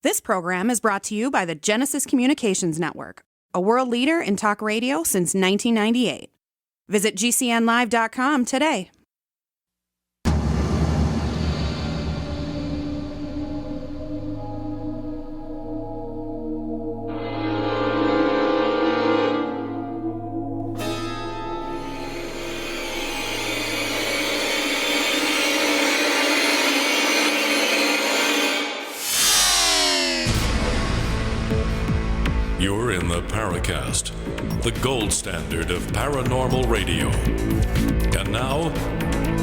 This program is brought to you by the Genesis Communications Network, a world leader in talk radio since 1998. Visit GCNlive.com today. You're in the Paracast, the gold standard of paranormal radio. And now,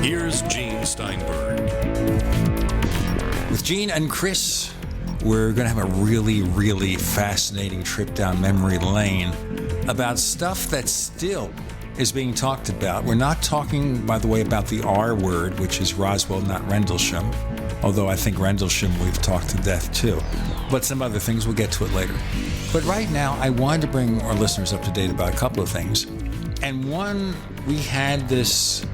here's Gene Steinberg. With Gene and Chris, we're going to have a really fascinating trip down memory lane about stuff that still is being talked about. We're not talking, by the way, about the R word, which is Roswell, not Rendlesham. Although I think Rendlesham we've talked to death too. But some other things, we'll get to it later. But right now, I wanted to bring our listeners up to date about a couple of things. And one, we had this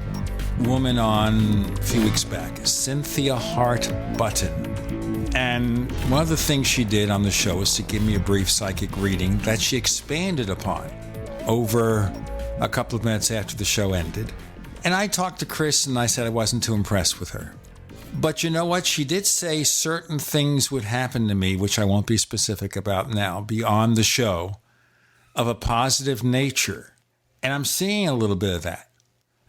woman on a few weeks back, Cynthia Hart Button. And one of the things she did on the show was to give me a brief psychic reading that she expanded upon over a couple of minutes after the show ended. And I talked to Chris and I said I wasn't too impressed with her. But you know what? She did say certain things would happen to me, which I won't be specific about now, beyond the show, of a positive nature. And I'm seeing a little bit of that.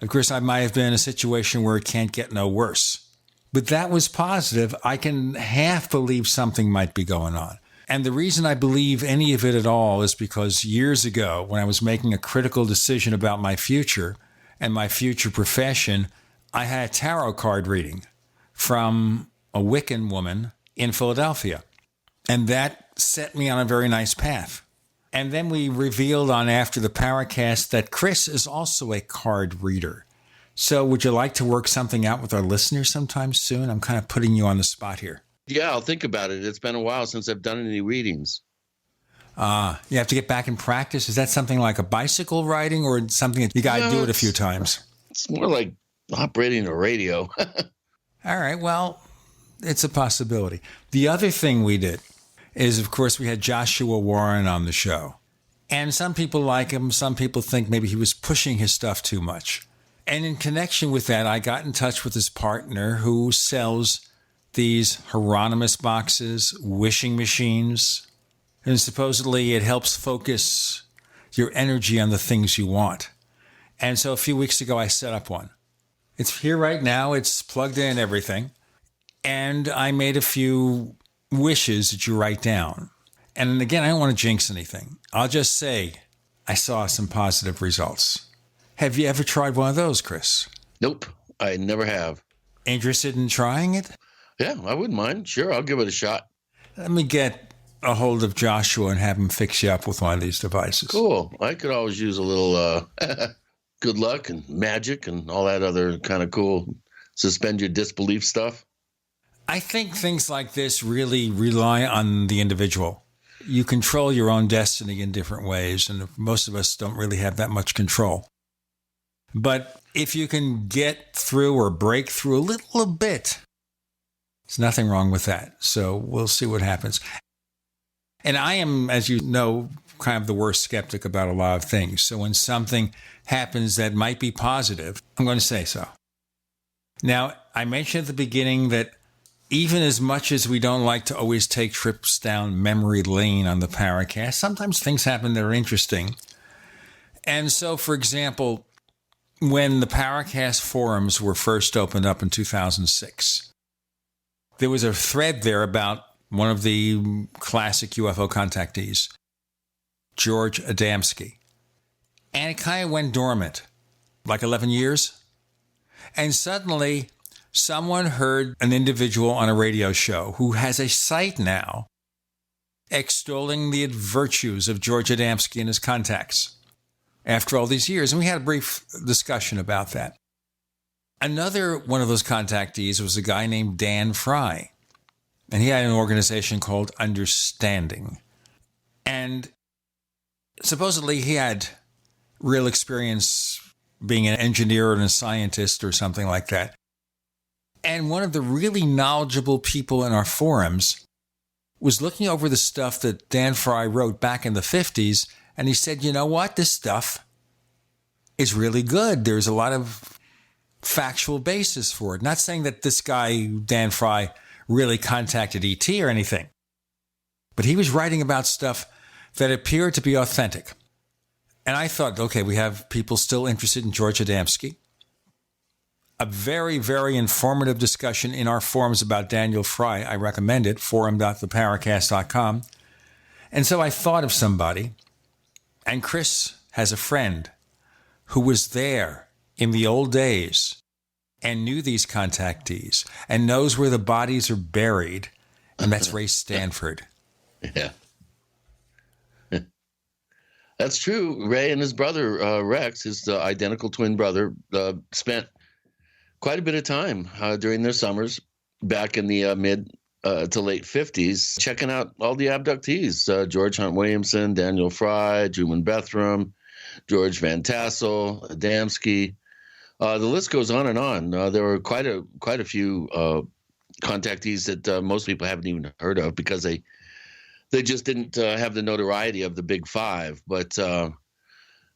Of course, I might have been in a situation where it can't get no worse. But that was positive. I can half believe something might be going on. And the reason I believe any of it at all is because years ago, when I was making a critical decision about my future and my future profession, I had a tarot card reading from a Wiccan woman in Philadelphia. And that set me on a very nice path. And then we revealed on After the Paracast that Chris is also a card reader. So would you like to work something out with our listeners sometime soon? I'm kind of putting you on the spot here. Yeah, I'll think about it. It's been a while since I've done any readings. You have to get back in practice. Is that something like a bicycle riding or something that you got to do it a few times? It's more like operating a radio. All right, well, it's a possibility. The other thing we did is, of course, we had Joshua Warren on the show. And some people like him. Some people think maybe he was pushing his stuff too much. And in connection with that, I got in touch with his partner who sells these Hieronymus boxes, wishing machines. And supposedly it helps focus your energy on the things you want. And so a few weeks ago, I set up one. It's here right now. It's plugged in and everything. And I made a few wishes that you write down. And again, I don't want to jinx anything. I'll just say I saw some positive results. Have you ever tried one of those, Chris? Nope, I never have. Interested in trying it? Yeah, I wouldn't mind. Sure, I'll give it a shot. Let me get a hold of Joshua and have him fix you up with one of these devices. Cool. I could always use a little good luck and magic and all that other kind of cool suspend your disbelief stuff. I think things like this really rely on the individual. You control your own destiny in different ways, and most of us don't really have that much control. But if you can get through or break through a little bit, there's nothing wrong with that. So we'll see what happens. And I am, as you know, kind of the worst skeptic about a lot of things. So when something happens that might be positive, I'm going to say so. Now, I mentioned at the beginning that even as much as we don't like to always take trips down memory lane on the Paracast, sometimes things happen that are interesting. And so, for example, when the Paracast forums were first opened up in 2006, there was a thread there about one of the classic UFO contactees, George Adamski. And it kind of went dormant, like 11 years. And suddenly, someone heard an individual on a radio show who has a site now extolling the virtues of George Adamski and his contacts after all these years. And we had a brief discussion about that. Another one of those contactees was a guy named Dan Fry. And he had an organization called Understanding. And supposedly he had real experience being an engineer and a scientist or something like that. And one of the really knowledgeable people in our forums was looking over the stuff that Dan Fry wrote back in the 50s, and he said, you know what? This stuff is really good. There's a lot of factual basis for it. Not saying that this guy, Dan Fry, really contacted E.T. or anything, but he was writing about stuff that appeared to be authentic. And I thought, okay, we have people still interested in George Adamski. A very, very informative discussion in our forums about Daniel Fry. I recommend it, forum.theparacast.com. And so I thought of somebody, and Chris has a friend who was there in the old days and knew these contactees and knows where the bodies are buried, and that's Ray Stanford. Yeah. That's true. Ray and his brother, Rex, his identical twin brother, spent quite a bit of time during their summers back in the mid to late 50s checking out all the abductees, George Hunt Williamson, Daniel Fry, Truman Bethurum, George Van Tassel, Adamski. The list goes on and on. There were quite a few contactees that most people haven't even heard of because they just didn't have the notoriety of the big five. But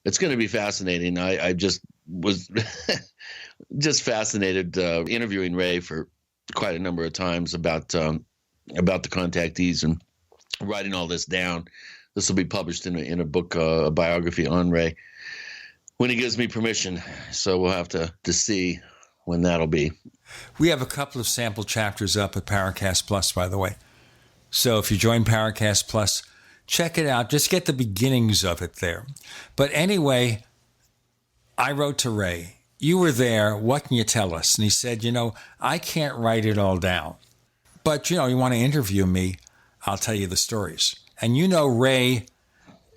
it's going to be fascinating. I just was just fascinated interviewing Ray for quite a number of times about the contactees and writing all this down. This will be published in a book, a biography on Ray, when he gives me permission. So we'll have to see when that'll be. We have a couple of sample chapters up at Paracast Plus, by the way. So if you join Paracast Plus, check it out. Just get the beginnings of it there. But anyway, I wrote to Ray, you were there, what can you tell us? And he said, I can't write it all down. But, you want to interview me, I'll tell you the stories. And Ray,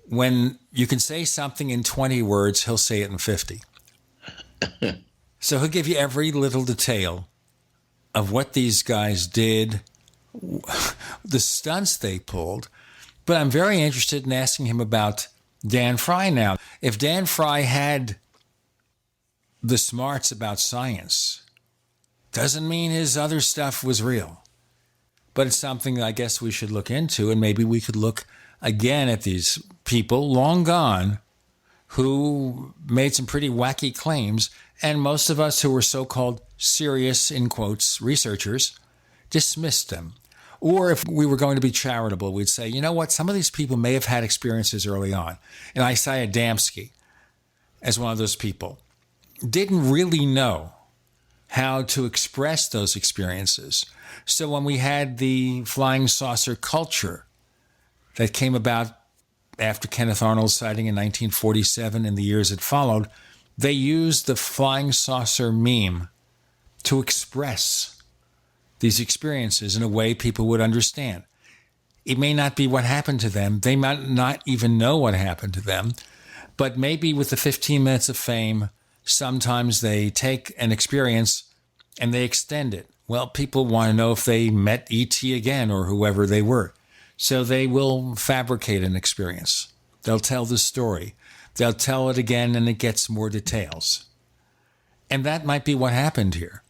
when you can say something in 20 words, he'll say it in 50. So he'll give you every little detail of what these guys did, the stunts they pulled. But I'm very interested in asking him about Dan Fry now. If Dan Fry had the smarts about science, doesn't mean his other stuff was real. But it's something I guess we should look into, and maybe we could look again at these people long gone who made some pretty wacky claims, and most of us who were so-called serious, in quotes, researchers dismissed them. Or if we were going to be charitable, we'd say, you know what, some of these people may have had experiences early on. And I cited Adamski as one of those people. Didn't really know how to express those experiences. So when we had the flying saucer culture that came about after Kenneth Arnold's sighting in 1947 and the years that followed, they used the flying saucer meme to express these experiences in a way people would understand. It may not be what happened to them. They might not even know what happened to them. But maybe with the 15 minutes of fame, sometimes they take an experience and they extend it. Well, people want to know if they met E.T. again or whoever they were. So they will fabricate an experience. They'll tell the story. They'll tell it again and it gets more details. And that might be what happened here.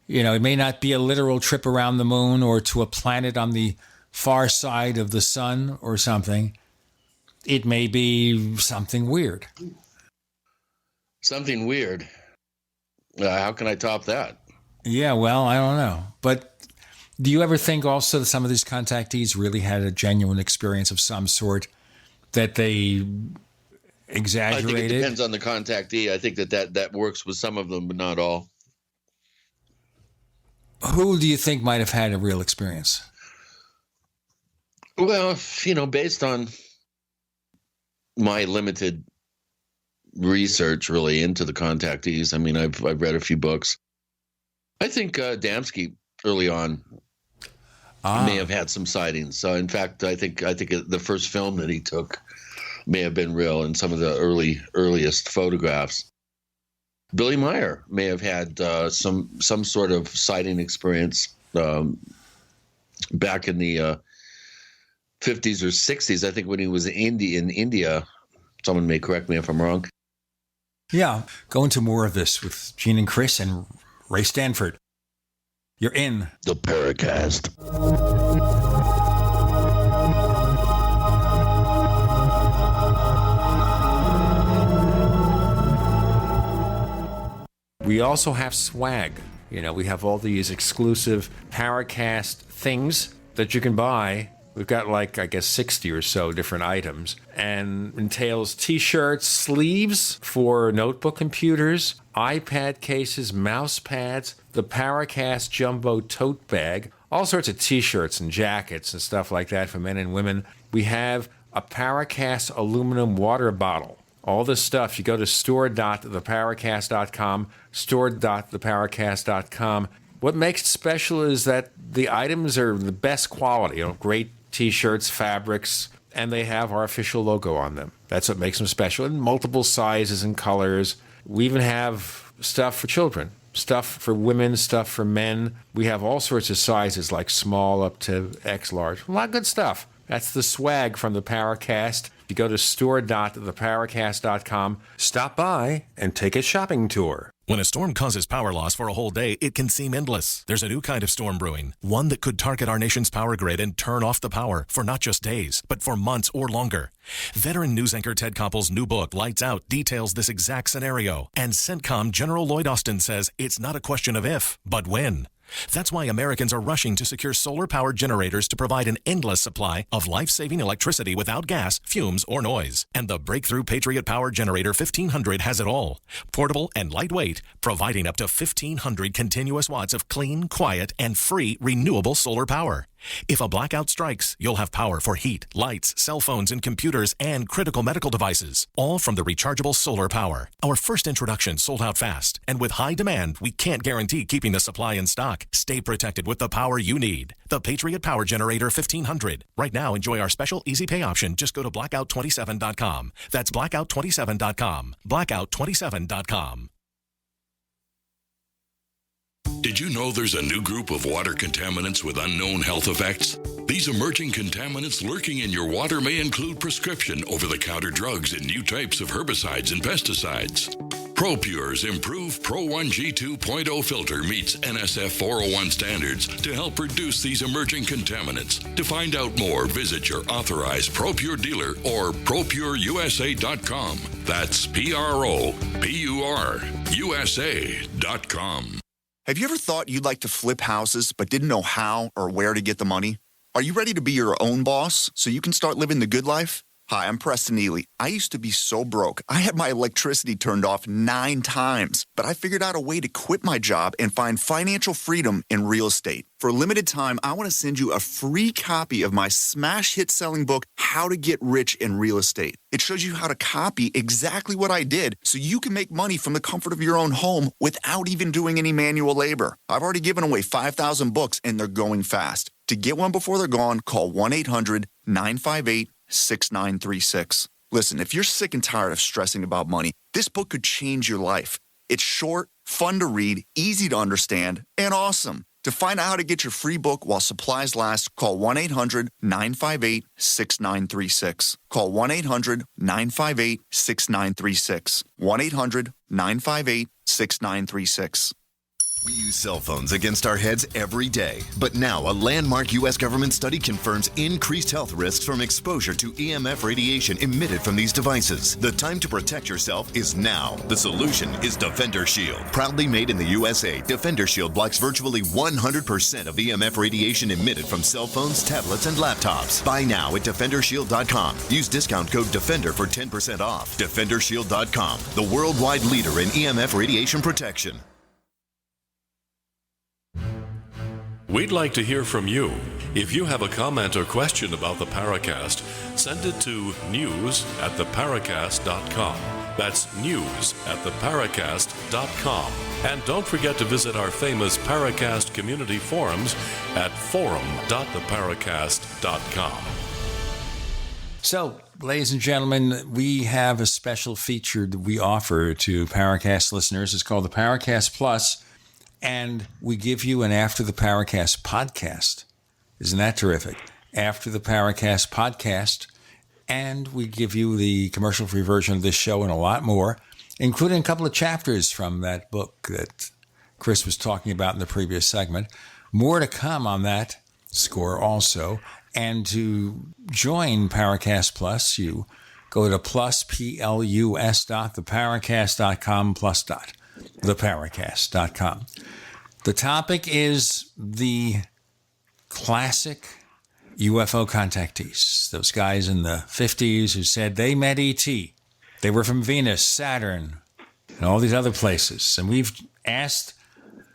It may not be a literal trip around the moon or to a planet on the far side of the sun or something. It may be something weird. Something weird. How can I top that? Yeah, well, I don't know. But do you ever think also that some of these contactees really had a genuine experience of some sort that they exaggerated? I think it depends on the contactee. I think that works with some of them, but not all. Who do you think might have had a real experience? Well, based on my limited research really into the contactees, I mean, I've read a few books. I think Adamski early on may have had some sightings. In fact, I think the first film that he took may have been real in some of the earliest photographs. Billy Meyer may have had some sort of sighting experience back in the 50s or 60s. I think when he was in India. Someone may correct me if I'm wrong. Yeah, go into more of this with Gene and Chris and Ray Stanford. You're in the Paracast. also have swag. You know, we have all these exclusive Paracast things that you can buy. We've got like, I guess, 60 or so different items, and entails t-shirts, sleeves for notebook computers, iPad cases, mouse pads, the Paracast Jumbo tote bag, all sorts of t-shirts and jackets and stuff like that for men and women. We have a Paracast aluminum water bottle. All this stuff, you go to store.theparacast.com, store.theparacast.com. What makes it special is that the items are the best quality, great t-shirts, fabrics, and they have our official logo on them. That's what makes them special, in multiple sizes and colors. We even have stuff for children, stuff for women, stuff for men. We have all sorts of sizes, like small up to X large. A lot of good stuff. That's the swag from the Paracast. You go to store.theparacast.com, stop by, and take a shopping tour. When a storm causes power loss for a whole day, it can seem endless. There's a new kind of storm brewing, one that could target our nation's power grid and turn off the power for not just days, but for months or longer. Veteran news anchor Ted Koppel's new book, Lights Out, details this exact scenario. And CENTCOM General Lloyd Austin says it's not a question of if, but when. That's why Americans are rushing to secure solar-powered generators to provide an endless supply of life-saving electricity without gas, fumes, or noise. And the breakthrough Patriot Power Generator 1500 has it all. Portable and lightweight, providing up to 1,500 continuous watts of clean, quiet, and free renewable solar power. If a blackout strikes, you'll have power for heat, lights, cell phones, and computers, and critical medical devices, all from the rechargeable solar power. Our first introduction sold out fast, and with high demand, we can't guarantee keeping the supply in stock. Stay protected with the power you need. The Patriot Power Generator 1500. Right now, enjoy our special easy pay option. Just go to blackout27.com. That's blackout27.com. Blackout27.com. Did you know there's a new group of water contaminants with unknown health effects? These emerging contaminants lurking in your water may include prescription, over-the-counter drugs, and new types of herbicides and pesticides. ProPure's improved Pro 1G 2.0 filter meets NSF 401 standards to help reduce these emerging contaminants. To find out more, visit your authorized ProPure dealer or ProPureUSA.com. That's ProPureUSA.com. Have you ever thought you'd like to flip houses but didn't know how or where to get the money? Are you ready to be your own boss so you can start living the good life? Hi, I'm Preston Ely. I used to be so broke. I had my electricity turned off 9 times, but I figured out a way to quit my job and find financial freedom in real estate. For a limited time, I want to send you a free copy of my smash hit selling book, How to Get Rich in Real Estate. It shows you how to copy exactly what I did so you can make money from the comfort of your own home without even doing any manual labor. I've already given away 5,000 books and they're going fast. To get one before they're gone, call 1-800-958-6936. Listen, if you're sick and tired of stressing about money, this book could change your life. It's short, fun to read, easy to understand, and awesome. To find out how to get your free book while supplies last, call 1-800-958-6936. Call 1-800-958-6936. 1-800-958-6936. We use cell phones against our heads every day. But now a landmark U.S. government study confirms increased health risks from exposure to EMF radiation emitted from these devices. The time to protect yourself is now. The solution is Defender Shield. Proudly made in the USA, Defender Shield blocks virtually 100% of EMF radiation emitted from cell phones, tablets, and laptops. Buy now at DefenderShield.com. Use discount code DEFENDER for 10% off. DefenderShield.com, the worldwide leader in EMF radiation protection. We'd like to hear from you. If you have a comment or question about the Paracast, send it to news@theparacast.com. That's news@theparacast.com. And don't forget to visit our famous Paracast community forums at forum.theparacast.com. So, ladies and gentlemen, we have a special feature that we offer to Paracast listeners. It's called the Paracast Plus. And we give you an After the Paracast podcast. Isn't that terrific? After the Paracast podcast. And we give you the commercial-free version of this show and a lot more, including a couple of chapters from that book that Chris was talking about in the previous segment. More to come on that score also. And to join Paracast Plus, you go to plus.theparacast.com, plus. theparacast.com. The topic is the classic UFO contactees, those guys in the 50s who said they met E.T. They were from Venus, Saturn, and all these other places. And we've asked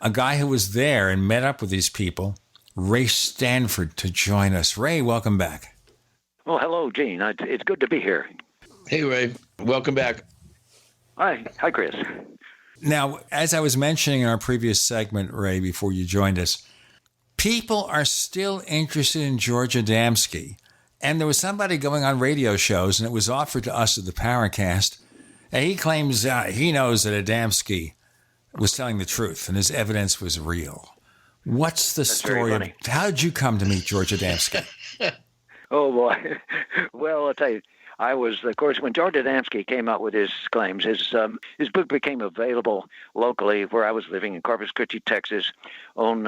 a guy who was there and met up with these people, Ray Stanford, to join us. Ray, welcome back. Well, hello, Gene. It's good to be here. Hey, Ray. Welcome back. Hi, Chris. Now, as I was mentioning in our previous segment, Ray, before you joined us, people are still interested in George Adamski. And there was somebody going on radio shows, and it was offered to us at the Paracast, and he claims he knows that Adamski was telling the truth and his evidence was real. What's the story? How did you come to meet George Adamski? Oh, boy. Well, I'll tell you, I was, of course, when George Adamski came out with his claims, his book became available locally where I was living in Corpus Christi, Texas, on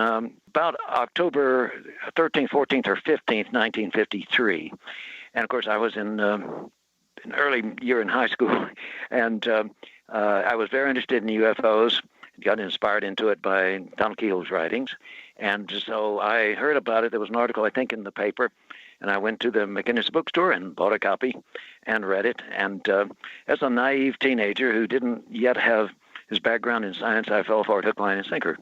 about October 13th, 14th, or 15th, 1953. And, of course, I was in an early year in high school, and I was very interested in UFOs, got inspired into it by Don Keel's writings. And so I heard about it. There was an article, I think, in the paper, and I went to the McInnes bookstore and bought a copy and read it. And as a naive teenager who didn't yet have his background in science, I fell for it hook, line, and sinker.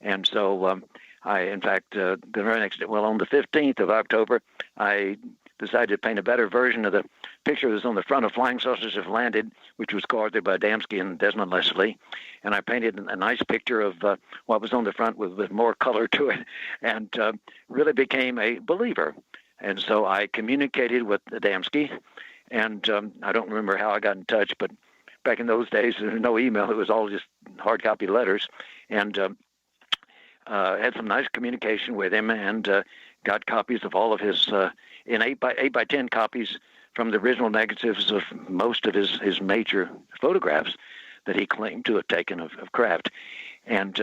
And so I, in fact, the very next day, on the 15th of October, I decided to paint a better version of the picture that was on the front of Flying Saucers Have Landed, which was co-authored by Adamski and Desmond Leslie. And I painted a nice picture of what was on the front with more color to it, and really became a believer. And so I communicated with Adamski, and I don't remember how I got in touch, but back in those days, there was no email. It was all just hard copy letters, and had some nice communication with him, and got copies of all of his, in 8 by 10 copies from the original negatives of most of his major photographs that he claimed to have taken of craft. And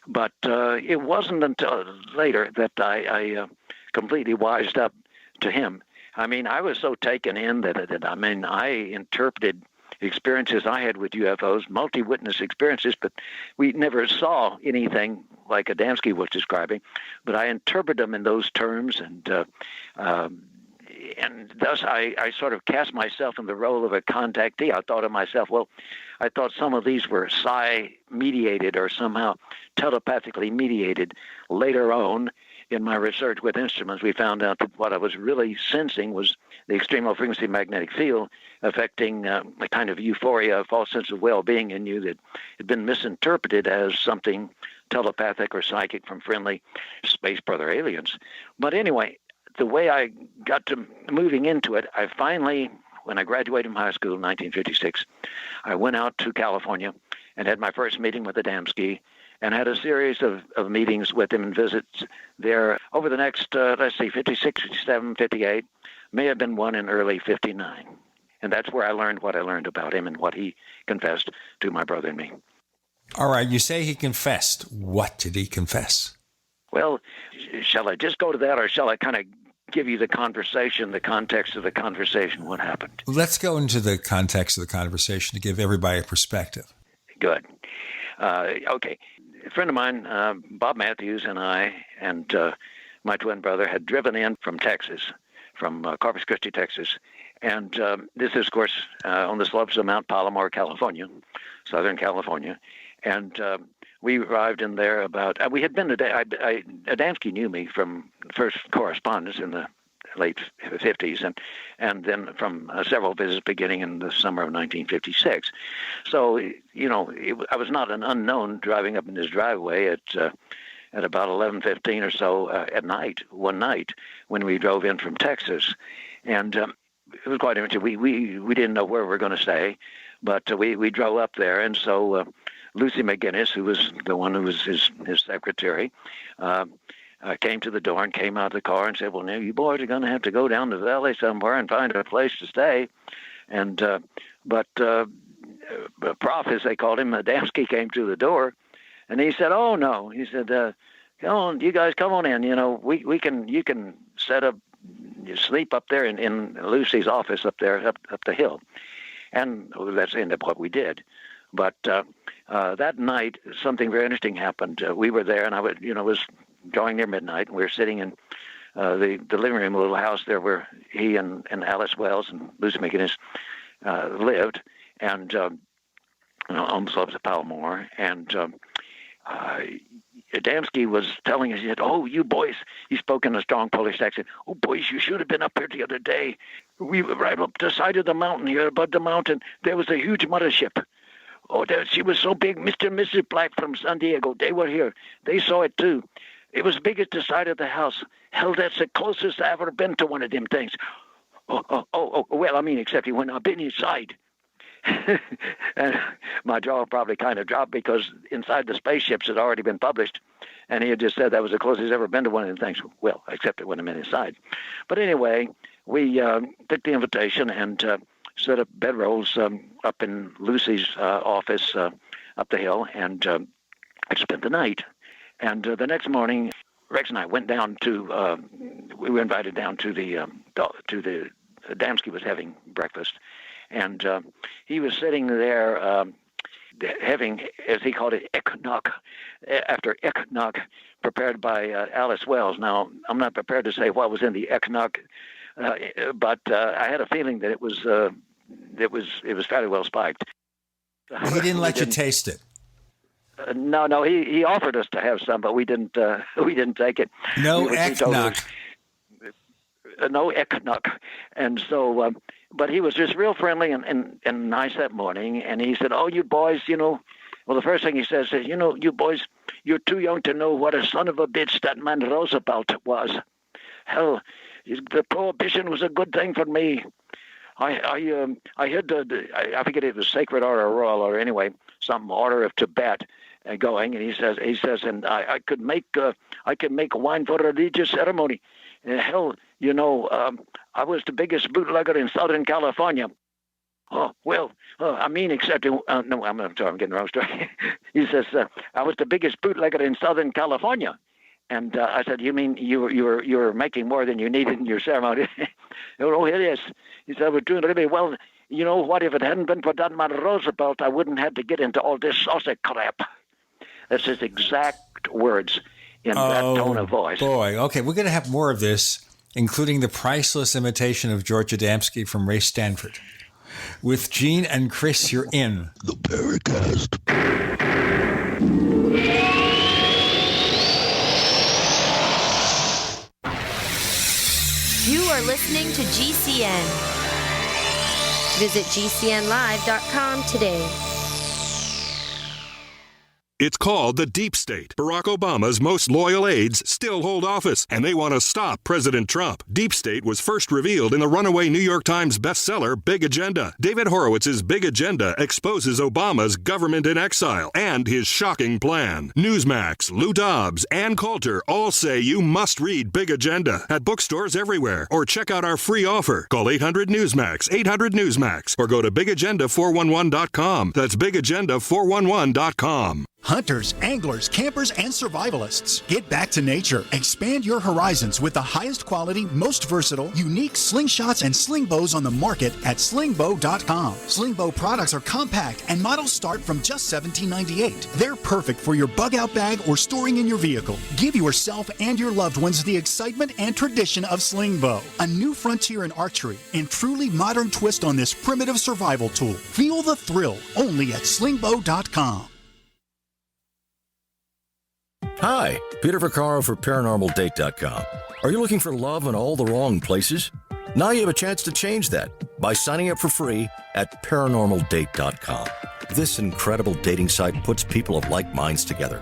but it wasn't until later that I completely wised up to him. I mean, I was so taken in that I interpreted experiences I had with UFOs, multi-witness experiences, but we never saw anything like Adamski was describing. But I interpreted them in those terms, and thus I sort of cast myself in the role of a contactee. I thought of myself, well, I thought some of these were psi-mediated or somehow telepathically mediated. Later on, in my research with instruments, we found out that what I was really sensing was the extreme low-frequency magnetic field affecting a kind of euphoria, a false sense of well-being in you that had been misinterpreted as something telepathic or psychic from friendly space brother aliens. But anyway, the way I got to moving into it, I finally, when I graduated from high school in 1956, I went out to California and had my first meeting with Adamski, and had a series of meetings with him and visits there over the next, 56, 57, 58, may have been one in early 59. And that's where I learned what I learned about him and what he confessed to my brother and me. All right, you say he confessed. What did he confess? Well, shall I just go to that, or shall I kind of give you the conversation, the context of the conversation, what happened? Let's go into the context of the conversation to give everybody a perspective. Good. Okay. A friend of mine, Bob Matthews, and I, and my twin brother had driven in from Texas, from Corpus Christi, Texas. And this is, of course, on the slopes of Mount Palomar, California, Southern California. And we arrived in there about, we had been Adamski knew me from first correspondence in the late 50s, and then from several visits beginning in the summer of 1956. So, I was not an unknown driving up in his driveway at about 11:15 or so at night, one night, when we drove in from Texas. And it was quite interesting. We didn't know where we were going to stay, but we drove up there, and so Lucy McGinnis, who was the one who was his secretary, came to the door and came out of the car and said, well, now you boys are going to have to go down the valley somewhere and find a place to stay. And but Prof, as they called him, Adamski, came to the door, and he said, oh, no. He said, come on, you guys come on in. You can set up, you sleep up there in Lucy's office up there, up the hill. And that's ended up what we did. But that night, something very interesting happened. We were there, and it was drawing near midnight, and we were sitting in the living room, a little house there where he and Alice Wells and Lucy McGinnis lived, and on the slopes of Palmore. And Adamski was telling us, he said, "Oh, you boys," he spoke in a strong Polish accent, "Oh, boys, you should have been up here the other day. We were right up the side of the mountain here, above the mountain. There was a huge mothership. Oh, she was so big, Mr. and Mrs. Black from San Diego. They were here. They saw it, too. It was big as the side of the house. Hell, that's the closest I've ever been to one of them things. Oh, well, I mean, except when I've been inside." And my jaw probably kind of dropped because Inside the Spaceships had already been published, and he had just said that was the closest he's ever been to one of them things. Well, except it when I'm inside. But anyway, we took the invitation and set up bedrolls up in Lucy's office up the hill, and I spent the night. And the next morning, Rex and I went down to. We were invited down to the Adamski was having breakfast, and he was sitting there having, as he called it, eggnog after eggnog prepared by Alice Wells. Now, I'm not prepared to say what was in the eggnog, but I had a feeling that it was fairly well spiked. He didn't let you taste it. No, he offered us to have some, but we didn't take it. No eggnog. No eggnog, and so. But he was just real friendly and nice that morning, and he said, "Oh, you boys, well, the first thing he says is, you boys, you're too young to know what a son of a bitch that man Roosevelt was. Hell, the prohibition was a good thing for me. I heard I forget if it was Sacred Order Royal or anyway some order of Tibet going, and he says, and I could make wine for a religious ceremony. Hell, I was the biggest bootlegger in Southern California. Oh, well, I mean, except no, I'm sorry, I'm getting the wrong story. He says, I was the biggest bootlegger in Southern California. And I said, you mean you were making more than you needed in your ceremony? Oh, it is. He said, I was doing really well. You know what, if it hadn't been for that man Roosevelt, I wouldn't have to get into all this sausage crap. That's his exact words in that tone of voice. Boy, okay, we're going to have more of this, including the priceless imitation of George Adamski from Ray Stanford. With Gene and Chris, you're in the Paracast. You are listening to GCN. Visit GCNlive.com today. It's called the Deep State. Barack Obama's most loyal aides still hold office, and they want to stop President Trump. Deep State was first revealed in the runaway New York Times bestseller, Big Agenda. David Horowitz's Big Agenda exposes Obama's government in exile and his shocking plan. Newsmax, Lou Dobbs, and Coulter all say you must read Big Agenda at bookstores everywhere, or check out our free offer. Call 800-NEWSMAX, 800-NEWSMAX, or go to bigagenda411.com. That's bigagenda411.com. Hunters, anglers, campers, and survivalists. Get back to nature. Expand your horizons with the highest quality, most versatile, unique slingshots and sling bows on the market at slingbow.com. Sling bow products are compact and models start from just $17.98. They're perfect for your bug out bag or storing in your vehicle. Give yourself and your loved ones the excitement and tradition of sling bow. A new frontier in archery and truly modern twist on this primitive survival tool. Feel the thrill only at slingbow.com. Hi, Peter Vaccaro for ParanormalDate.com. Are you looking for love in all the wrong places? Now you have a chance to change that by signing up for free at ParanormalDate.com. This incredible dating site puts people of like minds together.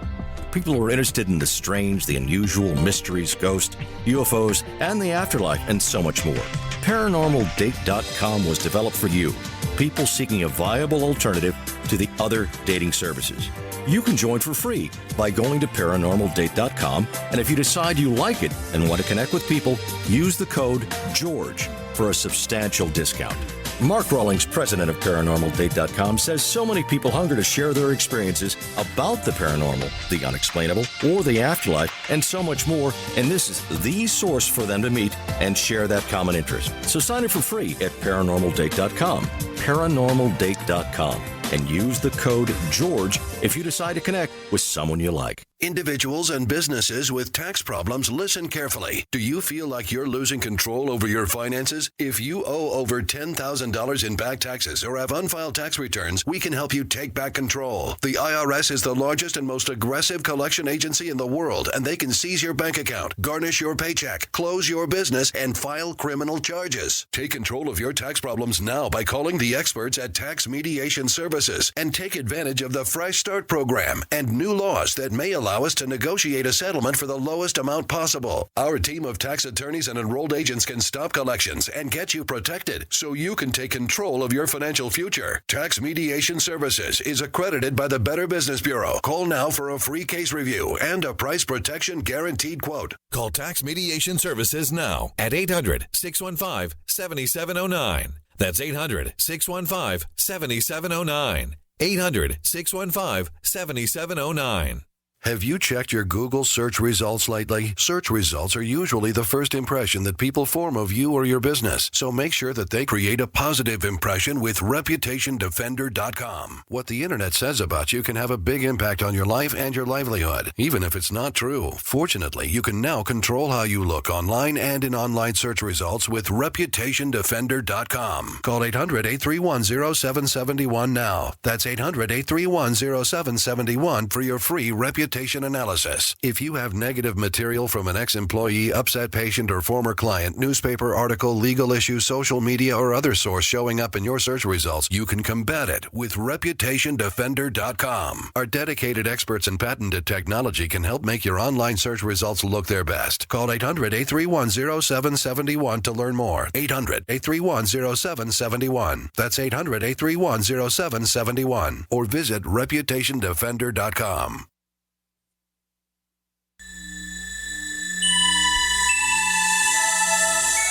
People who are interested in the strange, the unusual, mysteries, ghosts, UFOs, and the afterlife, and so much more. ParanormalDate.com was developed for you, people seeking a viable alternative to the other dating services. You can join for free by going to ParanormalDate.com, and if you decide you like it and want to connect with people, use the code GEORGE for a substantial discount. Mark Rawlings, president of ParanormalDate.com, says so many people hunger to share their experiences about the paranormal, the unexplainable, or the afterlife, and so much more, and this is the source for them to meet and share that common interest. So sign up for free at ParanormalDate.com. ParanormalDate.com. and use the code GEORGE if you decide to connect with someone you like. Individuals and businesses with tax problems, listen carefully. Do you feel like you're losing control over your finances? If you owe over $10,000 in back taxes or have unfiled tax returns, we can help you take back control. The IRS is the largest and most aggressive collection agency in the world, and they can seize your bank account, garnish your paycheck, close your business, and file criminal charges. Take control of your tax problems now by calling the experts at Tax Mediation Services and take advantage of the Fresh Start program and new laws that may allow us to negotiate a settlement for the lowest amount possible. Our team of tax attorneys and enrolled agents can stop collections and get you protected so you can take control of your financial future. Tax Mediation Services is accredited by the Better Business Bureau. Call now for a free case review and a price protection guaranteed quote. Call Tax Mediation Services now at 800-615-7709. That's 800-615-7709. 800-615-7709. Have you checked your Google search results lately? Search results are usually the first impression that people form of you or your business, so make sure that they create a positive impression with ReputationDefender.com. What the internet says about you can have a big impact on your life and your livelihood, even if it's not true. Fortunately, you can now control how you look online and in online search results with ReputationDefender.com. Call 800-831-0771 now. That's 800-831-0771 for your free reputation analysis. If you have negative material from an ex-employee, upset patient, or former client, newspaper article, legal issue, social media, or other source showing up in your search results, you can combat it with ReputationDefender.com. Our dedicated experts and patented technology can help make your online search results look their best. Call 800-831-0771 to learn more. 800-831-0771. That's 800-831-0771. Or visit ReputationDefender.com.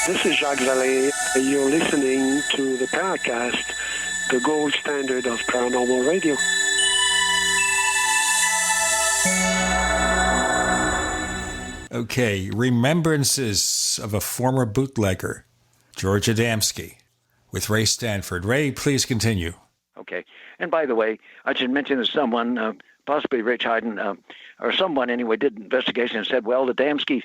This is Jacques Vallée. You're listening to the Paracast, the gold standard of paranormal radio. Okay, remembrances of a former bootlegger, George Adamski, with Ray Stanford. Ray, please continue. Okay. And by the way, I should mention that someone, possibly Rich Hayden, or someone anyway, did an investigation and said, well, the Adamski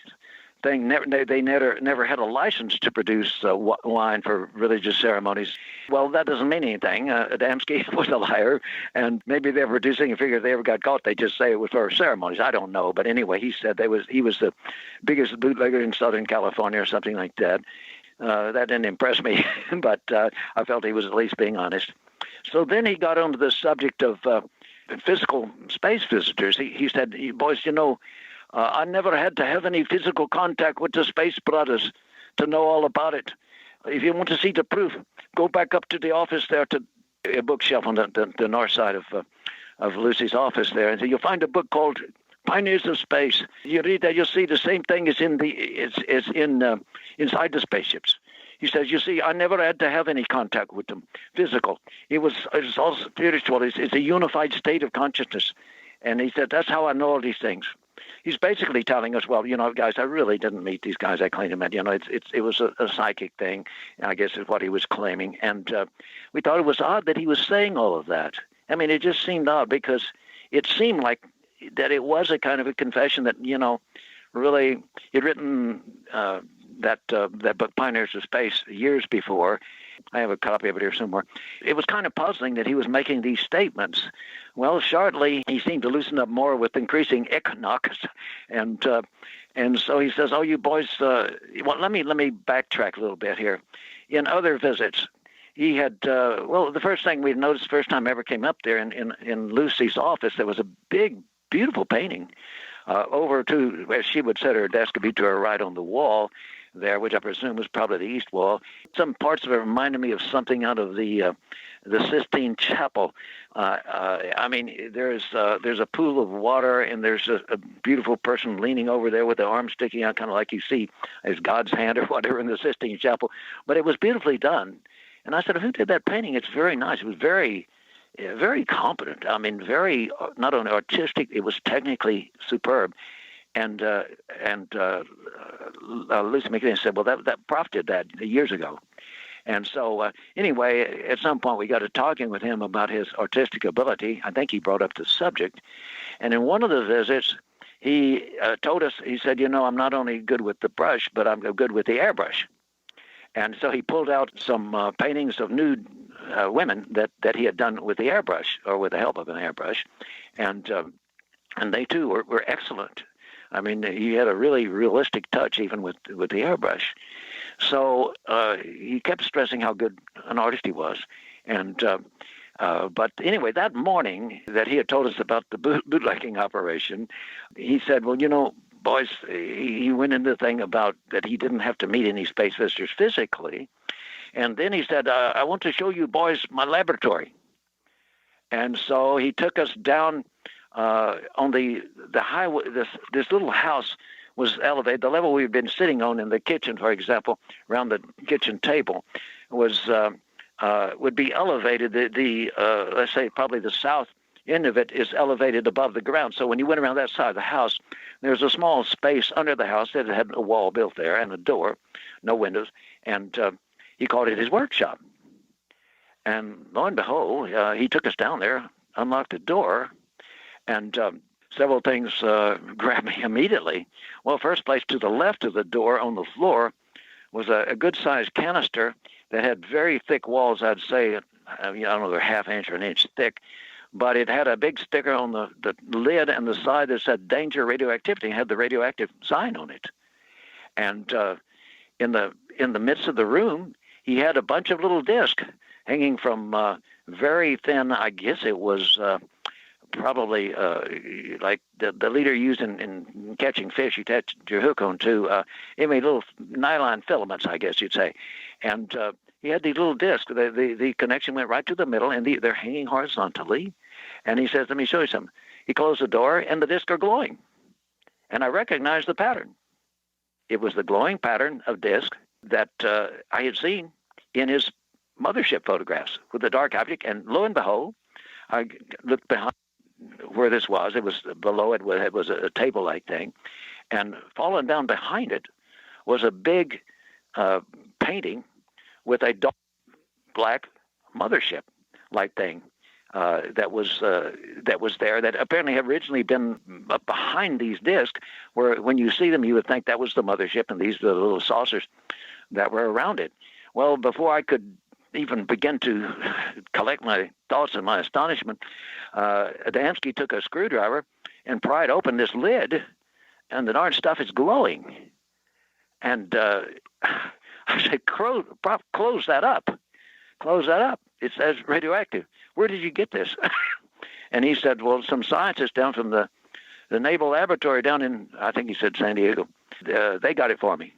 thing, they never had a license to produce wine for religious ceremonies. Well, that doesn't mean anything. Adamski was a liar, and maybe they were producing and figured if they ever got caught, they just say it was for ceremonies. I don't know, but anyway, he said he was the biggest bootlegger in Southern California or something like that. That didn't impress me, but I felt he was at least being honest. So then he got onto the subject of physical space visitors. He said, boys, I never had to have any physical contact with the space brothers to know all about it. If you want to see the proof, go back up to the office there, to a bookshelf on the north side of Lucy's office there, and so you'll find a book called Pioneers of Space. You read that, you'll see the same thing is inside the spaceships. He says, you see, I never had to have any contact with them, physical. It was all spiritual. It's a unified state of consciousness. And he said, that's how I know all these things. He's basically telling us, well, guys, I really didn't meet these guys I claimed to meet. It was a psychic thing, I guess is what he was claiming. And we thought it was odd that he was saying all of that. I mean, it just seemed odd because it seemed like that it was a kind of a confession that, really he'd written that book, Pioneers of Space, years before. I have a copy of it here somewhere. It was kind of puzzling that he was making these statements. Well, shortly, he seemed to loosen up more with increasing equinox, and so he says, "Oh, you boys, well, let me backtrack a little bit here. In other visits, he had the first thing we noticed the first time I ever came up there in Lucy's office, there was a big, beautiful painting over to where she would set her desk, be to her right on the wall there, which I presume was probably the east wall. Some parts of it reminded me of something out of the Sistine Chapel. I mean, there's a pool of water, and there's a beautiful person leaning over there with the arm sticking out, kind of like you see as God's hand or whatever in the Sistine Chapel. But it was beautifully done. And I said, who did that painting? It's very nice. It was very, very competent. I mean, very, not only artistic, it was technically superb. And Lucy McKinney said, well, that Prof did that years ago. And so, anyway, at some point we got to talking with him about his artistic ability. I think he brought up the subject. And in one of the visits, he told us, he said, I'm not only good with the brush, but I'm good with the airbrush. And so he pulled out some paintings of nude women that he had done with the airbrush, or with the help of an airbrush. And they, too, were excellent. I mean, he had a really realistic touch even with the airbrush. So he kept stressing how good an artist he was. And but anyway, that morning that he had told us about the bootlegging operation, he said, well, boys, he went into the thing about that he didn't have to meet any space visitors physically. And then he said, I want to show you boys my laboratory. And so he took us down on the highway. This little house was elevated. The level we've been sitting on in the kitchen, for example, around the kitchen table, was would be elevated. The let's say probably the south end of it is elevated above the ground. So when you went around that side of the house, there's a small space under the house that had a wall built there and a door, no windows, and he called it his workshop. And lo and behold, he took us down there, unlocked the door, and several things grabbed me immediately. Well, first place, to the left of the door on the floor was a good-sized canister that had very thick walls, I'd say, I don't know, they're half inch or an inch thick, but it had a big sticker on the lid and the side that said danger radioactivity, and had the radioactive sign on it. And in the midst of the room, he had a bunch of little discs hanging from very thin, I guess it was probably like the leader used in catching fish, you attach your hook on to, little nylon filaments, I guess you'd say. And he had these little discs. The connection went right to the middle, and they're hanging horizontally. And he says, let me show you something. He closed the door, and the discs are glowing. And I recognized the pattern. It was the glowing pattern of disc that I had seen in his mothership photographs with the dark object. And lo and behold, I looked behind where this was. It was below it. It was a table-like thing. And falling down behind it was a big painting with a dark black mothership-like thing that was there, that apparently had originally been up behind these discs, where when you see them, you would think that was the mothership, and these are the little saucers that were around it. Well, before I could even begin to collect my thoughts and my astonishment, Adamski took a screwdriver and pried open this lid, and the darn stuff is glowing. And I said, close that up. Close that up. It says radioactive. Where did you get this? And he said, well, some scientists down from the Naval Laboratory down in, I think he said San Diego, they got it for me.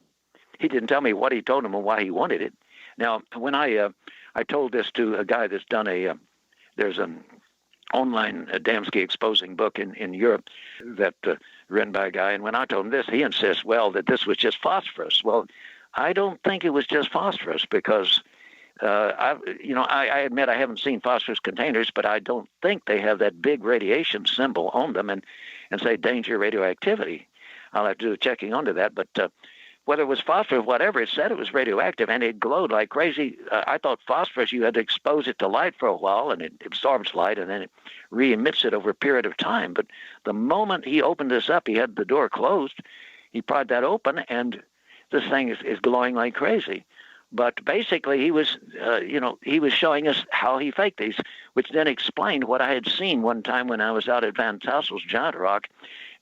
He didn't tell me what he told them and why he wanted it. Now, when I told this to a guy that's done there's an online Adamski exposing book in Europe that written by a guy, and when I told him this, he insists, well, that this was just phosphorus. Well, I don't think it was just phosphorus, because I admit I haven't seen phosphorus containers, but I don't think they have that big radiation symbol on them and say danger radioactivity. I'll have to do checking onto that, but whether it was phosphorus, whatever, it said it was radioactive, and it glowed like crazy. I thought phosphorus, you had to expose it to light for a while, and it absorbs light, and then it re-emits it over a period of time. But the moment he opened this up, he had the door closed, he pried that open, and this thing is glowing like crazy. But basically, he was showing us how he faked these, which then explained what I had seen one time when I was out at Van Tassel's Giant Rock,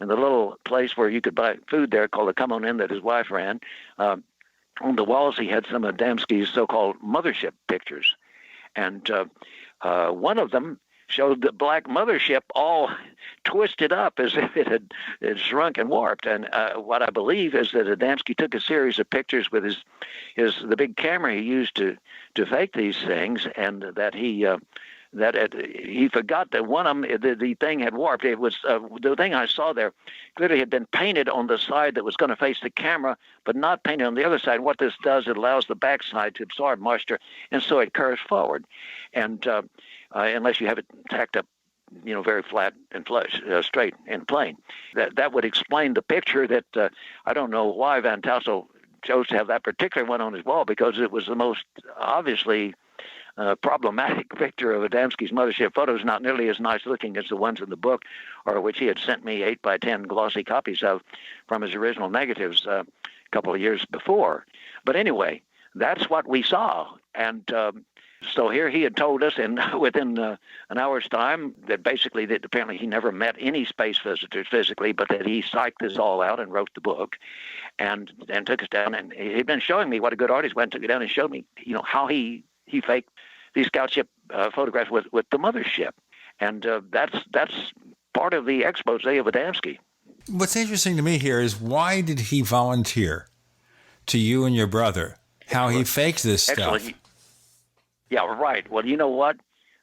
in the little place where you could buy food there called the Come On In that his wife ran. On the walls, he had some of Adamski's so-called mothership pictures. And one of them showed the black mothership all twisted up as if it had shrunk and warped. And what I believe is that Adamski took a series of pictures with the big camera he used to fake these things, and that he forgot that one of them, the thing had warped. It was the thing I saw there clearly had been painted on the side that was going to face the camera, but not painted on the other side. What this does, it allows the backside to absorb moisture, and so it curves forward. And unless you have it tacked up, very flat and straight and plain, that would explain the picture that I don't know why Van Tassel chose to have that particular one on his wall because it was the most obviously problematic picture of Adamski's mothership photos, not nearly as nice looking as the ones in the book, or which he had sent me 8x10 glossy copies of from his original negatives a couple of years before. But anyway, that's what we saw. And so here he had told us within an hour's time that basically that apparently he never met any space visitors physically, but that he psyched this all out and wrote the book and took us down. And he'd been showing me what a good artist went, took it down and showed me, how he faked these scout ship photographs with the mothership. And that's part of the expose of Adamski. What's interesting to me here is why did he volunteer to you and your brother how he faked this stuff? Excellent. Yeah, right. Well, you know what?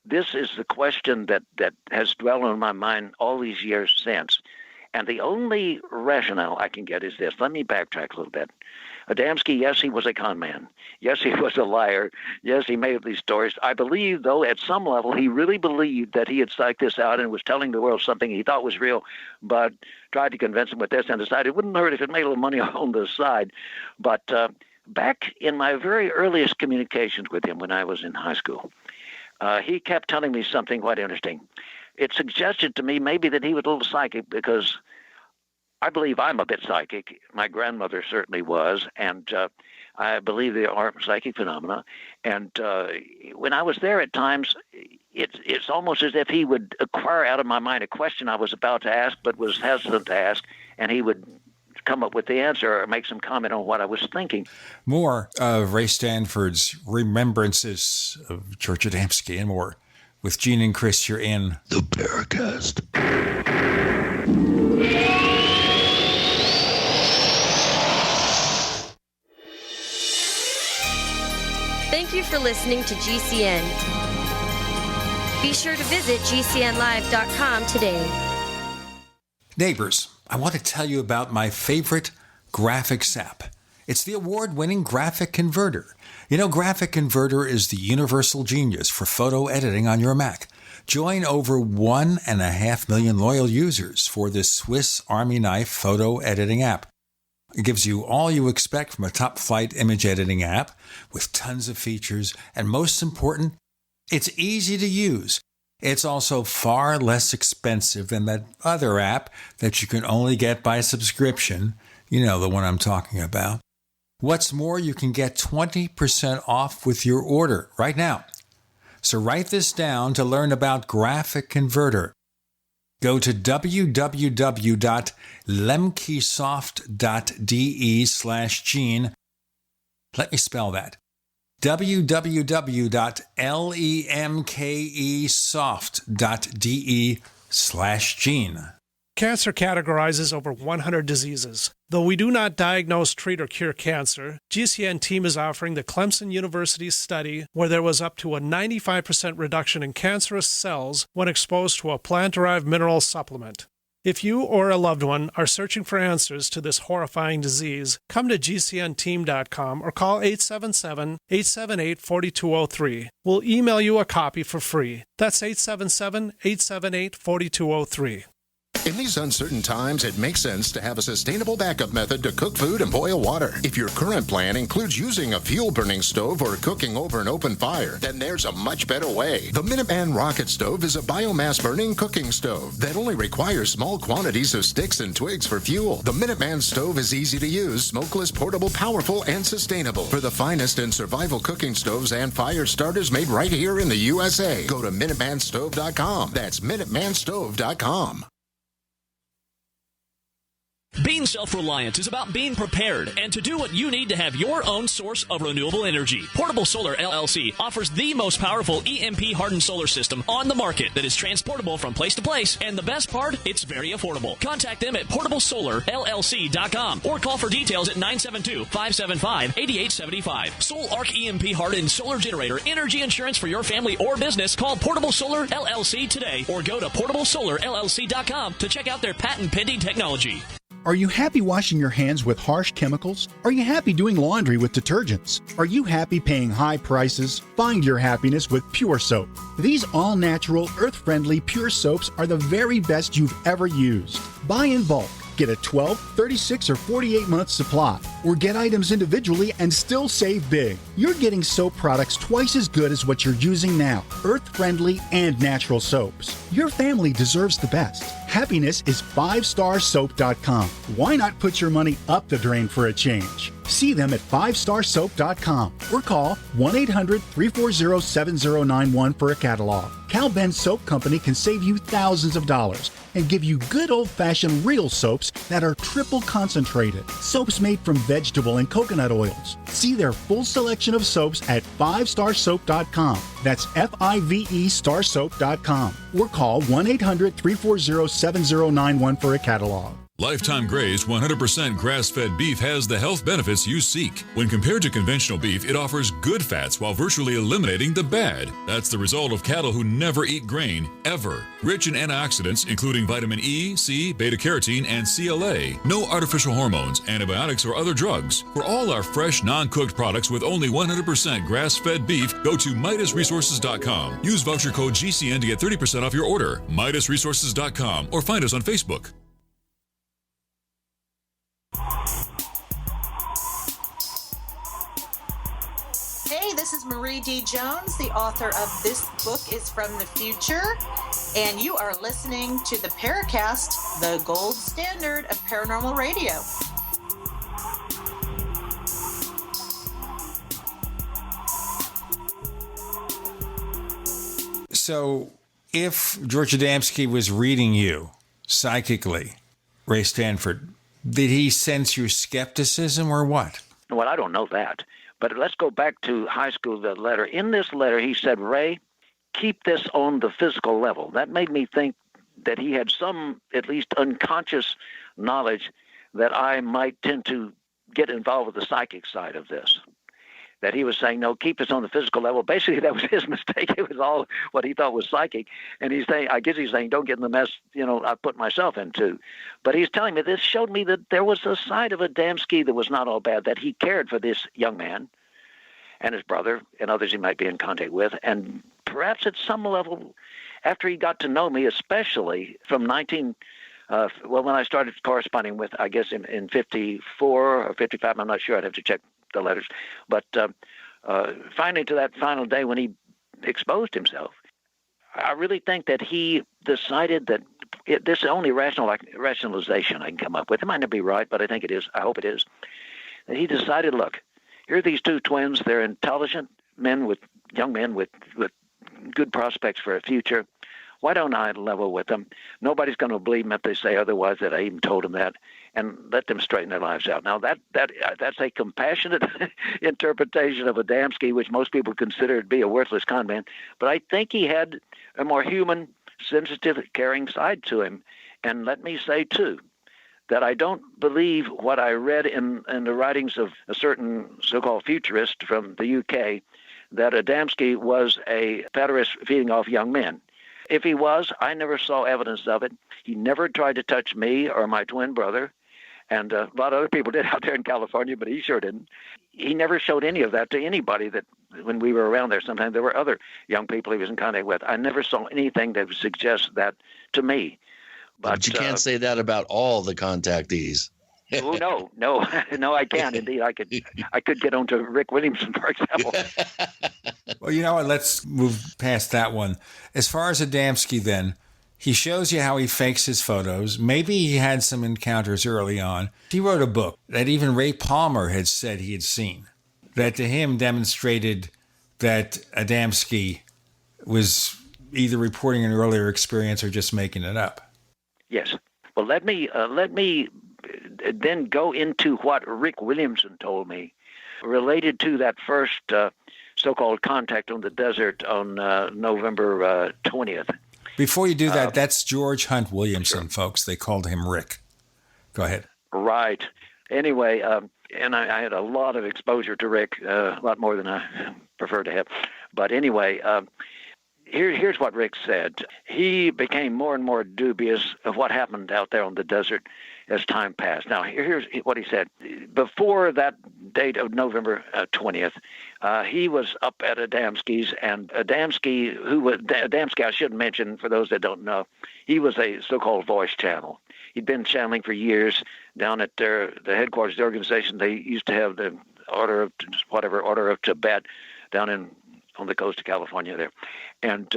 This is the question that has dwelled on my mind all these years since. And the only rationale I can get is this. Let me backtrack a little bit. Adamski, yes, he was a con man. Yes, he was a liar. Yes, he made up these stories. I believe, though, at some level, he really believed that he had psyched this out and was telling the world something he thought was real, but tried to convince him with this and decided it wouldn't hurt if it made a little money on the side. But back in my very earliest communications with him when I was in high school, he kept telling me something quite interesting. It suggested to me maybe that he was a little psychic because I believe I'm a bit psychic. My grandmother certainly was, and I believe there are psychic phenomena. And when I was there at times, it's almost as if he would acquire out of my mind a question I was about to ask but was hesitant to ask, and he would come up with the answer or make some comment on what I was thinking. More of Ray Stanford's remembrances of George Adamski and more with Gene and Chris. You're in the Paracast. Thank you for listening to GCN. Be sure to visit GCNlive.com today. Neighbors, I want to tell you about my favorite graphics app. It's the award-winning Graphic Converter. You know, Graphic Converter is the universal genius for photo editing on your Mac. Join over 1.5 million loyal users for this Swiss Army knife photo editing app. It gives you all you expect from a top-flight image editing app with tons of features, and most important, it's easy to use. It's also far less expensive than that other app that you can only get by subscription. You know the one I'm talking about. What's more, you can get 20% off with your order right now. So write this down to learn about Graphic Converter. Go to www.lemkesoft.de/Gene. Let me spell that. www.lemkesoft.de/Gene. Cancer categorizes over 100 diseases. Though we do not diagnose, treat, or cure cancer, GCN team is offering the Clemson University study where there was up to a 95% reduction in cancerous cells when exposed to a plant-derived mineral supplement. If you or a loved one are searching for answers to this horrifying disease, come to GCNteam.com or call 877-878-4203. We'll email you a copy for free. That's 877-878-4203. In these uncertain times, it makes sense to have a sustainable backup method to cook food and boil water. If your current plan includes using a fuel-burning stove or cooking over an open fire, then there's a much better way. The Minuteman Rocket Stove is a biomass-burning cooking stove that only requires small quantities of sticks and twigs for fuel. The Minuteman Stove is easy to use, smokeless, portable, powerful, and sustainable. For the finest in survival cooking stoves and fire starters made right here in the USA, go to MinutemanStove.com. That's MinutemanStove.com. Being self-reliant is about being prepared and to do what you need to have your own source of renewable energy. Portable Solar LLC offers the most powerful EMP-hardened solar system on the market that is transportable from place to place, and the best part, it's very affordable. Contact them at portablesolarllc.com or call for details at 972-575-8875. Sol Arc EMP-hardened solar generator energy insurance for your family or business. Call Portable Solar LLC today or go to portablesolarllc.com to check out their patent-pending technology. Are you happy washing your hands with harsh chemicals? Are you happy doing laundry with detergents? Are you happy paying high prices? Find your happiness with Pure Soap. These all-natural, earth-friendly Pure Soaps are the very best you've ever used. Buy in bulk. Get a 12, 36, or 48-month supply, or get items individually and still save big. You're getting soap products twice as good as what you're using now. Earth-friendly and natural soaps. Your family deserves the best. Happiness is 5starsoap.com. Why not put your money up the drain for a change? See them at 5starsoap.com or call 1-800-340-7091 for a catalog. Cal Ben Soap Company can save you thousands of dollars and give you good old-fashioned real soaps that are triple concentrated. Soaps made from vegetable and coconut oils. See their full selection of soaps at 5starsoap.com. That's F-I-V-E starsoap.com. Or call 1-800-340-7091 for a catalog. Lifetime Graze 100% grass-fed beef has the health benefits you seek. When compared to conventional beef, it offers good fats while virtually eliminating the bad. That's the result of cattle who never eat grain, ever. Rich in antioxidants, including vitamin E, C, beta-carotene, and CLA. No artificial hormones, antibiotics, or other drugs. For all our fresh, non-cooked products with only 100% grass-fed beef, go to MidasResources.com. Use voucher code GCN to get 30% off your order. MidasResources.com or find us on Facebook. Hey, this is Marie D. Jones, the author of This Book is from the Future, and you are listening to the Paracast, the gold standard of paranormal radio. So, if George Adamski was reading you psychically, Ray Stanford, did he sense your skepticism or what? Well, I don't know that. But let's go back to high school, the letter. In this letter, he said, Ray, keep this on the physical level. That made me think that he had some, at least unconscious knowledge that I might tend to get involved with the psychic side of this. That he was saying, no, keep this on the physical level. Basically, that was his mistake. It was all what he thought was psychic. And he's saying, I guess he's saying, don't get in the mess, I put myself into. But he's telling me this showed me that there was a side of Adamski that was not all bad, that he cared for this young man and his brother and others he might be in contact with. And perhaps at some level, after he got to know me, especially from when I started corresponding with, I guess in 54 or 55, I'm not sure, I'd have to check the letters, but finally to that final day when he exposed himself, I really think that he decided that this is the only rationalization I can come up with. It might not be right, but I think it is. I hope it is. That he decided, look, here are these two twins. They're intelligent young men with good prospects for a future. Why don't I level with them? Nobody's going to believe them if they say otherwise, that I even told them that, and let them straighten their lives out. Now, that's a compassionate interpretation of Adamski, which most people consider to be a worthless con man. But I think he had a more human, sensitive, caring side to him. And let me say, too, that I don't believe what I read in the writings of a certain so-called futurist from the UK, that Adamski was a pederast feeding off young men. If he was, I never saw evidence of it. He never tried to touch me or my twin brother, and a lot of other people did out there in California, but he sure didn't. He never showed any of that to anybody that when we were around there. Sometimes there were other young people he was in contact with. I never saw anything that would suggest that to me. But you can't say that about all the contactees. Oh, no, I can't. Indeed, I could get on to Rick Williamson, for example. Well, you know what? Let's move past that one. As far as Adamski, then, he shows you how he fakes his photos. Maybe he had some encounters early on. He wrote a book that even Ray Palmer had said he had seen, that to him demonstrated that Adamski was either reporting an earlier experience or just making it up. Yes. Well, let me then go into what Rick Williamson told me related to that first so-called contact on the desert on November 20th. Before you do that, that's George Hunt Williamson, folks. They called him Rick. Go ahead. Right. Anyway, and I had a lot of exposure to Rick, a lot more than I prefer to have. But anyway, here's what Rick said. He became more and more dubious of what happened out there on the desert as time passed. Now, here's what he said. Before that date of November 20th, he was up at Adamski's, and Adamski, I should mention for those that don't know, he was a so-called voice channel. he'd been channeling for years down at the headquarters of the organization. They used to have the Order of Tibet down on the coast of California there. And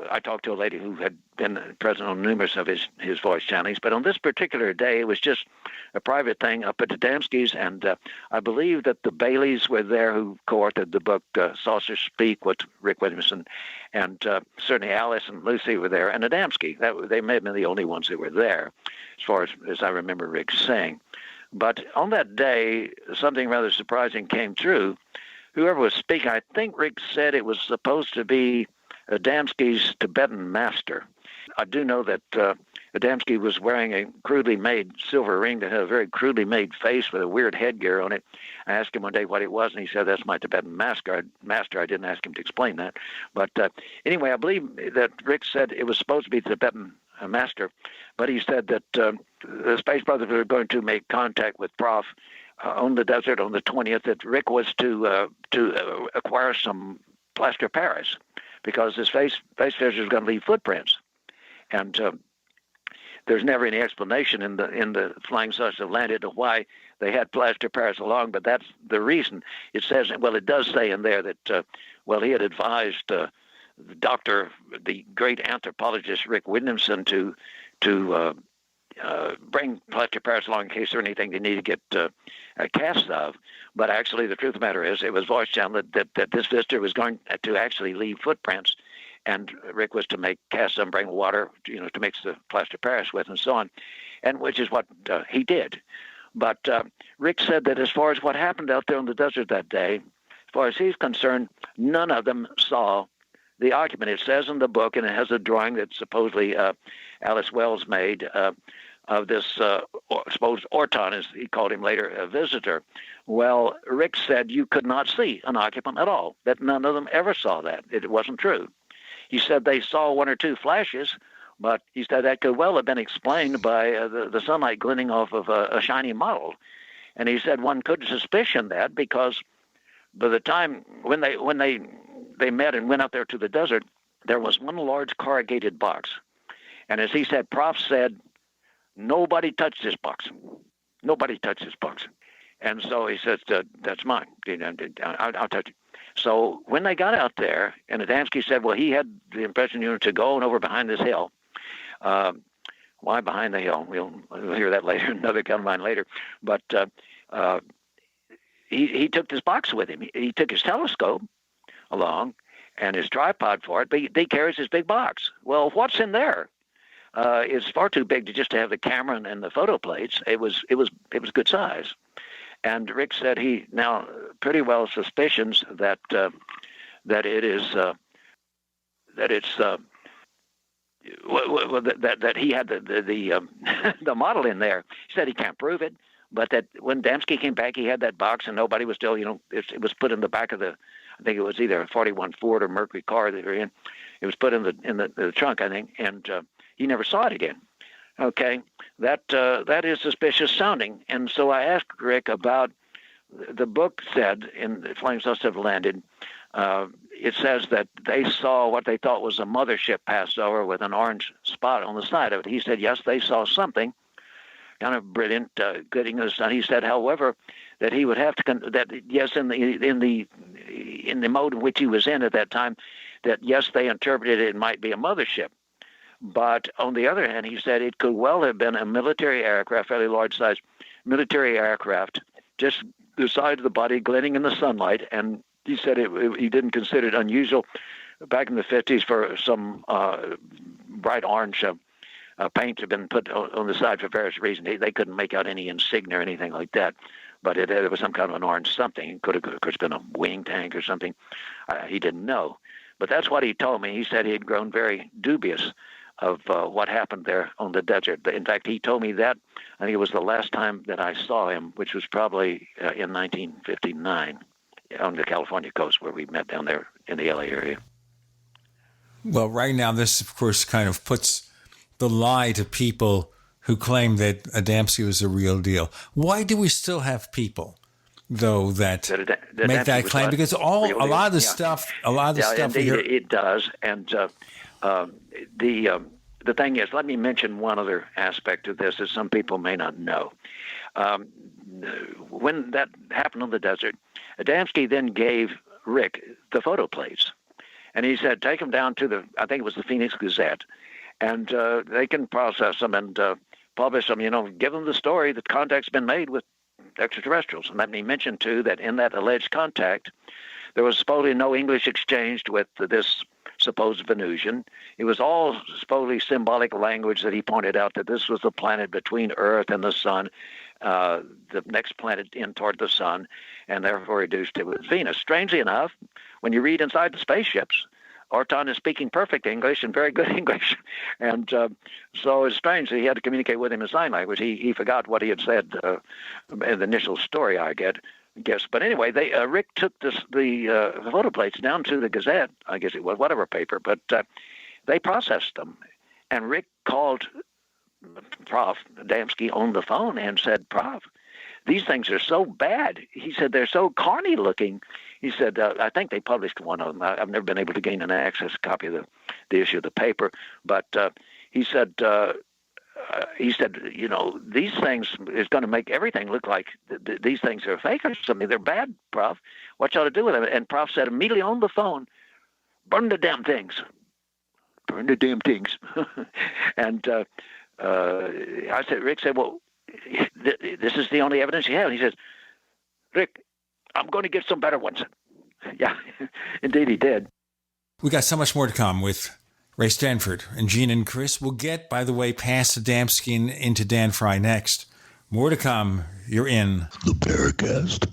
I talked to a lady who had been present on numerous of his voice channelings. But on this particular day, it was just a private thing up at Adamski's. And I believe that the Baileys were there who co-authored the book Saucer Speak with Rick Williamson. And certainly Alice and Lucy were there. And Adamski. They may have been the only ones who were there, as far as I remember Rick saying. But on that day, something rather surprising came true. Whoever was speaking, I think Rick said it was supposed to be Adamski's Tibetan master. I do know that Adamski was wearing a crudely made silver ring that had a very crudely made face with a weird headgear on it. I asked him one day what it was, and he said, "That's my Tibetan master." I didn't ask him to explain that. But anyway, I believe that Rick said it was supposed to be the Tibetan master, but he said that the Space Brothers were going to make contact with Prof on the desert on the 20th, that Rick was to acquire some plaster of Paris because his space fisher was going to leave footprints. And there's never any explanation in the flying saucers have landed of why they had plaster of Paris along, but that's the reason. It says, well, it does say in there that, he had advised the great anthropologist Rick Williamson to bring plaster of Paris along in case there was anything they needed to get casts of. But actually, the truth of the matter is, it was voice channel that this visitor was going to actually leave footprints, and Rick was to make casts and bring water, to mix the plaster of Paris with, and so on, and which is what he did. But Rick said that as far as what happened out there on the desert that day, as far as he's concerned, none of them saw the occupant. It says in the book, and it has a drawing that supposedly Alice Wells made of this supposed Orton, as he called him later, a visitor. Well, Rick said you could not see an occupant at all, that none of them ever saw that. It wasn't true. He said they saw one or two flashes, but he said that could well have been explained by the sunlight glinting off of a shiny model. And he said one could suspicion that because by the time when they met and went out there to the desert, there was one large corrugated box. And as he said, Prof said, nobody touched this box. Nobody touched this box. And so he says, that's mine. I'll touch it. So when they got out there, and Adamski said, well, he had the impression to go over behind this hill. Why behind the hill? We'll hear that later, another come of mine later. But he took this box with him. He took his telescope along and his tripod for it, but he carries his big box. Well, what's in there? It's far too big to just to have the camera and the photo plates. It was good size. And Rick said he now pretty well suspicions that it is that he had the model in there. He said he can't prove it, but that when Adamski came back, he had that box, and nobody was still, it was put in the back of I think it was either a 41 Ford or Mercury car they were in. It was put in the trunk, I think, and he never saw it again. Okay, that is suspicious sounding. And so I asked Rick about the book said in the Flying Saucers Have Landed. It says that they saw what they thought was a mothership pass over with an orange spot on the side of it. He said, yes, they saw something kind of brilliant, getting the sun. He said, however, that he would have to yes, in the mode in which he was in at that time, that yes, they interpreted it might be a mothership. But on the other hand, he said it could well have been a military aircraft, fairly large size military aircraft, just the side of the body glinting in the sunlight. And he said he didn't consider it unusual back in the 50s for some bright orange paint to have been put on the side for various reasons. They couldn't make out any insignia or anything like that. But it was some kind of an orange something. It could have been a wing tank or something. He didn't know. But that's what he told me. He said he had grown very dubious of what happened there on the desert. In fact, he told me that, I think it was the last time that I saw him, which was probably in 1959 on the California coast where we met down there in the LA area. Well, right now, this, of course, kind of puts the lie to people who claim that Adamski was a real deal. Why do we still have people, though, that make that claim? Because a lot of the stuff indeed, it does. And the thing is, let me mention one other aspect of this that some people may not know. When that happened on the desert, Adamski then gave Rick the photo plates. And he said, take them down to I think it was the Phoenix Gazette, and they can process them and publish them, give them the story that contact's been made with extraterrestrials. And let me mention, too, that in that alleged contact, there was supposedly no English exchanged with this supposed Venusian. It was all supposedly symbolic language that he pointed out that this was the planet between Earth and the sun, the next planet in toward the sun, and therefore reduced it was Venus. Strangely enough, when you read inside the spaceships, Orton is speaking perfect English and very good English. And so it's strange that he had to communicate with him in sign language. He forgot what he had said in the initial story, I guess. But anyway, Rick took the photo plates down to the Gazette, I guess it was, whatever paper, but they processed them. And Rick called Prof. Adamski on the phone and said, Prof, these things are so bad. He said, they're so carny looking. He said, I think they published one of them. I've never been able to gain an access copy of the issue of the paper. But he said, these things is going to make everything look like these things are fake or something. They're bad, Prof. What you ought to do with them? And Prof said immediately on the phone, burn the damn things. Burn the damn things. And Rick said, well, this is the only evidence you have. And he says, Rick, I'm going to get some better ones. Yeah, indeed he did. We got so much more to come with Ray Stanford and Gene and Chris. We'll get, by the way, past Adamski and into Dan Fry next. More to come. You're in the Paracast.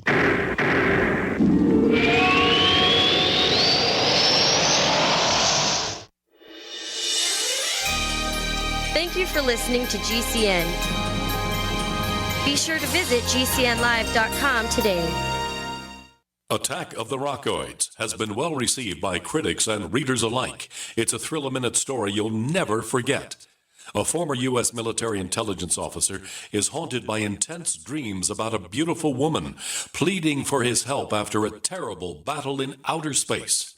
Thank you for listening to GCN. Be sure to visit GCNlive.com today. Attack of the Rockoids has been well received by critics and readers alike. It's a thrill-a-minute story you'll never forget. A former U.S. military intelligence officer is haunted by intense dreams about a beautiful woman pleading for his help after a terrible battle in outer space.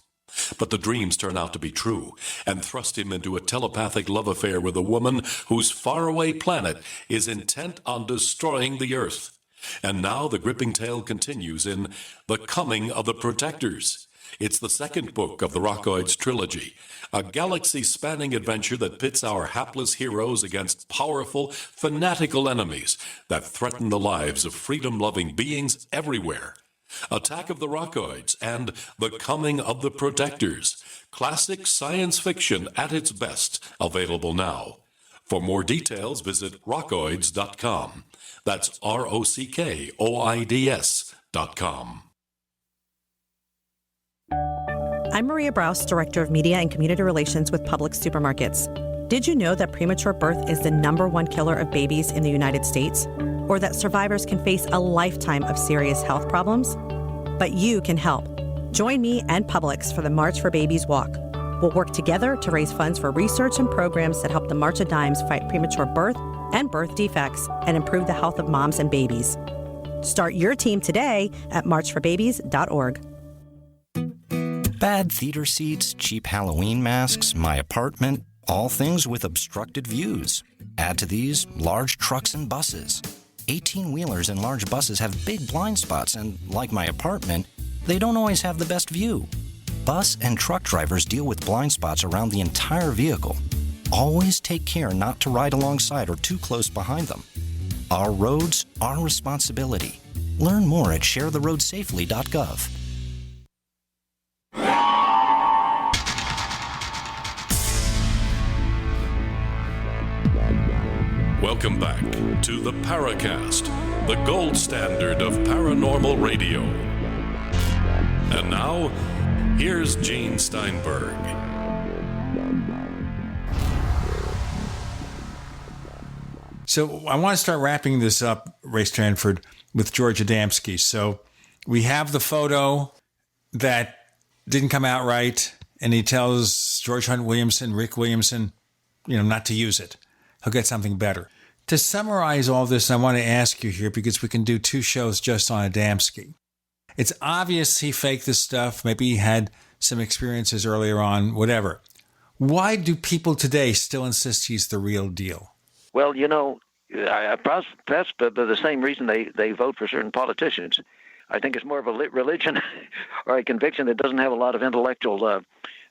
But the dreams turn out to be true and thrust him into a telepathic love affair with a woman whose faraway planet is intent on destroying the Earth. And now the gripping tale continues in The Coming of the Protectors. It's the second book of the Rockoids trilogy, a galaxy-spanning adventure that pits our hapless heroes against powerful, fanatical enemies that threaten the lives of freedom-loving beings everywhere. Attack of the Rockoids and The Coming of the Protectors. Classic science fiction at its best, available now. For more details, visit rockoids.com. That's ROCKOIDS.com. I'm Maria Brous, Director of Media and Community Relations with Publix Supermarkets. Did you know that premature birth is the #1 killer of babies in the United States? Or that survivors can face a lifetime of serious health problems? But you can help. Join me and Publix for the March for Babies Walk. We'll work together to raise funds for research and programs that help the March of Dimes fight premature birth and birth defects and improve the health of moms and babies. Start your team today at marchforbabies.org. Bad theater seats, cheap Halloween masks, my apartment, all things with obstructed views. Add to these large trucks and buses. 18-wheelers and large buses have big blind spots, and like my apartment, they don't always have the best view. Bus and truck drivers deal with blind spots around the entire vehicle. Always take care not to ride alongside or too close behind them. Our roads, our responsibility. Learn more at sharetheroadsafely.gov. Welcome back to the Paracast, the gold standard of paranormal radio. And now, here's Gene Steinberg. So I want to start wrapping this up, Ray Stanford, with George Adamski. So we have the photo that didn't come out right, and he tells George Hunt Williamson, Rick Williamson, not to use it. He'll get something better. To summarize all this, I want to ask you here, because we can do 2 shows just on Adamski. It's obvious he faked this stuff. Maybe he had some experiences earlier on, whatever. Why do people today still insist he's the real deal? Well, perhaps the same reason they vote for certain politicians. I think it's more of a religion or a conviction that doesn't have a lot of intellectual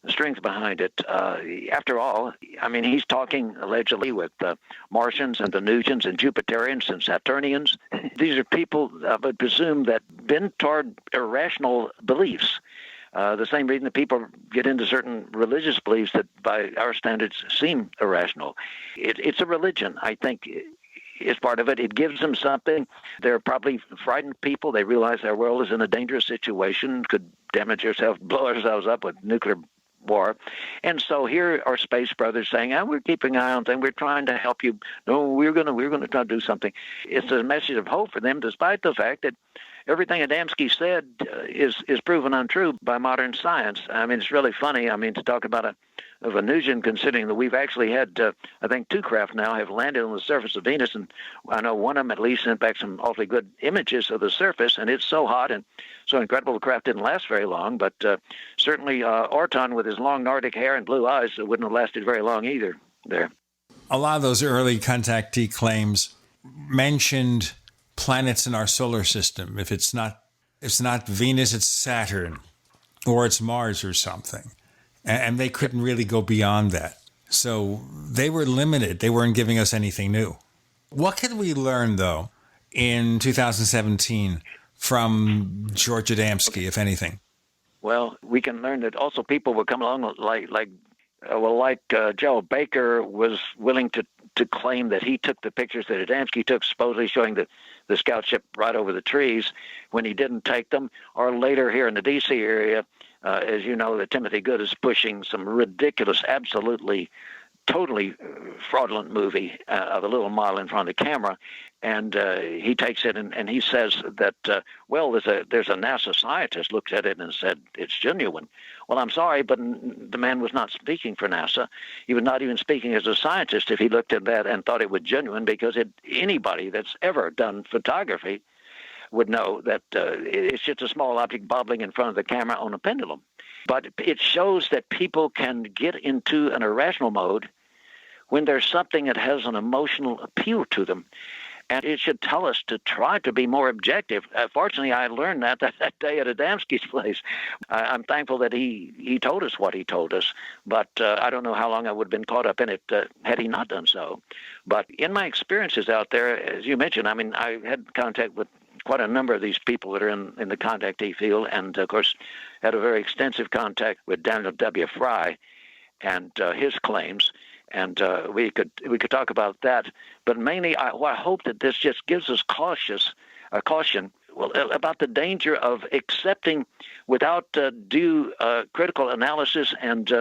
strength behind it. After all, I mean, he's talking allegedly with Martians and Venusians and Jupiterians and Saturnians. These are people, I would presume, that bend toward irrational beliefs. The same reason that people get into certain religious beliefs that by our standards seem irrational. It's a religion, I think, is part of it. It gives them something. They're probably frightened people. They realize our world is in a dangerous situation, could damage ourselves, blow ourselves up with nuclear war. And so here are space brothers saying, we're keeping an eye on things. We're trying to help you. No, we're going to try to do something. It's a message of hope for them, despite the fact that everything Adamski said is proven untrue by modern science. I mean, it's really funny. I mean, to talk about a Venusian, considering that we've actually had, I think, 2 craft now have landed on the surface of Venus, and I know one of them at least sent back some awfully good images of the surface, and it's so hot and so incredible the craft didn't last very long, but certainly Orton with his long Nordic hair and blue eyes wouldn't have lasted very long either there. A lot of those early contactee claims mentioned planets in our solar system. If it's not Venus, it's Saturn, or it's Mars or something. And they couldn't really go beyond that. So they were limited. They weren't giving us anything new. What can we learn, though, in 2017 from George Adamski, if anything? Well, we can learn that also people will come along like Gerald Baker was willing to claim that he took the pictures that Adamski took, supposedly showing the scout ship right over the trees when he didn't take them, or later here in the D.C. area, as you know, that Timothy Good is pushing some ridiculous, absolutely, totally fraudulent movie of a little model in front of the camera, and he takes it and he says that, there's a NASA scientist looks at it and said it's genuine. Well, I'm sorry, but the man was not speaking for NASA. He was not even speaking as a scientist if he looked at that and thought it was genuine, because anybody that's ever done photography would know that it's just a small object bobbling in front of the camera on a pendulum. But it shows that people can get into an irrational mode when there's something that has an emotional appeal to them. And it should tell us to try to be more objective. Fortunately, I learned that day at Adamski's place. I'm thankful that he told us what he told us, but I don't know how long I would have been caught up in it had he not done so. But in my experiences out there, as you mentioned, I mean, I had contact with quite a number of these people that are in the contactee field, and of course had a very extensive contact with Daniel W. Fry and his claims, and we could talk about that. But mainly, I hope that this just gives us caution about the danger of accepting without due critical analysis and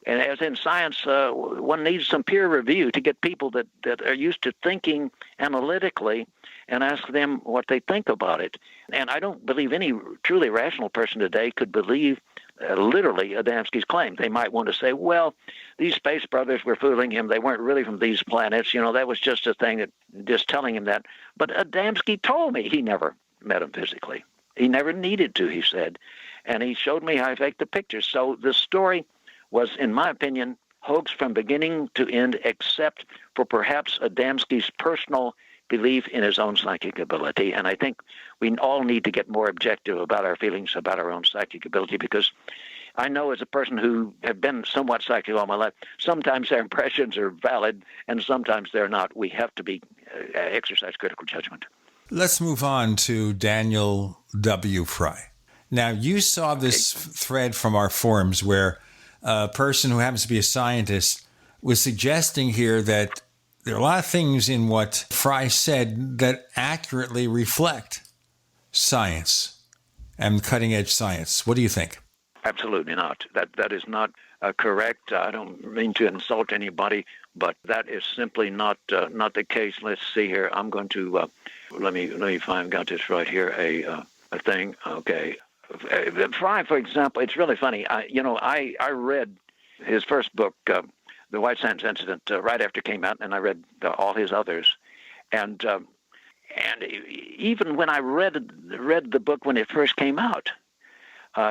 as in science, one needs some peer review to get people that are used to thinking analytically and ask them what they think about it. And I don't believe any truly rational person today could believe literally Adamski's claim. They might want to say, well, these space brothers were fooling him. They weren't really from these planets. That was just a thing that just telling him that. But Adamski told me he never met him physically. He never needed to, he said. And he showed me how he faked the pictures. So the story was, in my opinion, hoax from beginning to end, except for perhaps Adamski's personal belief in his own psychic ability. And I think we all need to get more objective about our feelings about our own psychic ability, because I know as a person who have been somewhat psychic all my life, sometimes their impressions are valid and sometimes they're not. We have to exercise critical judgment. Let's move on to Daniel W. Fry. Now, you saw this thread from our forums where a person who happens to be a scientist was suggesting here that there are a lot of things in what Fry said that accurately reflect science and cutting-edge science. What do you think? Absolutely not. That is not correct. I don't mean to insult anybody, but that is simply not the case. Let's see here. I'm going to let me find. I've got this right here. A thing. Okay. Fry, for example, it's really funny. I read his first book, The White Sands Incident, right after it came out, and I read all his others. And even when I read the book when it first came out,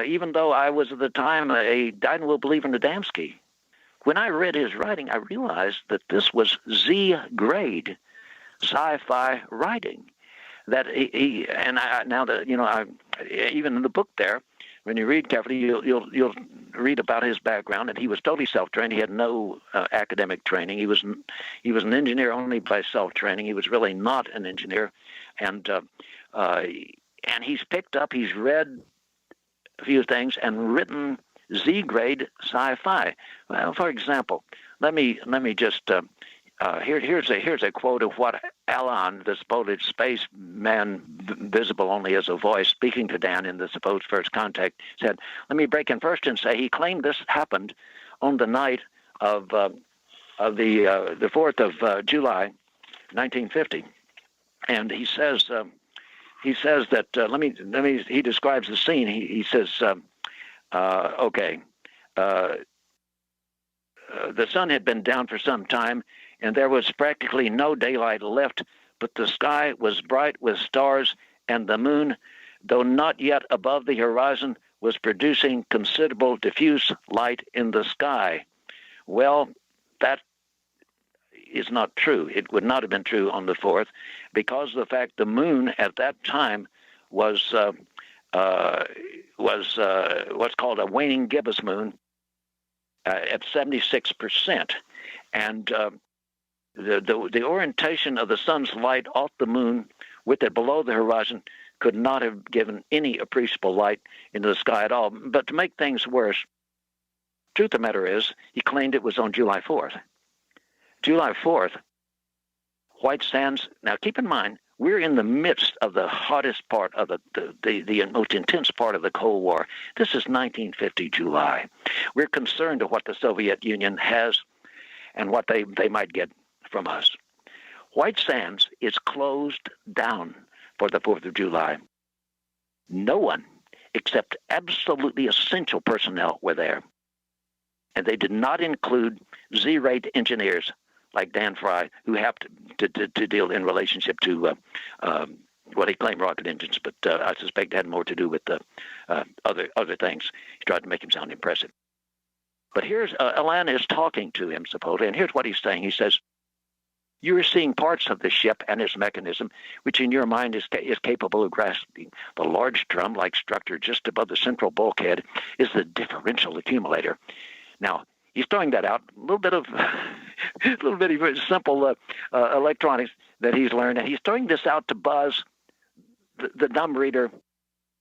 even though I was at the time a dyed-in-the-wool believer in Adamski, when I read his writing, I realized that this was Z-grade sci-fi writing. That he and I, now that even in the book there, when you read carefully, you'll read about his background, and he was totally self-trained. He had no academic training. He was an engineer only by self-training. He was really not an engineer, and he's read a few things and written Z-grade sci-fi. Well, for example, let me just here's a quote of what Alan, the supposed spaceman visible only as a voice, speaking to Dan in the supposed first contact, said, "Let me break in first and say he claimed this happened on the night of the 4th of July, 1950." And he says that he describes the scene. He says, okay. The sun had been down for some time, and there was practically no daylight left, but the sky was bright with stars, and the moon, though not yet above the horizon, was producing considerable diffuse light in the sky. Well, that is not true. It would not have been true on the 4th, because of the fact the moon at that time was what's called a waning gibbous moon at 76%, and the orientation of the sun's light off the moon with it below the horizon could not have given any appreciable light into the sky at all. But to make things worse, truth of the matter is, he claimed it was on July 4th. July 4th, White Sands. Now, keep in mind, we're in the midst of the hottest part of the most intense part of the Cold War. This is 1950 July. We're concerned of what the Soviet Union has and what they might get from us. White Sands is closed down for the 4th of July. No one except absolutely essential personnel were there. And they did not include Z-rate engineers like Dan Fry, who happened to deal in relationship to what he claimed rocket engines, but I suspect it had more to do with other things. He tried to make him sound impressive. But here's Alan is talking to him, supposedly, and here's what he's saying. He says, "You are seeing parts of the ship and its mechanism, which in your mind is capable of grasping. The large drum-like structure just above the central bulkhead is the differential accumulator." Now, he's throwing that out, a little bit of simple electronics that he's learned, and he's throwing this out to buzz the dumb reader,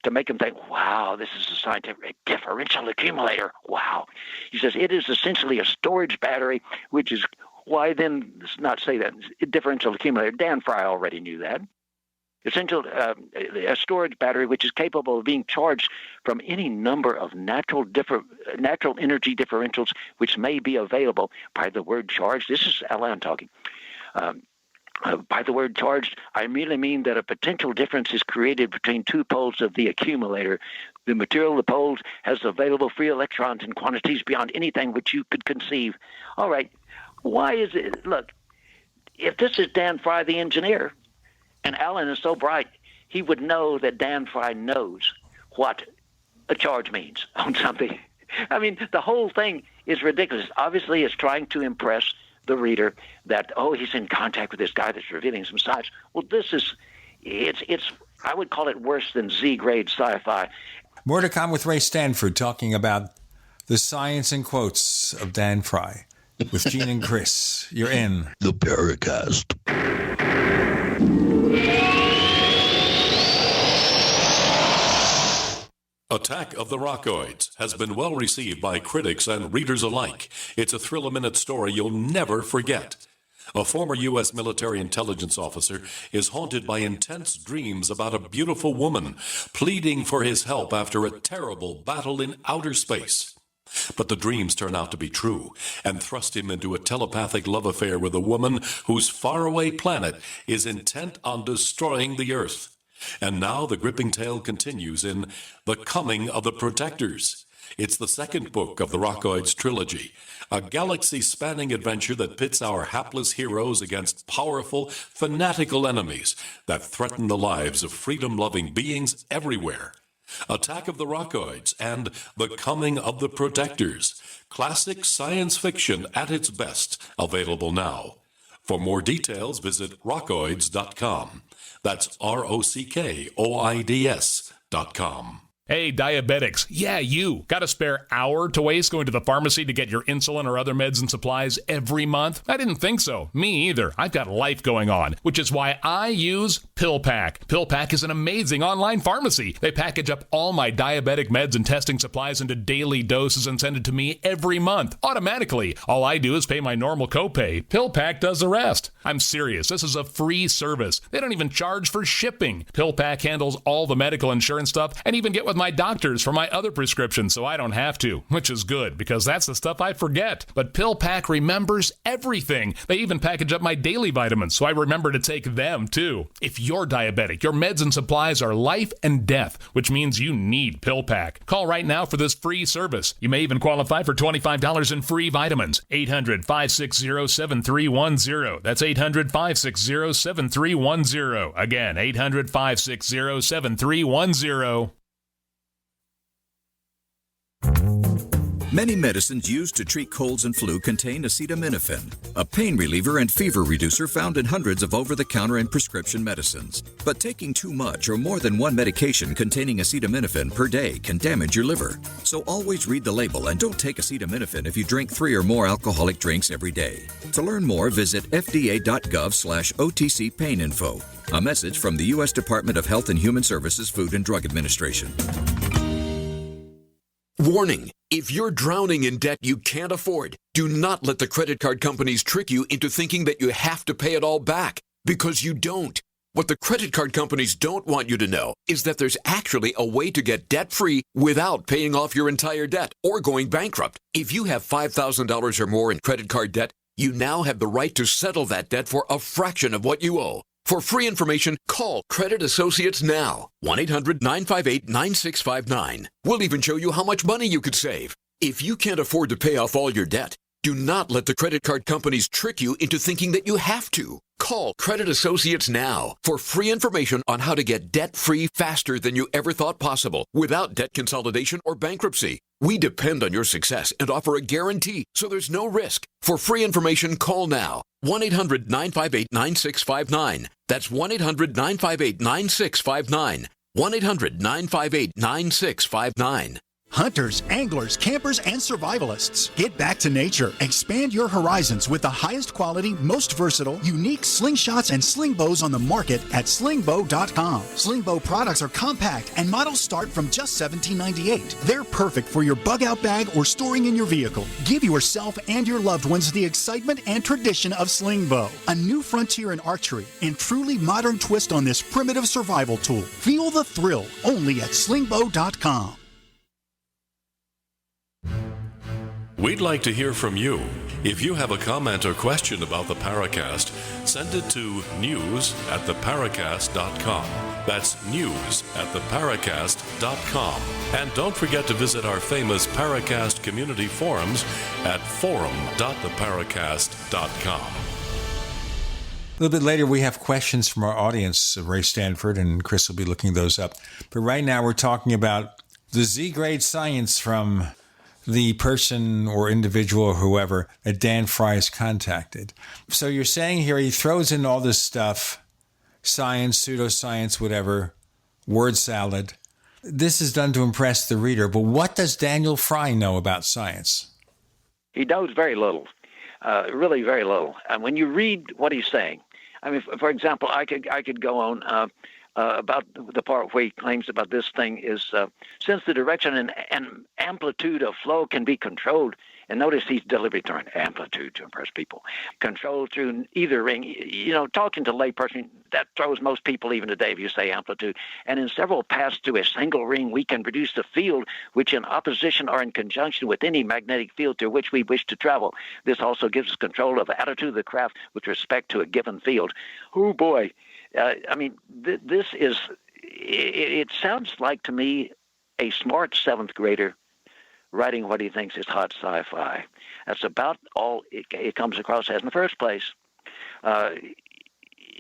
to make him think, wow, this is a scientific differential accumulator. Wow. He says it is essentially a storage battery, which is why then not say that differential accumulator. Dan Fry already knew that. Essential a storage battery which is capable of being charged from any number of natural energy differentials which may be available. By the word charged, this is Alan talking. By the word charged, I merely mean that a potential difference is created between two poles of the accumulator. The material of the poles has available free electrons in quantities beyond anything which you could conceive. All right, why is it? Look, if this is Dan Fry, the engineer, and Alan is so bright, he would know that Dan Fry knows what a charge means on something. I mean, the whole thing is ridiculous. Obviously, it's trying to impress the reader that, oh, he's in contact with this guy that's revealing some science. Well, it's I would call it worse than Z-grade sci-fi. More to come with Ray Stanford talking about the science in quotes of Dan Fry. With Gene and Chris, you're in the Paracast. Attack of the Rockoids has been well received by critics and readers alike. It's a thrill-a-minute story you'll never forget. A former U.S. military intelligence officer is haunted by intense dreams about a beautiful woman pleading for his help after a terrible battle in outer space. But the dreams turn out to be true and thrust him into a telepathic love affair with a woman whose faraway planet is intent on destroying the Earth. And now the gripping tale continues in The Coming of the Protectors. It's the second book of the Rockoids trilogy, a galaxy-spanning adventure that pits our hapless heroes against powerful, fanatical enemies that threaten the lives of freedom-loving beings everywhere. Attack of the Rockoids and The Coming of the Protectors. Classic science fiction at its best, available now. For more details, visit rockoids.com. That's ROCKOIDS.com. Hey, diabetics. Yeah, you. Got a spare hour to waste going to the pharmacy to get your insulin or other meds and supplies every month? I didn't think so. Me either. I've got life going on, which is why I use PillPack. PillPack is an amazing online pharmacy. They package up all my diabetic meds and testing supplies into daily doses and send it to me every month, automatically. All I do is pay my normal copay. PillPack does the rest. I'm serious. This is a free service. They don't even charge for shipping. PillPack handles all the medical insurance stuff and even get with my doctors for my other prescriptions so I don't have to, which is good because that's the stuff I forget. But PillPack remembers everything. They even package up my daily vitamins so I remember to take them too. If you're diabetic, your meds and supplies are life and death, which means you need PillPack. Call right now for this free service. You may even qualify for $25 in free vitamins. 800-560-7310. That's 800-560-7310. Again, 800-560-7310. Many medicines used to treat colds and flu contain acetaminophen, a pain reliever and fever reducer found in hundreds of over-the-counter and prescription medicines. But taking too much or more than one medication containing acetaminophen per day can damage your liver. So always read the label and don't take acetaminophen if you drink 3 or more alcoholic drinks every day. To learn more, visit fda.gov/OTC pain info. A message from the U.S. Department of Health and Human Services Food and Drug Administration. Warning, if you're drowning in debt you can't afford, do not let the credit card companies trick you into thinking that you have to pay it all back, because you don't. What the credit card companies don't want you to know is that there's actually a way to get debt-free without paying off your entire debt or going bankrupt. If you have $5,000 or more in credit card debt, you now have the right to settle that debt for a fraction of what you owe. For free information, call Credit Associates now. 1-800-958-9659. We'll even show you how much money you could save. If you can't afford to pay off all your debt, do not let the credit card companies trick you into thinking that you have to. Call Credit Associates now for free information on how to get debt-free faster than you ever thought possible without debt consolidation or bankruptcy. We depend on your success and offer a guarantee, so there's no risk. For free information, call now. 1-800-958-9659. That's 1-800-958-9659. 1-800-958-9659. Hunters, anglers, campers, and survivalists. Get back to nature. Expand your horizons with the highest quality, most versatile, unique slingshots and sling bows on the market at slingbow.com. Slingbow products are compact and models start from just $17.98. They're perfect for your bug-out bag or storing in your vehicle. Give yourself and your loved ones the excitement and tradition of Slingbow, a new frontier in archery and truly modern twist on this primitive survival tool. Feel the thrill only at slingbow.com. We'd like to hear from you. If you have a comment or question about the Paracast, send it to news@theparacast.com. That's news@theparacast.com. And don't forget to visit our famous Paracast community forums at forum.theparacast.com. A little bit later, we have questions from our audience. Ray Stanford and Chris will be looking those up. But right now, we're talking about the Z-grade science from the person or individual or whoever that Dan Fry has contacted. So you're saying here he throws in all this stuff, science, pseudoscience, whatever, word salad. This is done to impress the reader, but what does Daniel Fry know about science? He knows very little, really very little. And when you read what he's saying, I mean, for example, I could go on about the part where he claims about this thing is since the direction and amplitude of flow can be controlled, and notice he's deliberately turned amplitude to impress people, controlled through either ring. You know, talking to a layperson, that throws most people even today if you say amplitude. And in several paths through a single ring, we can produce a field which in opposition or in conjunction with any magnetic field through which we wish to travel. This also gives us control of the attitude of the craft with respect to a given field. Oh, boy. I mean, this is, it sounds like to me a smart seventh grader writing what he thinks is hot sci-fi. That's about all it comes across as in the first place.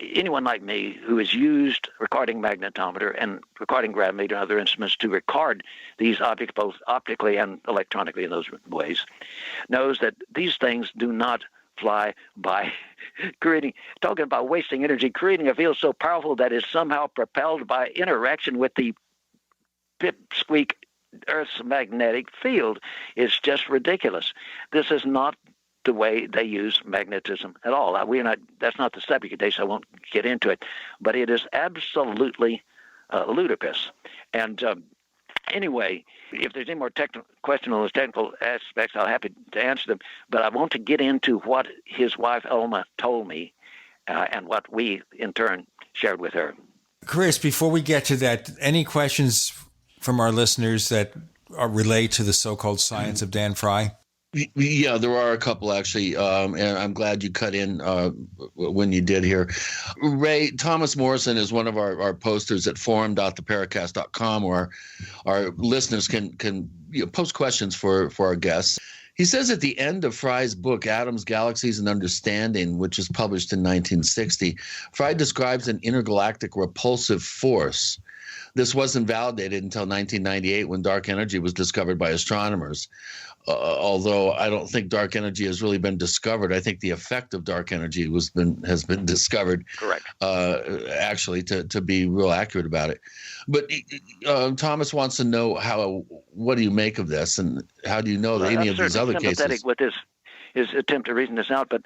anyone like me who has used recording magnetometer and recording gravimeter and other instruments to record these objects both optically and electronically in those ways knows that these things do not fly by talking about wasting energy, creating a field so powerful that is somehow propelled by interaction with the pipsqueak Earth's magnetic field. Is just ridiculous. This is not the way they use magnetism at all. That's not the subject today, so I won't get into it. But it is absolutely ludicrous. And anyway, if there's any more question on those technical aspects, I'll be happy to answer them. But I want to get into what his wife, Elma, told me and what we, in turn, shared with her. Chris, before we get to that, any questions from our listeners that relate to the so-called science of Dan Fry? Yeah, there are a couple, actually, and I'm glad you cut in when you did here. Ray, Thomas Morrison is one of our posters at forum.theparacast.com, where our listeners can post questions for our guests. He says at the end of Fry's book, Atoms, Galaxies, and Understanding, which was published in 1960, Fry describes an intergalactic repulsive force. This wasn't validated until 1998 when dark energy was discovered by astronomers. Although I don't think dark energy has really been discovered. I think the effect of dark energy has been discovered. Correct. Actually, to be real accurate about it. But Thomas wants to know what do you make of this, and how do you know that any of these other cases? I'm sympathetic with his attempt to reason this out, but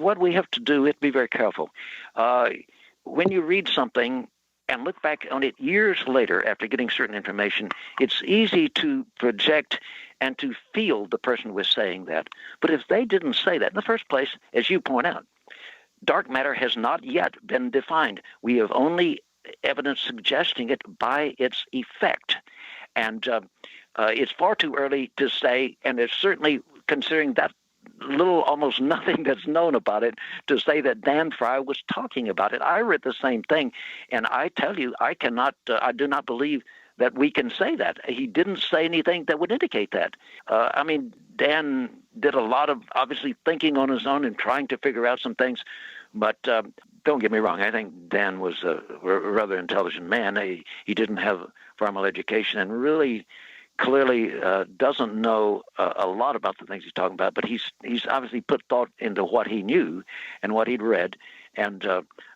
what we have to do is be very careful. When you read something and look back on it years later after getting certain information, it's easy to project and to feel the person was saying that. But if they didn't say that in the first place, as you point out, dark matter has not yet been defined. We have only evidence suggesting it by its effect. And it's far too early to say, and it's certainly considering that little, almost nothing that's known about it, to say that Dan Fry was talking about it. I read the same thing, and I tell you, I do not believe that we can say that. He didn't say anything that would indicate that. Dan did a lot of, obviously, thinking on his own and trying to figure out some things, but don't get me wrong, I think Dan was a rather intelligent man. He didn't have formal education and really clearly doesn't know a lot about the things he's talking about, but he's obviously put thought into what he knew and what he'd read, and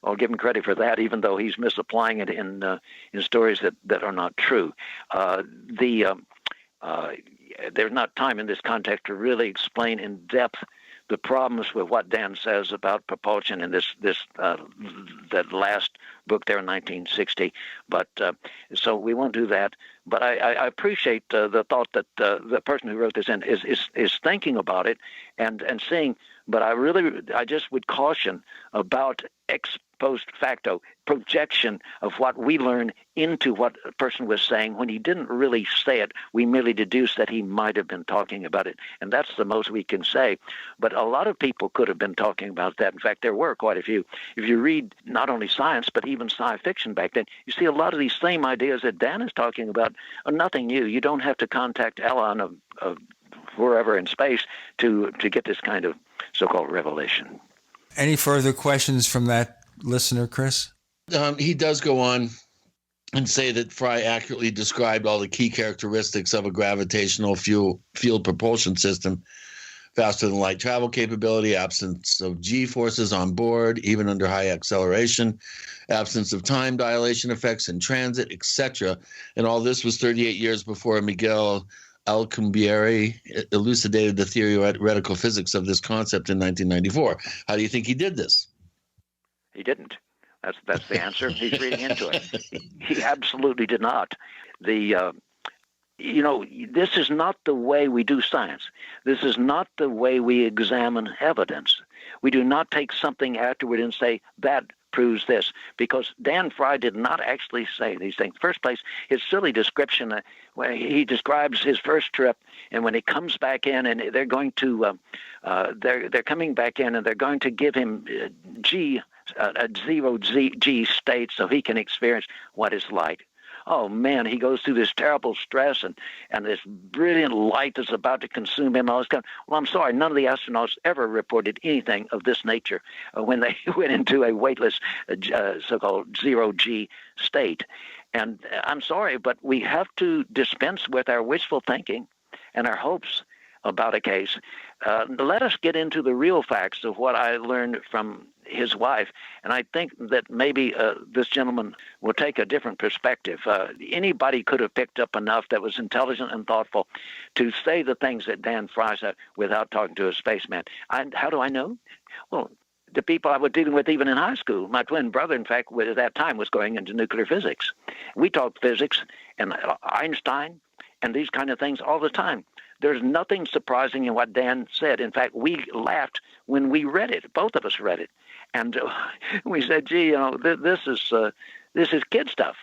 I'll give him credit for that, even though he's misapplying it in stories that are not true. There's not time in this context to really explain in depth the problems with what Dan says about propulsion in that last book there in 1960. But so we won't do that. But I appreciate the thought that the person who wrote this in is thinking about it and seeing. But I just would caution about ex post facto projection of what we learn into what a person was saying when he didn't really say it. We merely deduce that he might have been talking about it, and that's the most we can say. But a lot of people could have been talking about that. In fact, there were quite a few. If you read not only science but even science fiction back then, you see a lot of these same ideas that Dan is talking about are nothing new. You don't have to contact Elon of wherever in space to get this kind of so-called revelation. Any further questions from that listener, Chris? He does go on and say that Fry accurately described all the key characteristics of a gravitational field propulsion system: faster than light travel capability, absence of G-forces on board, even under high acceleration, absence of time dilation effects in transit, etc. And all this was 38 years before Miguel Alcubierre elucidated the theoretical physics of this concept in 1994. How do you think he did this? He didn't. That's the answer. He's reading into it. He absolutely did not. This is not the way we do science. This is not the way we examine evidence. We do not take something afterward and say, that proves this, because Dan Fry did not actually say these things. First place, his silly description where he describes his first trip, and when he comes back in, and they're going to, they're coming back in, and they're going to give him zero G state so he can experience what it's like. oh man, he goes through this terrible stress and this brilliant light that's about to consume him. Well, I'm sorry, none of the astronauts ever reported anything of this nature when they went into a weightless, so-called zero-G state. And I'm sorry, but we have to dispense with our wishful thinking and our hopes about a case. Let us get into the real facts of what I learned from his wife. And I think that maybe this gentleman will take a different perspective. Anybody could have picked up enough that was intelligent and thoughtful to say the things that Dan Fry said without talking to a spaceman. How do I know? Well, the people I was dealing with even in high school. My twin brother, in fact, at that time was going into nuclear physics. We talked physics and Einstein and these kind of things all the time. There's nothing surprising in what Dan said. In fact, we laughed when we read it. Both of us read it. And we said, gee, this is kid stuff.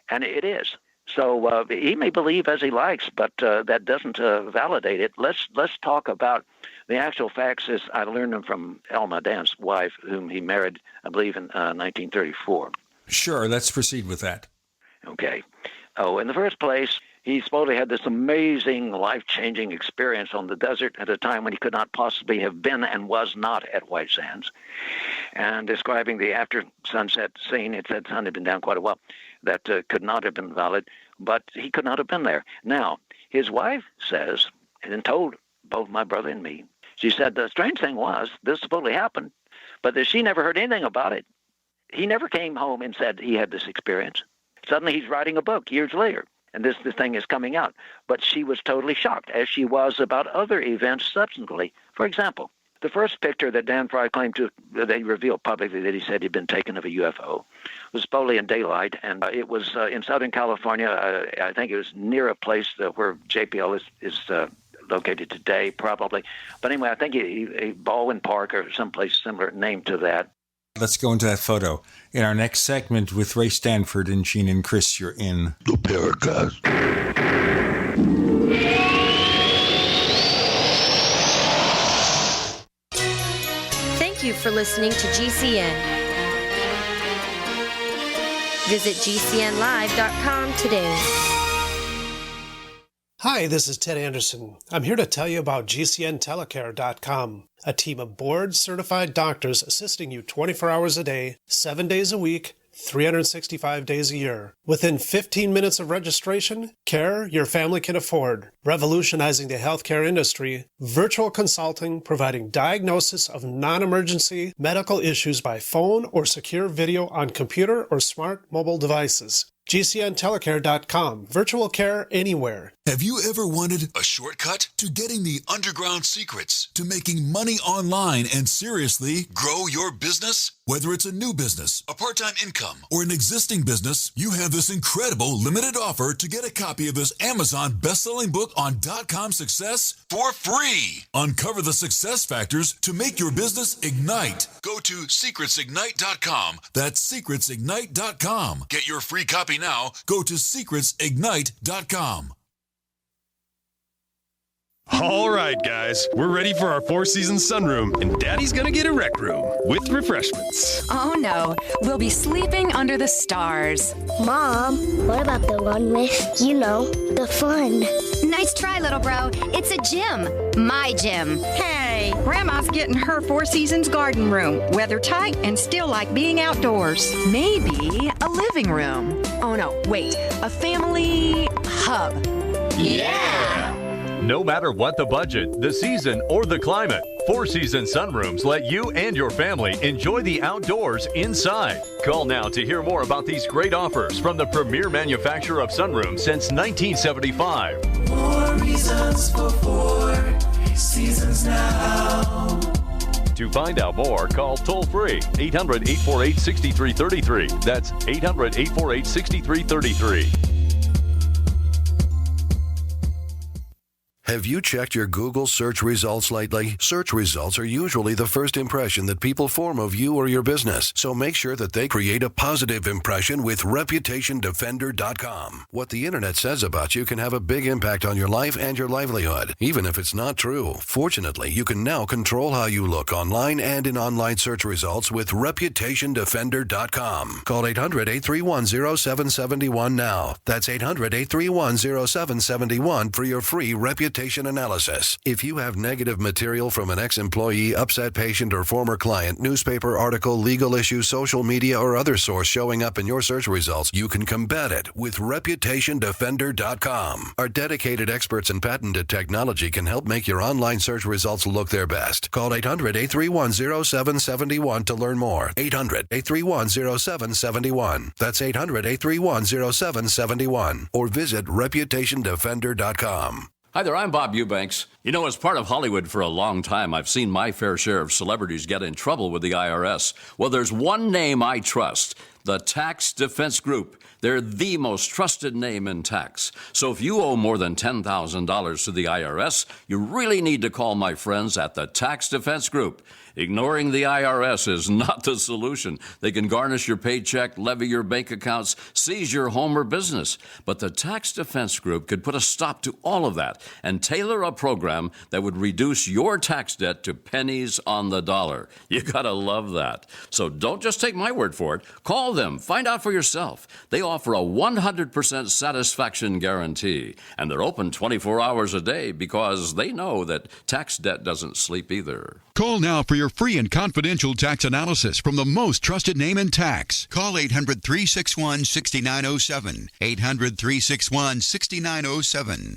And it is. So he may believe as he likes, but that doesn't validate it. Let's talk about the actual facts as I learned them from Elma, Dan's wife, whom he married, I believe, in 1934. Sure, let's proceed with that. Okay. Oh, in the first place, he supposedly had this amazing, life-changing experience on the desert at a time when he could not possibly have been and was not at White Sands. And describing the after-sunset scene, it said the sun had been down quite a while, that could not have been valid, but he could not have been there. Now, his wife says, and told both my brother and me, she said the strange thing was, this supposedly happened, but that she never heard anything about it. He never came home and said he had this experience. Suddenly he's writing a book years later, and this thing is coming out. But she was totally shocked, as she was about other events subsequently. For example, the first picture that Dan Fry claimed to, they revealed publicly that he said he'd been taken of a UFO, was supposedly in daylight, and it was in Southern California. I think it was near a place where JPL is located today, probably. But anyway, I think a Baldwin Park or someplace similar name to that. Let's go into that photo. In our next segment with Ray Stanford and Gene and Chris, you're in the Paracast. Thank you for listening to GCN. Visit GCNlive.com today. Hi, this is Ted Anderson. I'm here to tell you about GCNtelecare.com, a team of board-certified doctors assisting you 24 hours a day, 7 days a week, 365 days a year. Within 15 minutes of registration, care your family can afford. Revolutionizing the healthcare industry, virtual consulting providing diagnosis of non-emergency medical issues by phone or secure video on computer or smart mobile devices. GCNtelecare.com. Virtual care anywhere. Have you ever wanted a shortcut to getting the underground secrets to making money online and seriously grow your business? Whether it's a new business, a part-time income, or an existing business, you have this incredible limited offer to get a copy of this Amazon best-selling book on .com success for free. Uncover the success factors to make your business ignite. Go to secretsignite.com. That's secretsignite.com. Get your free copy now. Go to secretsignite.com. All right, guys, we're ready for our Four Seasons sunroom, and Daddy's gonna get a rec room with refreshments. Oh no, we'll be sleeping under the stars. Mom, what about the one with, the fun? Nice try, little bro. It's a gym. My gym. Hey, Grandma's getting her Four Seasons garden room. Weather tight and still like being outdoors. Maybe a living room. Oh no, wait, a family hub. Yeah! No matter what the budget, the season, or the climate, Four Seasons sunrooms let you and your family enjoy the outdoors inside. Call now to hear more about these great offers from the premier manufacturer of sunrooms since 1975. 4 reasons for 4 seasons now. To find out more, call toll-free 800-848-6333. That's 800-848-6333. Have you checked your Google search results lately? Search results are usually the first impression that people form of you or your business, so make sure that they create a positive impression with ReputationDefender.com. What the internet says about you can have a big impact on your life and your livelihood, even if it's not true. Fortunately, you can now control how you look online and in online search results with ReputationDefender.com. Call 800-831-0771 now. That's 800-831-0771 for your free reputation analysis. If you have negative material from an ex-employee, upset patient, or former client, newspaper article, legal issue, social media, or other source showing up in your search results, you can combat it with ReputationDefender.com. Our dedicated experts in patented technology can help make your online search results look their best. Call 800-831-0771 to learn more. 800-831-0771. That's 800-831-0771. Or visit ReputationDefender.com. Hi there, I'm Bob Eubanks. You know, as part of Hollywood for a long time, I've seen my fair share of celebrities get in trouble with the IRS. Well, there's one name I trust, the Tax Defense Group. They're the most trusted name in tax. So if you owe more than $10,000 to the IRS, you really need to call my friends at the Tax Defense Group. Ignoring the IRS is not the solution. They can garnish your paycheck, levy your bank accounts, seize your home or business. But the Tax Defense Group could put a stop to all of that and tailor a program that would reduce your tax debt to pennies on the dollar. You gotta love that. So don't just take my word for it. Call them. Find out for yourself. They offer a 100% satisfaction guarantee. And they're open 24 hours a day because they know that tax debt doesn't sleep either. Call now for your free and confidential tax analysis from the most trusted name in tax. Call 800-361-6907. 800-361-6907.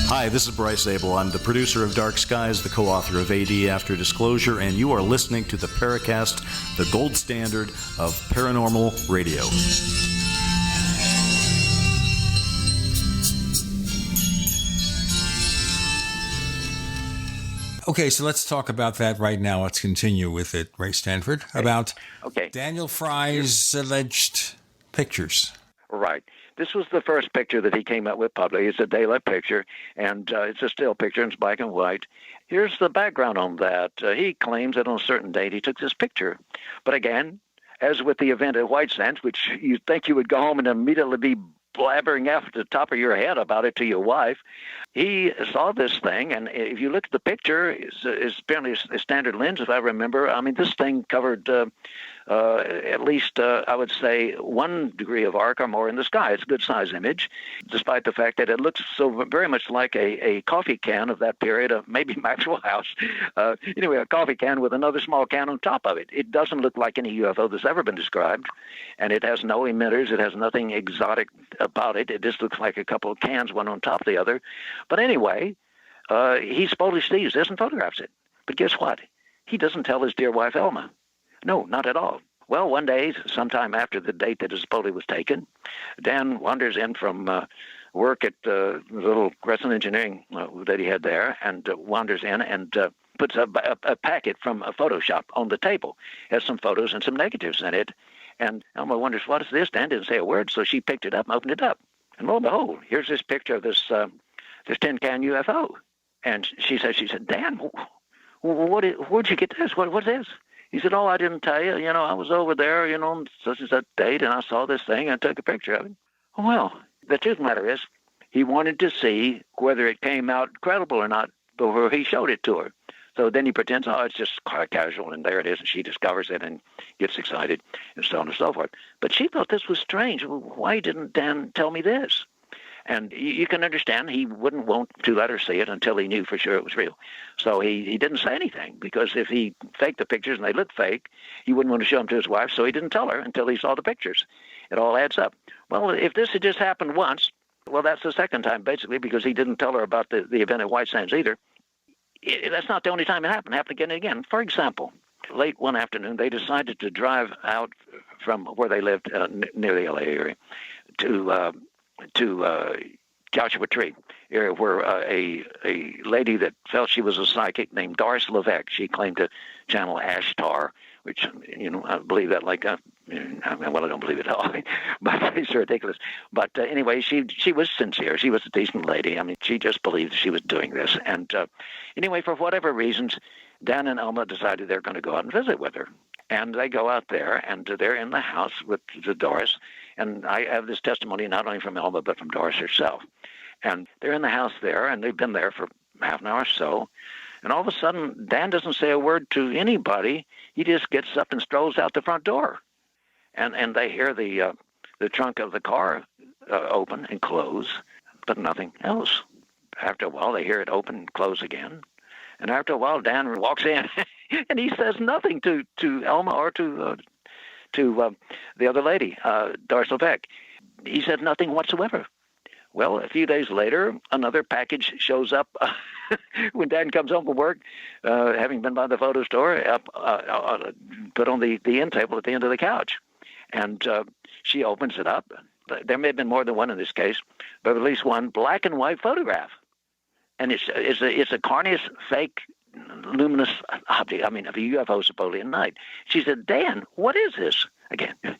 Hi, this is Bryce Abel. I'm the producer of Dark Skies, the co-author of AD After Disclosure, and you are listening to the Paracast, the gold standard of paranormal radio. Okay, so let's talk about that right now. Let's continue with it, Ray Stanford, about Daniel Fry's alleged pictures. Right. This was the first picture that he came up with publicly. It's a daylight picture, and it's a still picture, and it's black and white. Here's the background on that. He claims that on a certain date he took this picture. But again, as with the event at White Sands, which you'd think you would go home and immediately be blabbering out at the top of your head about it to your wife, he saw this thing, and if you look at the picture, it's apparently a standard lens, if I remember. I mean, this thing covered at least, I would say, 1 degree of arc or more in the sky. It's a good-size image, despite the fact that it looks so very much like a coffee can of that period, of maybe Maxwell House. Anyway, a coffee can with another small can on top of it. It doesn't look like any UFO that's ever been described, and it has no emitters. It has nothing exotic about it. It just looks like a couple of cans, one on top of the other. But anyway, he supposedly sees this and photographs it. But guess what? He doesn't tell his dear wife, Elma. No, not at all. Well, one day, sometime after the date that it supposedly was taken, Dan wanders in from work at the little Crescent Engineering that he had there, and wanders in and puts a packet from Photoshop on the table. It has some photos and some negatives in it. And Elma wonders, what is this? Dan didn't say a word, so she picked it up and opened it up. And lo and behold, here's this picture of this tin can UFO. And she said, Dan, where'd you get this? What's this? He said, oh, I didn't tell you. You know, I was over there, on such and such date, and I saw this thing and took a picture of it. Well, the truth of the matter is, he wanted to see whether it came out credible or not before he showed it to her. So then he pretends, oh, it's just casual, and there it is, and she discovers it and gets excited, and so on and so forth. But she thought this was strange. Well, why didn't Dan tell me this? And you can understand he wouldn't want to let her see it until he knew for sure it was real. So he didn't say anything, because if he faked the pictures and they looked fake, he wouldn't want to show them to his wife, so he didn't tell her until he saw the pictures. It all adds up. Well, if this had just happened once, well, that's the second time, basically, because he didn't tell her about the event at White Sands either. That's not the only time it happened. It happened again and again. For example, late one afternoon, they decided to drive out from where they lived near the L.A. area to Joshua Tree area, where a lady that felt she was a psychic named Doris Levesque, she claimed to channel Ashtar, which, I believe that like I don't believe it at all, but it's ridiculous. But anyway, she was sincere. She was a decent lady. I mean, she just believed she was doing this. And anyway, for whatever reasons, Dan and Elma decided they're going to go out and visit with her. And they go out there, and they're in the house with Doris. And I have this testimony not only from Elma, but from Doris herself. And they're in the house there, and they've been there for half an hour or so. And all of a sudden, Dan doesn't say a word to anybody. He just gets up and strolls out the front door. And they hear the trunk of the car open and close, but nothing else. After a while, they hear it open and close again. And after a while, Dan walks in, and he says nothing to Elma or to the other lady, Doris Levesque. He said nothing whatsoever. Well, a few days later, another package shows up when Dan comes home from work, having been by the photo store, put on the end table at the end of the couch. And she opens it up. There may have been more than one in this case, but at least one black and white photograph. And it's a carniest, fake, luminous object. I mean, of a UFO supposedly at night. She said, Dan, what is this? Again. And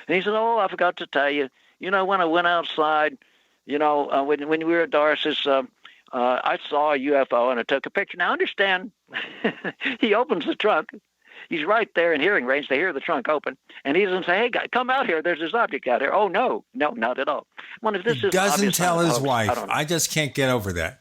he said, oh, I forgot to tell you. You know, when I went outside, you know, when we were at Doris's, I saw a UFO and I took a picture. Now, understand, he opens the trunk. He's right there in hearing range. They hear the trunk open, and he doesn't say, "Hey, guy, come out here. There's this object out here." Oh no, not at all. Well, if this he doesn't tell his wife. I just can't get over that.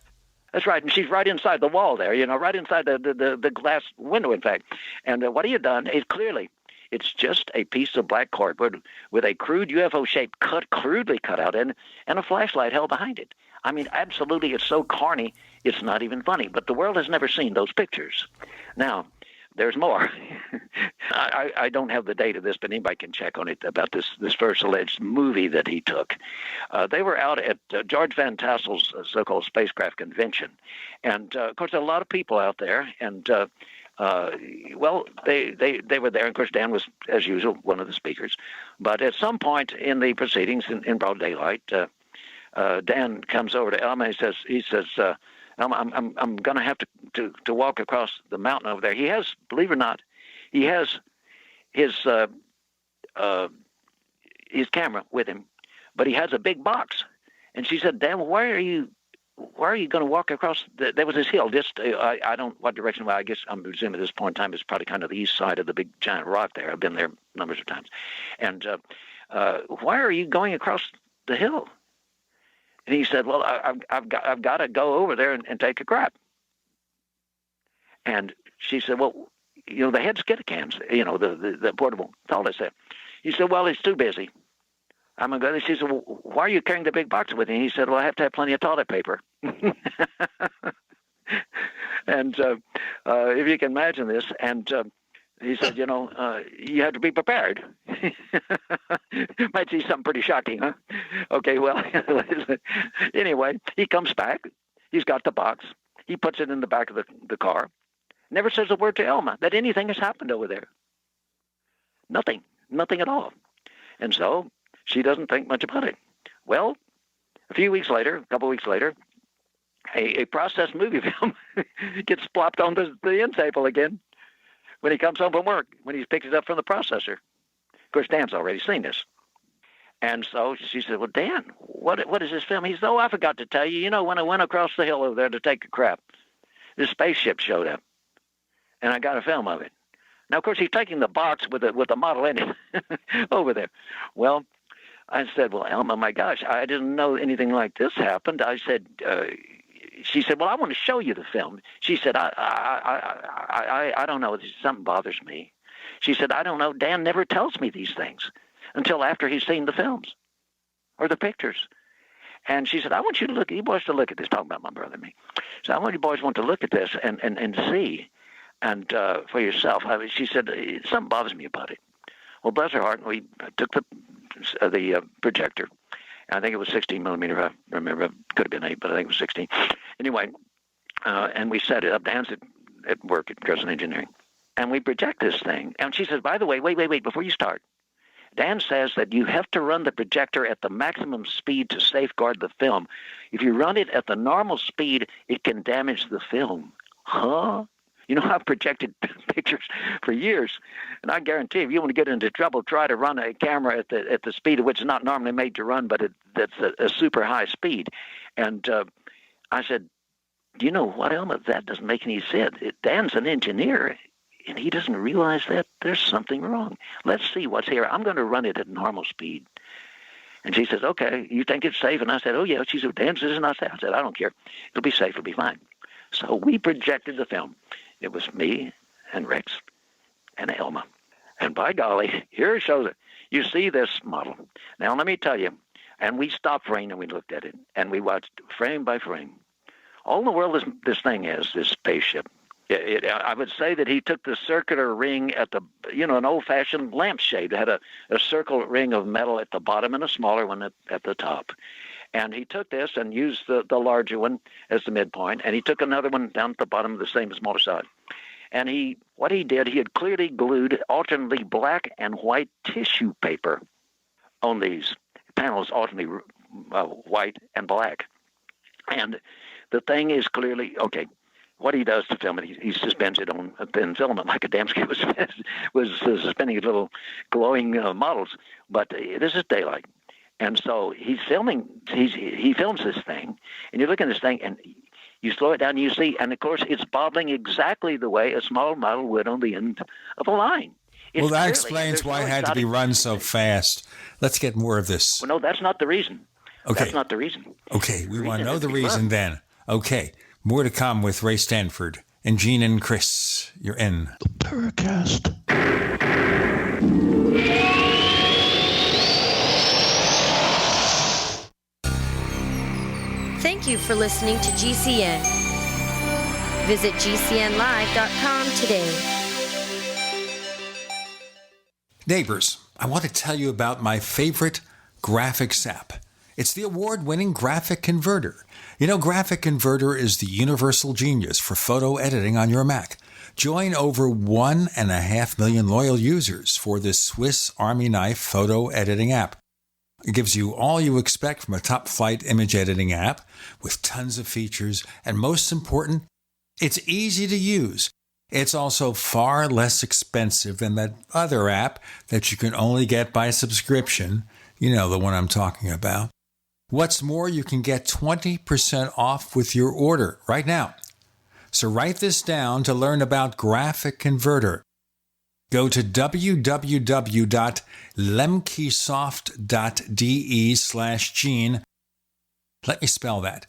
That's right, and she's right inside the wall there. You know, right inside the glass window, in fact. And what he had done is clearly, it's just a piece of black cardboard with a crude UFO shape crudely cut out, and a flashlight held behind it. I mean, absolutely, it's so carny, it's not even funny. But the world has never seen those pictures. Now, there's more. I don't have the date of this, but anybody can check on it about this first alleged movie that he took. They were out at George Van Tassel's so-called spacecraft convention. And, of course, there are a lot of people out there. And, well, they were there. Of course, Dan was, as usual, one of the speakers. But at some point in the proceedings, in broad daylight, Dan comes over to Elma and he says, I'm going to have to walk across the mountain over there. He has, believe it or not, he has his camera with him, but he has a big box. And she said, Dan, why are you going to walk across? There was this hill. Just I don't what direction. Well, I guess I'm presuming at this point in time it's probably kind of the east side of the big giant rock there. I've been there numbers of times. And why are you going across the hill? And he said, well, I've got to go over there and take a crap. And she said, well, you know, they had Skidicams, you know, the portable toilet set. He said, well, it's too busy. I'm going to go there. She said, well, why are you carrying the big box with you? And he said, well, I have to have plenty of toilet paper. And if you can imagine this, and he said, you know, you have to be prepared. Might see something pretty shocking, huh? Okay, well, anyway, he comes back. He's got the box. He puts it in the back of the car. Never says a word to Elma that anything has happened over there. Nothing at all. And so she doesn't think much about it. Well, a couple weeks later, a processed movie film gets plopped on the end table again. When he comes home from work, when he picks it up from the processor. Of course, Dan's already seen this. And so she said, well, Dan, what is this film? He said, oh, I forgot to tell you. You know, when I went across the hill over there to take a crap, this spaceship showed up, and I got a film of it. Now, of course, he's taking the box with the model in it over there. Well, I said, well, Elma, my gosh, I didn't know anything like this happened. I said, she said, well, I want to show you the film. She said, I don't know. Something bothers me. She said, I don't know. Dan never tells me these things until after he's seen the films or the pictures. And she said, I want you boys to look at this, talking about my brother and me. So I want you boys to look at this and see and for yourself. She said, something bothers me about it. Well, bless her heart, we took the projector. I think it was 16 millimeter. I remember. It could have been 8, but I think it was 16. Anyway, and we set it up. Dan's at work at Crescent Engineering. And we project this thing. And she says, by the way, wait, before you start. Dan says that you have to run the projector at the maximum speed to safeguard the film. If you run it at the normal speed, it can damage the film. Huh? You know, I've projected pictures for years, and I guarantee if you want to get into trouble, try to run a camera at the speed at which it's not normally made to run, but that's a super high speed. And I said, do you know what, Elma? That doesn't make any sense. Dan's an engineer, and he doesn't realize that there's something wrong. Let's see what's here. I'm going to run it at normal speed. And she says, okay, you think it's safe? And I said, oh, yeah. She said, Dan says, and I said, I don't care. It'll be safe. It'll be fine. So we projected the film. It was me and Rex and Elma. And by golly, here it shows it. You see this model. Now, let me tell you, and we stopped frame and we looked at it, and we watched frame by frame. All in the world this thing is, this spaceship. I would say that he took the circular ring at the, an old-fashioned lampshade. It had a circle ring of metal at the bottom and a smaller one at the top. And he took this and used the larger one as the midpoint, and he took another one down at the bottom of the same smaller side. And what he did, he had clearly glued alternately black and white tissue paper on these panels, alternately white and black. And the thing is clearly, okay, what he does to film it, he suspends it on a thin filament like Adamski was suspending his little glowing models. But this is daylight. And so he films this thing, and you look at this thing, and you slow it down, and you see, and of course, it's bobbling exactly the way a small model would on the end of a line. Well, that explains why it had to be run so fast. Let's get more of this. Well, no, that's not the reason. Okay. That's not the reason. Okay, we want to know the reason then. Okay, more to come with Ray Stanford and Gene and Chris. You're in the Paracast. Thank you for listening to GCN. Visit GCNlive.com today. Neighbors, I want to tell you about my favorite graphics app. It's the award-winning Graphic Converter. You know, Graphic Converter is the universal genius for photo editing on your Mac. Join over 1.5 million loyal users for this Swiss Army knife photo editing app. It gives you all you expect from a top-flight image editing app with tons of features, and most important, it's easy to use. It's also far less expensive than that other app that you can only get by subscription. You know the one I'm talking about. What's more, you can get 20% off with your order right now. So write this down to learn about Graphic Converter. Go to www.lemkesoft.de/Gene. Let me spell that.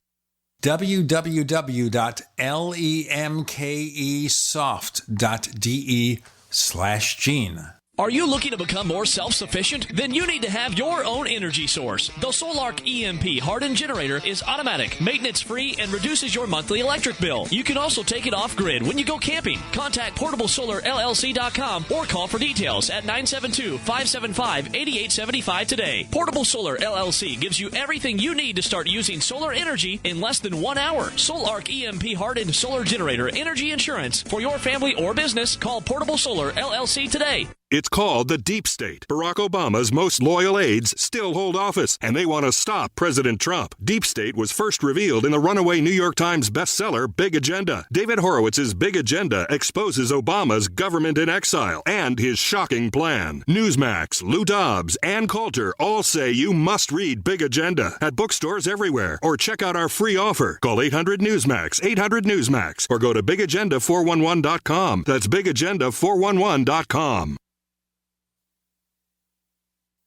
www.lemkesoft.de/Gene. Are you looking to become more self-sufficient? Then you need to have your own energy source. The SolarArc EMP hardened generator is automatic, maintenance-free, and reduces your monthly electric bill. You can also take it off-grid when you go camping. Contact PortableSolarLLC.com or call for details at 972-575-8875 today. Portable Solar LLC gives you everything you need to start using solar energy in less than 1 hour. SolarArc EMP hardened solar generator energy insurance for your family or business. Call Portable Solar LLC today. It's called the Deep State. Barack Obama's most loyal aides still hold office, and they want to stop President Trump. Deep State was first revealed in the runaway New York Times bestseller, Big Agenda. David Horowitz's Big Agenda exposes Obama's government in exile and his shocking plan. Newsmax, Lou Dobbs, and Coulter all say you must read Big Agenda at bookstores everywhere, or check out our free offer. Call 800-NEWSMAX, 800-NEWSMAX, or go to bigagenda411.com. That's bigagenda411.com.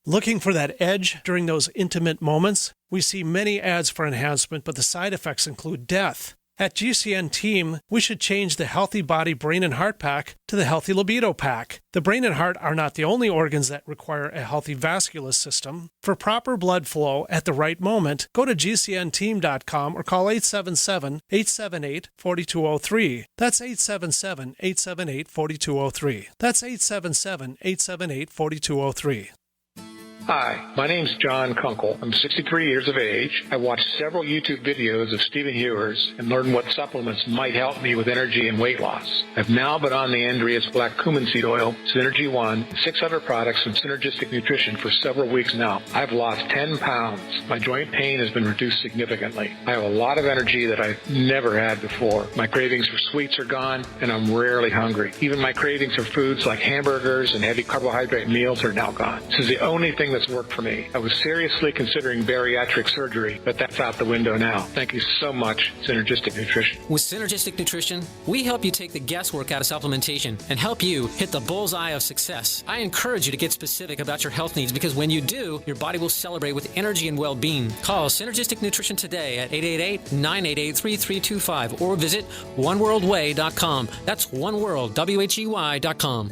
Looking for that edge during those intimate moments? We see many ads for enhancement, but the side effects include death. At GCN Team, we should change the Healthy Body, Brain, and Heart Pack to the Healthy Libido Pack. The brain and heart are not the only organs that require a healthy vascular system. For proper blood flow at the right moment, go to GCNteam.com or call 877-878-4203. That's 877-878-4203. That's 877-878-4203. Hi, my name's John Kunkel. I'm 63 years of age. I watched several YouTube videos of Stephen Hewers and learned what supplements might help me with energy and weight loss. I've now been on the Andreas Black Cumin Seed Oil, Synergy One, and 6 other products from Synergistic Nutrition for several weeks now. I've lost 10 pounds. My joint pain has been reduced significantly. I have a lot of energy that I've never had before. My cravings for sweets are gone, and I'm rarely hungry. Even my cravings for foods like hamburgers and heavy carbohydrate meals are now gone. This is the only thing that's worked for me. I was seriously considering bariatric surgery, but that's out the window now. Thank you so much, Synergistic Nutrition. With Synergistic Nutrition, we help you take the guesswork out of supplementation and help you hit the bullseye of success. I encourage you to get specific about your health needs because when you do, your body will celebrate with energy and well-being. Call Synergistic Nutrition today at 888-988-3325 or visit oneworldway.com. That's oneworld.com.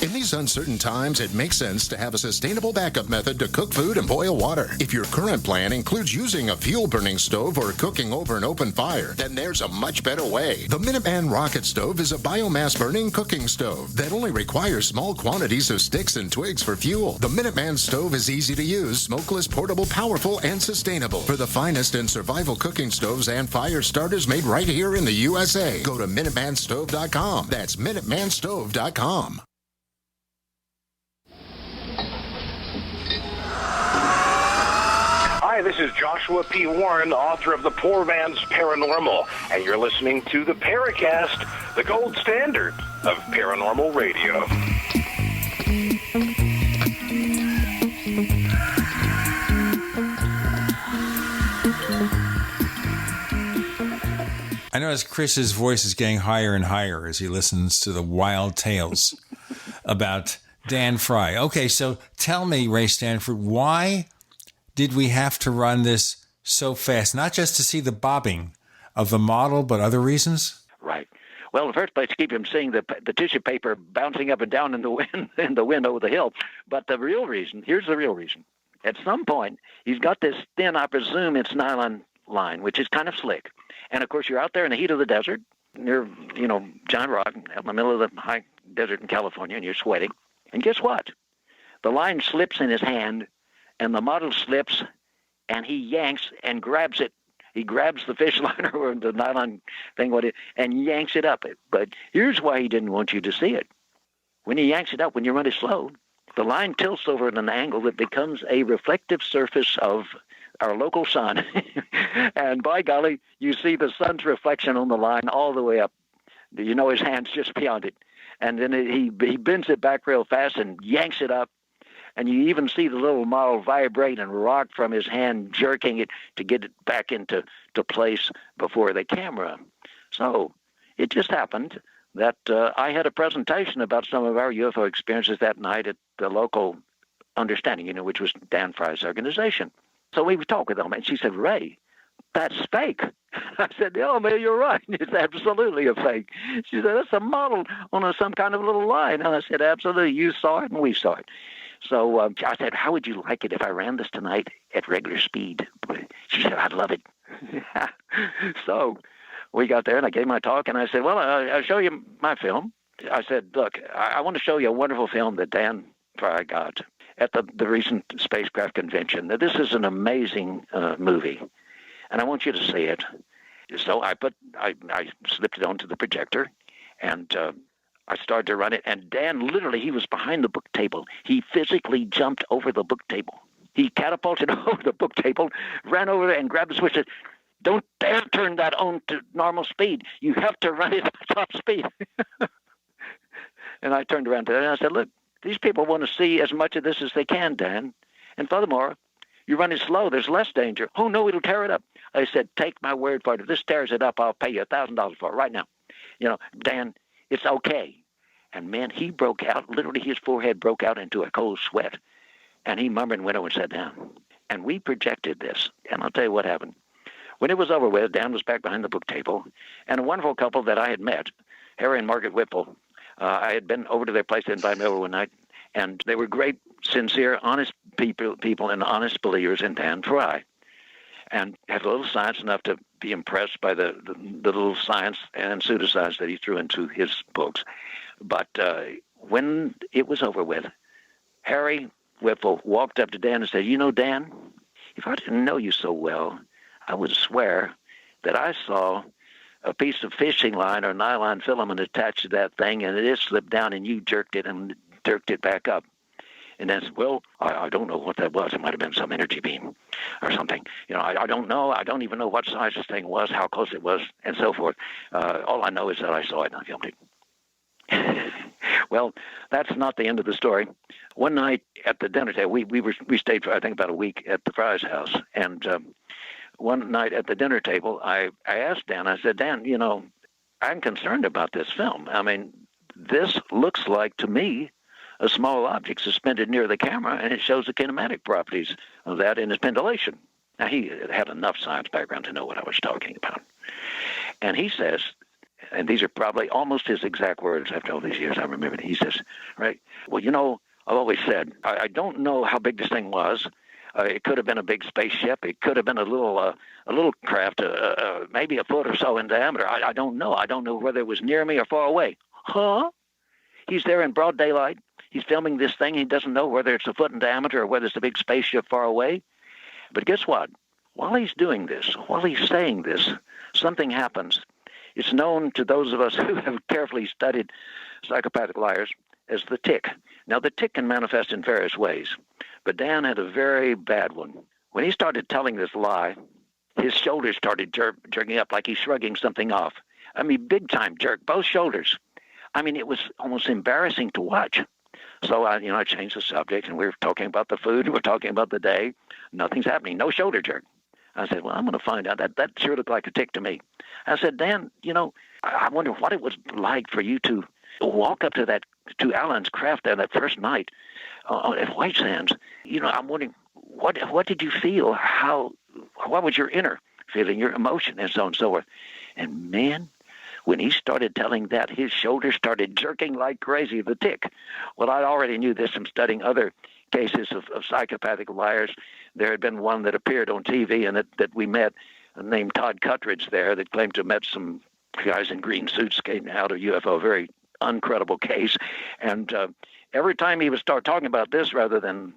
In these uncertain times, it makes sense to have a sustainable backup method to cook food and boil water. If your current plan includes using a fuel-burning stove or cooking over an open fire, then there's a much better way. The Minuteman Rocket Stove is a biomass-burning cooking stove that only requires small quantities of sticks and twigs for fuel. The Minuteman Stove is easy to use, smokeless, portable, powerful, and sustainable. For the finest in survival cooking stoves and fire starters made right here in the USA, go to MinutemanStove.com. That's MinutemanStove.com. Hi, this is Joshua P. Warren, author of The Poor Man's Paranormal, and you're listening to the Paracast, the gold standard of paranormal radio. I notice Chris's voice is getting higher and higher as he listens to the wild tales about Dan Fry. Okay, so tell me, Ray Stanford, why did we have to run this so fast? Not just to see the bobbing of the model, but other reasons? Right. Well, in the first place, to keep him seeing the tissue paper bouncing up and down in the wind over the hill. But the real reason, here's the real reason. At some point, he's got this thin, I presume it's nylon line, which is kind of slick. And, of course, you're out there in the heat of the desert, near, Giant Rock, out in the middle of the high desert in California, and you're sweating. And guess what? The line slips in his hand, and the model slips, and he yanks and grabs it. He grabs the fish line or the nylon thing, and yanks it up. But here's why he didn't want you to see it. When he yanks it up, when you run it slow, the line tilts over at an angle that becomes a reflective surface of our local sun. And by golly, you see the sun's reflection on the line all the way up. His hand's just beyond it. And then he bends it back real fast and yanks it up. And you even see the little model vibrate and rock from his hand, jerking it to get it back into place before the camera. So it just happened that I had a presentation about some of our UFO experiences that night at the local Understanding, which was Dan Fry's organization. So we would talk with them, and she said, "Ray, that's fake." I said, "Oh, man, you're right. It's absolutely a fake." She said, "That's a model on some kind of little line." And I said, "Absolutely. You saw it, and we saw it." So I said, "How would you like it if I ran this tonight at regular speed?" She said, "I'd love it." So we got there, and I gave my talk, and I said, "Well, I'll show you my film." I said, "Look, I want to show you a wonderful film that Dan Fry got at the recent spacecraft convention. Now, this is an amazing movie, and I want you to see it." So I slipped it onto the projector, and I started to run it. And Dan, literally, he was behind the book table. He physically jumped over the book table. He catapulted over the book table, ran over there and grabbed the switch and said, "Don't dare turn that on to normal speed. You have to run it at top speed." And I turned around to that and I said, "Look, these people want to see as much of this as they can, Dan. And furthermore, you run it slow, there's less danger." "Oh, no, it'll tear it up." I said, "Take my word for it. If this tears it up, I'll pay you $1,000 for it right now. Dan, it's okay." And, man, he broke out. Literally, his forehead broke out into a cold sweat. And he murmured and went over and sat down. And we projected this. And I'll tell you what happened. When it was over with, Dan was back behind the book table. And a wonderful couple that I had met, Harry and Margaret Whipple, I had been over to their place to invite me over one night. And they were great, sincere, honest people and honest believers in Dan Fry. And had a little science enough to be impressed by the little science and pseudoscience that he threw into his books. But when it was over with, Harry Whipple walked up to Dan and said, "You know, Dan, if I didn't know you so well, I would swear that I saw a piece of fishing line or nylon filament attached to that thing, and it just slipped down, and you jerked it back up." And then, well, I don't know what that was. It might have been some energy beam or something. I don't know. I don't even know what size this thing was, how close it was, and so forth. All I know is that I saw it and I filmed it. Well, that's not the end of the story. One night at the dinner table, we stayed for, I think, about a week at the Fry's house. And one night at the dinner table, I asked Dan, I said, "Dan, I'm concerned about this film. I mean, this looks like, to me, a small object suspended near the camera, and it shows the kinematic properties of that in its pendulation." Now, he had enough science background to know what I was talking about. And he says, and these are probably almost his exact words after all these years, I remember it. He says, right, "Well, I've always said, I don't know how big this thing was. It could have been a big spaceship. It could have been a little craft, maybe a foot or so in diameter. I don't know. I don't know whether it was near me or far away." Huh? He's there in broad daylight. He's filming this thing. He doesn't know whether it's a foot in diameter or whether it's a big spaceship far away. But guess what? While he's doing this, while he's saying this, something happens. It's known to those of us who have carefully studied psychopathic liars as the tic. Now, the tic can manifest in various ways, but Dan had a very bad one. When he started telling this lie, his shoulders started jerking up like he's shrugging something off. I mean, big-time jerk, both shoulders. I mean, it was almost embarrassing to watch. So I changed the subject, and we were talking about the food, we were talking about the day. Nothing's happening, no shoulder jerk. I said, "Well, I'm going to find out. That sure looked like a tic to me." I said, "Dan, I wonder what it was like for you to walk up to Alan's craft there that first night at White Sands. I'm wondering, what did you feel? What was your inner feeling, your emotion, and so on and so forth?" And man, when he started telling that, his shoulders started jerking like crazy, the tic. Well, I already knew this from studying other cases of psychopathic liars. There had been one that appeared on TV and that we met, named Todd Cuttridge there, that claimed to have met some guys in green suits came out of UFO, a very uncredible case. And every time he would start talking about this rather than,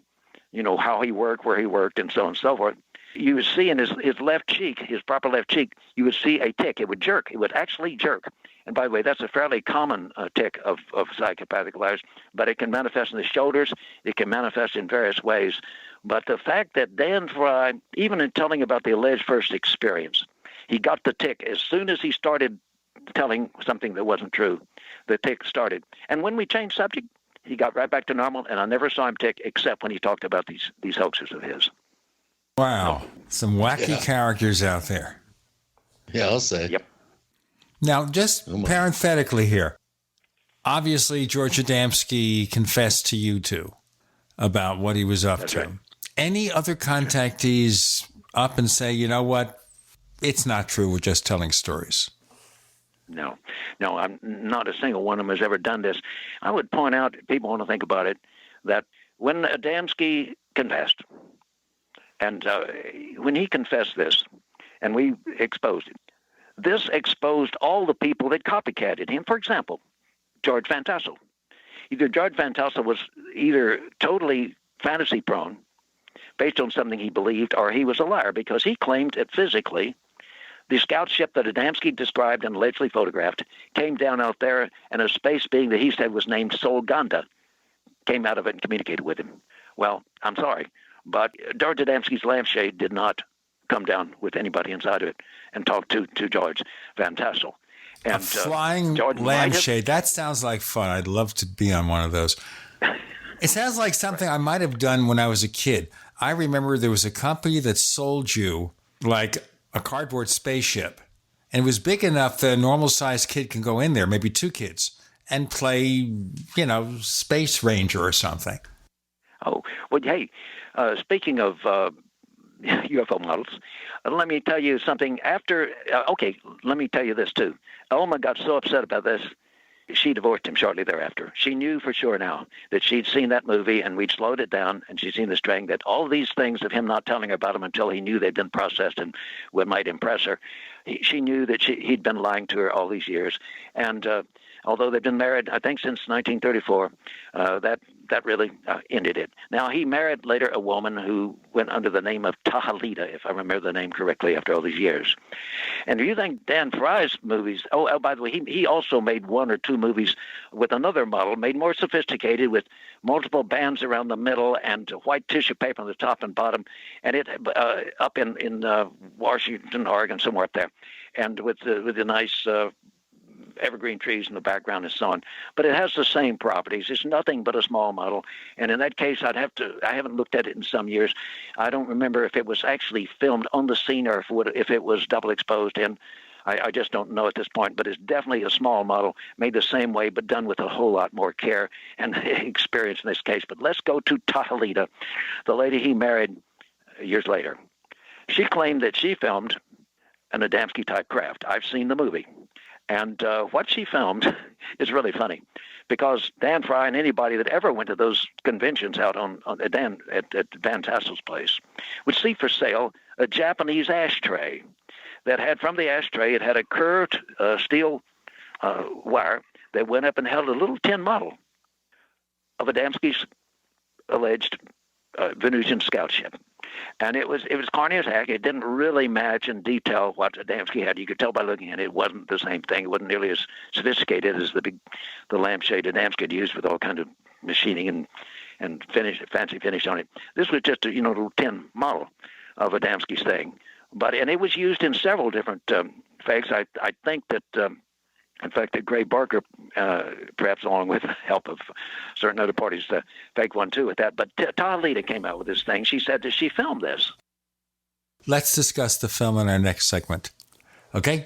how he worked, where he worked, and so on and so forth, you would see in his left cheek, his proper left cheek, you would see a tic. It would jerk. It would actually jerk. And by the way, that's a fairly common tic of psychopathic liars, but it can manifest in the shoulders. It can manifest in various ways. But the fact that Dan Fry, even in telling about the alleged first experience, he got the tic as soon as he started telling something that wasn't true. The tic started. And when we changed subject, he got right back to normal, and I never saw him tic except when he talked about these hoaxes of his. Wow. Some wacky characters out there. Yeah, I'll say. Yep. Now, just parenthetically here, obviously George Adamski confessed to you two about what he was up to. Right. Any other contactees up and say, "You know what? It's not true. We're just telling stories"? No, I'm not a single one of them has ever done this. I would point out, people want to think about it, that when Adamski confessed, and when he confessed this, and we exposed it, this exposed all the people that copycatted him. For example, George Van Tassel. George Van Tassel was either totally fantasy-prone, based on something he believed, or he was a liar, because he claimed that physically the scout ship that Adamski described and allegedly photographed came down out there, and a space being that he said was named Solganda came out of it and communicated with him. Well, I'm sorry, but George Adamski's lampshade did not come down with anybody inside of it and talk to George Van Tassel. And, a flying lampshade. That sounds like fun. I'd love to be on one of those. It sounds like something I might have done when I was a kid. I remember there was a company that sold you like a cardboard spaceship. And it was big enough that a normal-sized kid can go in there, maybe two kids, and play, Space Ranger or something. Oh, well, hey, speaking of UFO models, let me tell you something. Let me tell you this, too. Elma got so upset about this, she divorced him shortly thereafter. She knew for sure now that she'd seen that movie and we'd slowed it down, and she'd seen the string, that all these things of him not telling her about them until he knew they'd been processed and what might impress her, she knew that he'd been lying to her all these years. And although they've been married, I think, since 1934, that that really ended it. Now, he married later a woman who went under the name of Tahalita, if I remember the name correctly, after all these years. And do you think Dan Fry's movies, by the way, he also made one or two movies with another model, made more sophisticated with multiple bands around the middle and white tissue paper on the top and bottom, and it up in Washington, Oregon, somewhere up there, and with the nice evergreen trees in the background and so on. But it has the same properties. It's nothing but a small model. And in that case, I haven't looked at it in some years. I don't remember if it was actually filmed on the scene or if it was double exposed in. I just don't know at this point, but it's definitely a small model, made the same way, but done with a whole lot more care and experience in this case. But let's go to Tahalita, the lady he married years later. She claimed that she filmed an Adamski-type craft. I've seen the movie. And what she filmed is really funny, because Dan Fry and anybody that ever went to those conventions out at Van Tassel's place would see for sale a Japanese ashtray that had, from the ashtray, it had a curved steel wire that went up and held a little tin model of Adamski's alleged Venusian scout ship. And it was corny as heck. It didn't really match in detail what Adamski had. You could tell by looking at it, it wasn't the same thing. It wasn't nearly as sophisticated as the lampshade Adamski had used with all kinds of machining and fancy finish on it. This was just a little tin model of Adamski's thing. And it was used in several different fakes. I think that in fact, that Gray Barker, perhaps along with the help of certain other parties, faked one too with that. But Tahalita came out with this thing. She said that she filmed this. Let's discuss the film in our next segment. Okay?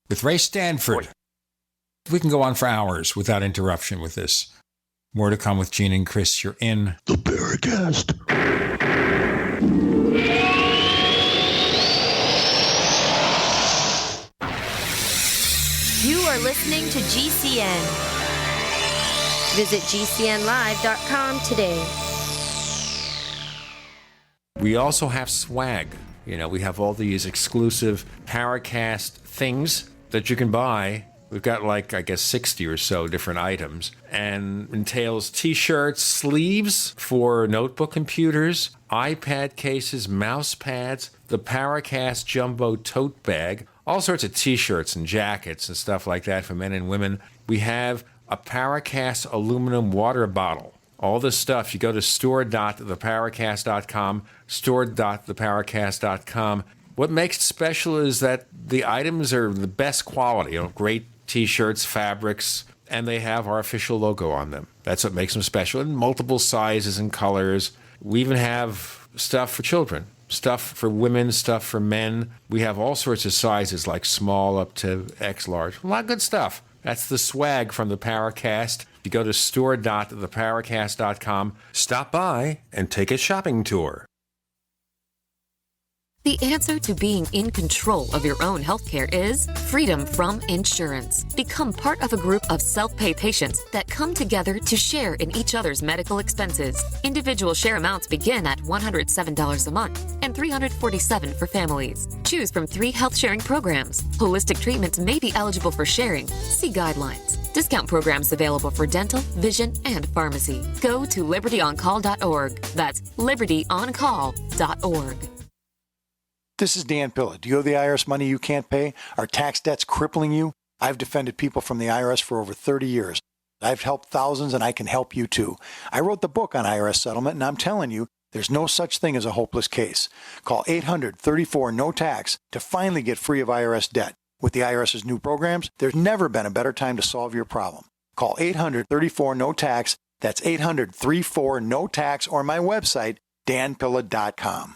With Ray Stanford. We can go on for hours without interruption with this. More to come with Gene and Chris. You're in the Paracast. You are listening to GCN. Visit GCNlive.com today. We also have swag. We have all these exclusive Paracast things that you can buy. We've got 60 or so different items, and entails t-shirts, sleeves for notebook computers, iPad cases, mouse pads, the Paracast Jumbo tote bag, all sorts of t-shirts and jackets and stuff like that for men and women. We have a Paracast aluminum water bottle. All this stuff, you go to store.theparacast.com, store.theparacast.com. What makes it special is that the items are the best quality, great t-shirts, fabrics, and they have our official logo on them. That's what makes them special, in multiple sizes and colors. We even have stuff for children. Stuff for women, stuff for men. We have all sorts of sizes, like small up to X large. A lot of good stuff. That's the swag from the Paracast. You go to store.theparacast.com, stop by, and take a shopping tour. The answer to being in control of your own healthcare is freedom from insurance. Become part of a group of self-pay patients that come together to share in each other's medical expenses. Individual share amounts begin at $107 a month and $347 for families. Choose from 3 health-sharing programs. Holistic treatments may be eligible for sharing. See guidelines. Discount programs available for dental, vision, and pharmacy. Go to libertyoncall.org. That's libertyoncall.org. This is Dan Pilla. Do you owe the IRS money you can't pay? Are tax debts crippling you? I've defended people from the IRS for over 30 years. I've helped thousands, and I can help you too. I wrote the book on IRS settlement, and I'm telling you, there's no such thing as a hopeless case. Call 800-34-NO-TAX to finally get free of IRS debt. With the IRS's new programs, there's never been a better time to solve your problem. Call 800-34-NO-TAX. That's 800-34-NO-TAX, or my website, danpilla.com.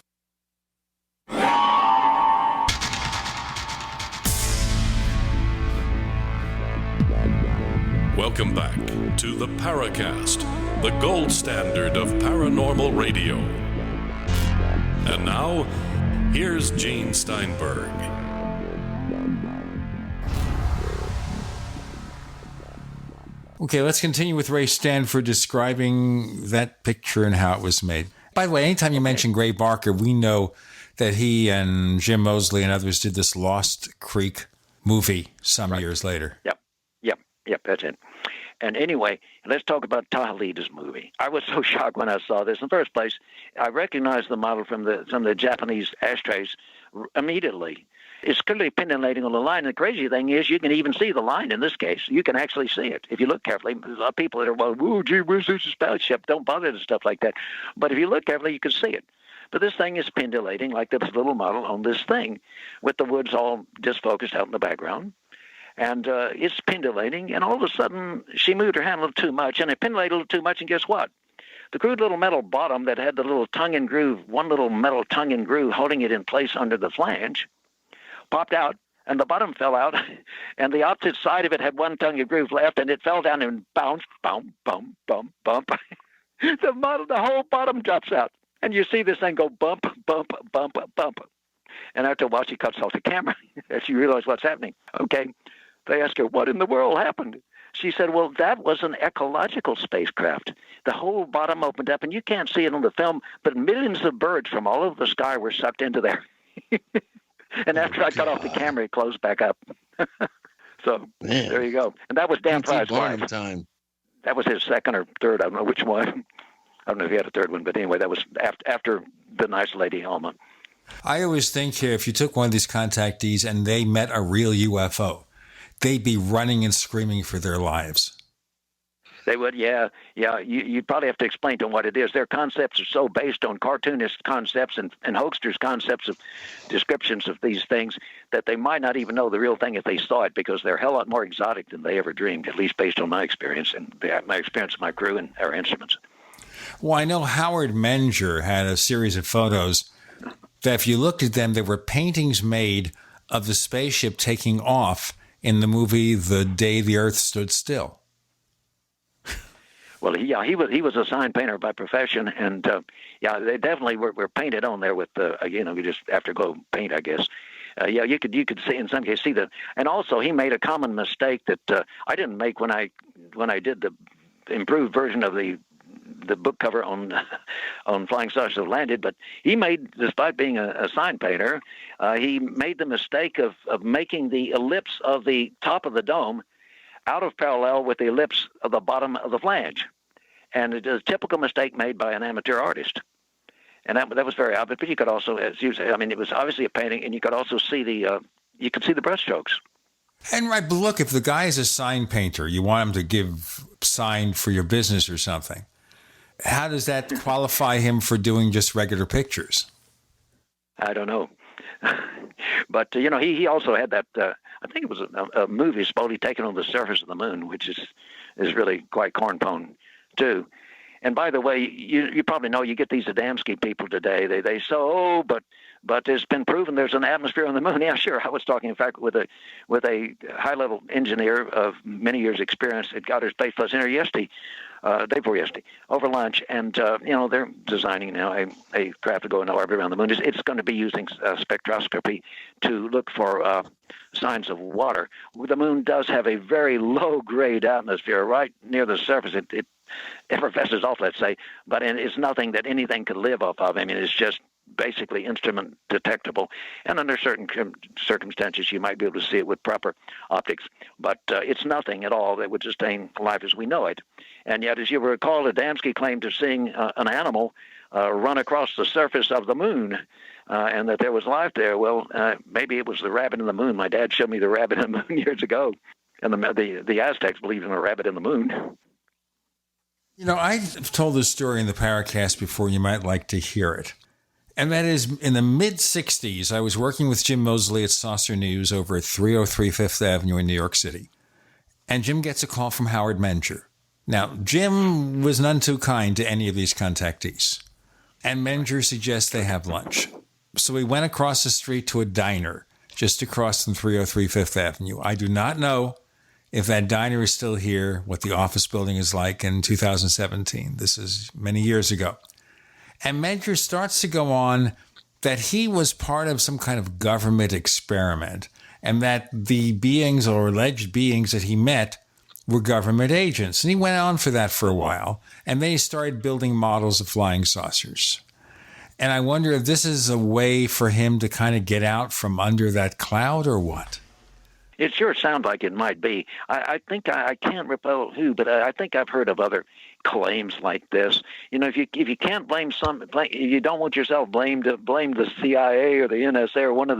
Welcome back to the Paracast, the gold standard of paranormal radio. And now, here's Gene Steinberg. Okay, let's continue with Ray Stanford describing that picture and how it was made. By the way, anytime you mention Gray Barker, we know that he and Jim Moseley and others did this Lost Creek movie some years later. Yep, that's it. And anyway, let's talk about Tahalida's movie. I was so shocked when I saw this. In the first place, I recognized the model from the Japanese ashtrays immediately. It's clearly pendulating on the line. The crazy thing is you can even see the line in this case. You can actually see it if you look carefully. There's a lot of people that are, well, oh, gee, where's this spaceship? Don't bother with stuff like that. But if you look carefully, you can see it. But this thing is pendulating like this little model on this thing with the woods all disfocused out in the background. And it's pendulating, and all of a sudden she moved her hand a little too much, and it pendulated a little too much, and guess what? The crude little metal bottom that had the little tongue and groove, one little metal tongue and groove holding it in place under the flange, popped out, and the bottom fell out, and the opposite side of it had one tongue and groove left, and it fell down and bounced, bump, bump, bump, bump. The whole bottom drops out, and you see this thing go bump, bump, bump, bump. And after a while, she cuts off the camera as she realized what's happening. Okay. They asked her, what in the world happened? She said, well, that was an ecological spacecraft. The whole bottom opened up, and you can't see it on the film, but millions of birds from all over the sky were sucked into there. And after I cut off the camera, it closed back up. So there you go. And that was Dan Fry's wife. That was his second or third. I don't know which one. I don't know if he had a third one, but anyway, that was after the nice lady, Alma. I always think here, if you took one of these contactees and they met a real UFO, they'd be running and screaming for their lives. They would, yeah. You'd probably have to explain to them what it is. Their concepts are so based on cartoonist concepts and hoaxsters' concepts of descriptions of these things that they might not even know the real thing if they saw it, because they're a hell lot more exotic than they ever dreamed, at least based on my experience and my experience of my crew and our instruments. Well, I know Howard Menger had a series of photos that if you looked at them, there were paintings made of the spaceship taking off in the movie The Day the Earth Stood Still. Well, he was a sign painter by profession, and they definitely were painted on there with you just afterglow paint, I guess. You could see in some cases see that, and also he made a common mistake that I didn't make when I did the improved version of the book cover on Flying Saucers Have Landed, but he made, despite being a sign painter, he made the mistake of making the ellipse of the top of the dome out of parallel with the ellipse of the bottom of the flange. And it is a typical mistake made by an amateur artist. And that was very obvious, but you could also, as you say, I mean, it was obviously a painting, and you could also see the brushstrokes. And right, but look, if the guy is a sign painter, you want him to give sign for your business or something, how does that qualify him for doing just regular pictures? I don't know. But, he also had that, I think it was a movie supposedly taken on the surface of the moon, which is really quite cornpone, too. And by the way, you probably know you get these Adamski people today. They say, but it's been proven there's an atmosphere on the moon. Yeah, sure. I was talking, in fact, with a high-level engineer of many years' experience at Goddard Space Flight Center yesterday, day before yesterday, over lunch, and they're designing now a craft to go in orbit around the moon. It's going to be using spectroscopy to look for signs of water. The moon does have a very low-grade atmosphere right near the surface. It effervesces off, let's say, but it's nothing that anything could live off of. I mean, it's just basically instrument detectable, and under certain circumstances you might be able to see it with proper optics, but it's nothing at all that would sustain life as we know it. And yet, as you recall, Adamski claimed to seeing an animal run across the surface of the moon, and that there was life there. Well, maybe it was the rabbit in the moon. My dad showed me the rabbit in the moon years ago, and the Aztecs believed in a rabbit in the moon. I've told this story in the Paracast before. You might like to hear it. And that is, in the mid-'60s, I was working with Jim Mosley at Saucer News over at 303 Fifth Avenue in New York City. And Jim gets a call from Howard Menger. Now, Jim was none too kind to any of these contactees. And Menger suggests they have lunch. So we went across the street to a diner just across from 303 Fifth Avenue. I do not know if that diner is still here, what the office building is like in 2017. This is many years ago. And Menger starts to go on that he was part of some kind of government experiment, and that the beings or alleged beings that he met were government agents. And he went on for that for a while, and then he started building models of flying saucers. And I wonder if this is a way for him to kind of get out from under that cloud or what? It sure sounds like it might be. I think I can't recall who, but I think I've heard of other claims like this. You know, if you can't blame you don't want yourself blamed, blame the CIA or the NSA or one of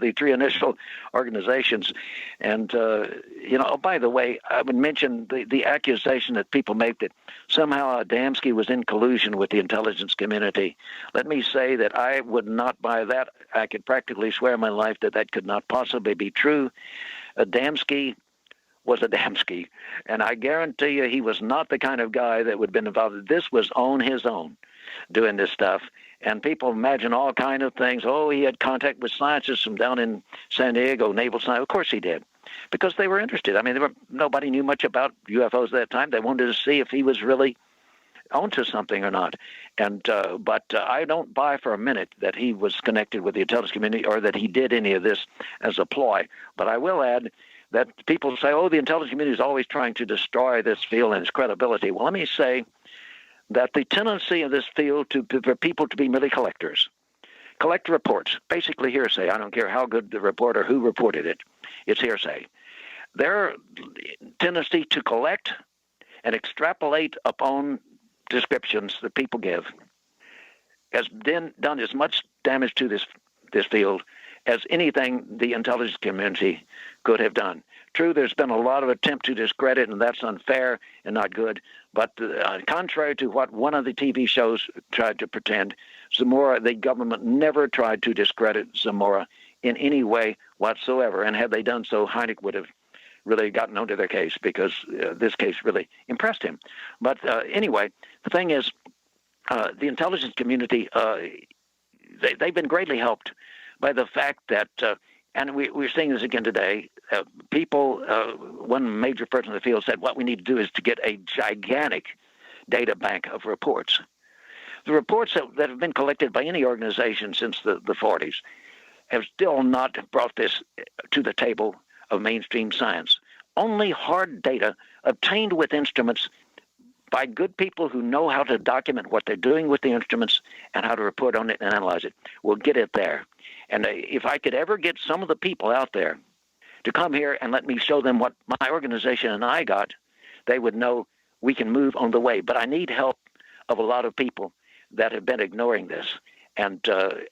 the three initial organizations. And you know, oh, by the way, I would mention the accusation that people make that somehow Adamski was in collusion with the intelligence community. Let me say that I would not buy that. I could practically swear my life that could not possibly be true. Adamski was Adamski, and I guarantee you he was not the kind of guy that would have been involved. This was on his own doing this stuff, and people imagine all kinds of things. Oh, he had contact with scientists from down in San Diego, naval science. Of course he did, because they were interested. I mean, nobody knew much about UFOs at that time. They wanted to see if he was really onto something or not. And but I don't buy for a minute that he was connected with the intelligence community or that he did any of this as a ploy. But I will add that people say, oh, the intelligence community is always trying to destroy this field and its credibility. Well, let me say that the tendency of this field for people to be merely collectors, collect reports, basically hearsay. I don't care how good the report or who reported it. It's hearsay. Their tendency to collect and extrapolate upon descriptions that people give has then done as much damage to this field as anything the intelligence community could have done. True, there's been a lot of attempt to discredit, and that's unfair and not good. But contrary to what one of the TV shows tried to pretend, Zamora, the government never tried to discredit Zamora in any way whatsoever. And had they done so, Hynek would have really gotten onto their case, because this case really impressed him. But anyway, the thing is, the intelligence community, they've been greatly helped by the fact that, and we're seeing this again today, people, one major person in the field said, what we need to do is to get a gigantic data bank of reports. The reports that have been collected by any organization since the 40s have still not brought this to the table of mainstream science. Only hard data obtained with instruments by good people who know how to document what they're doing with the instruments and how to report on it and analyze it will get it there. And if I could ever get some of the people out there to come here and let me show them what my organization and I got, they would know we can move on the way. But I need help of a lot of people that have been ignoring this. And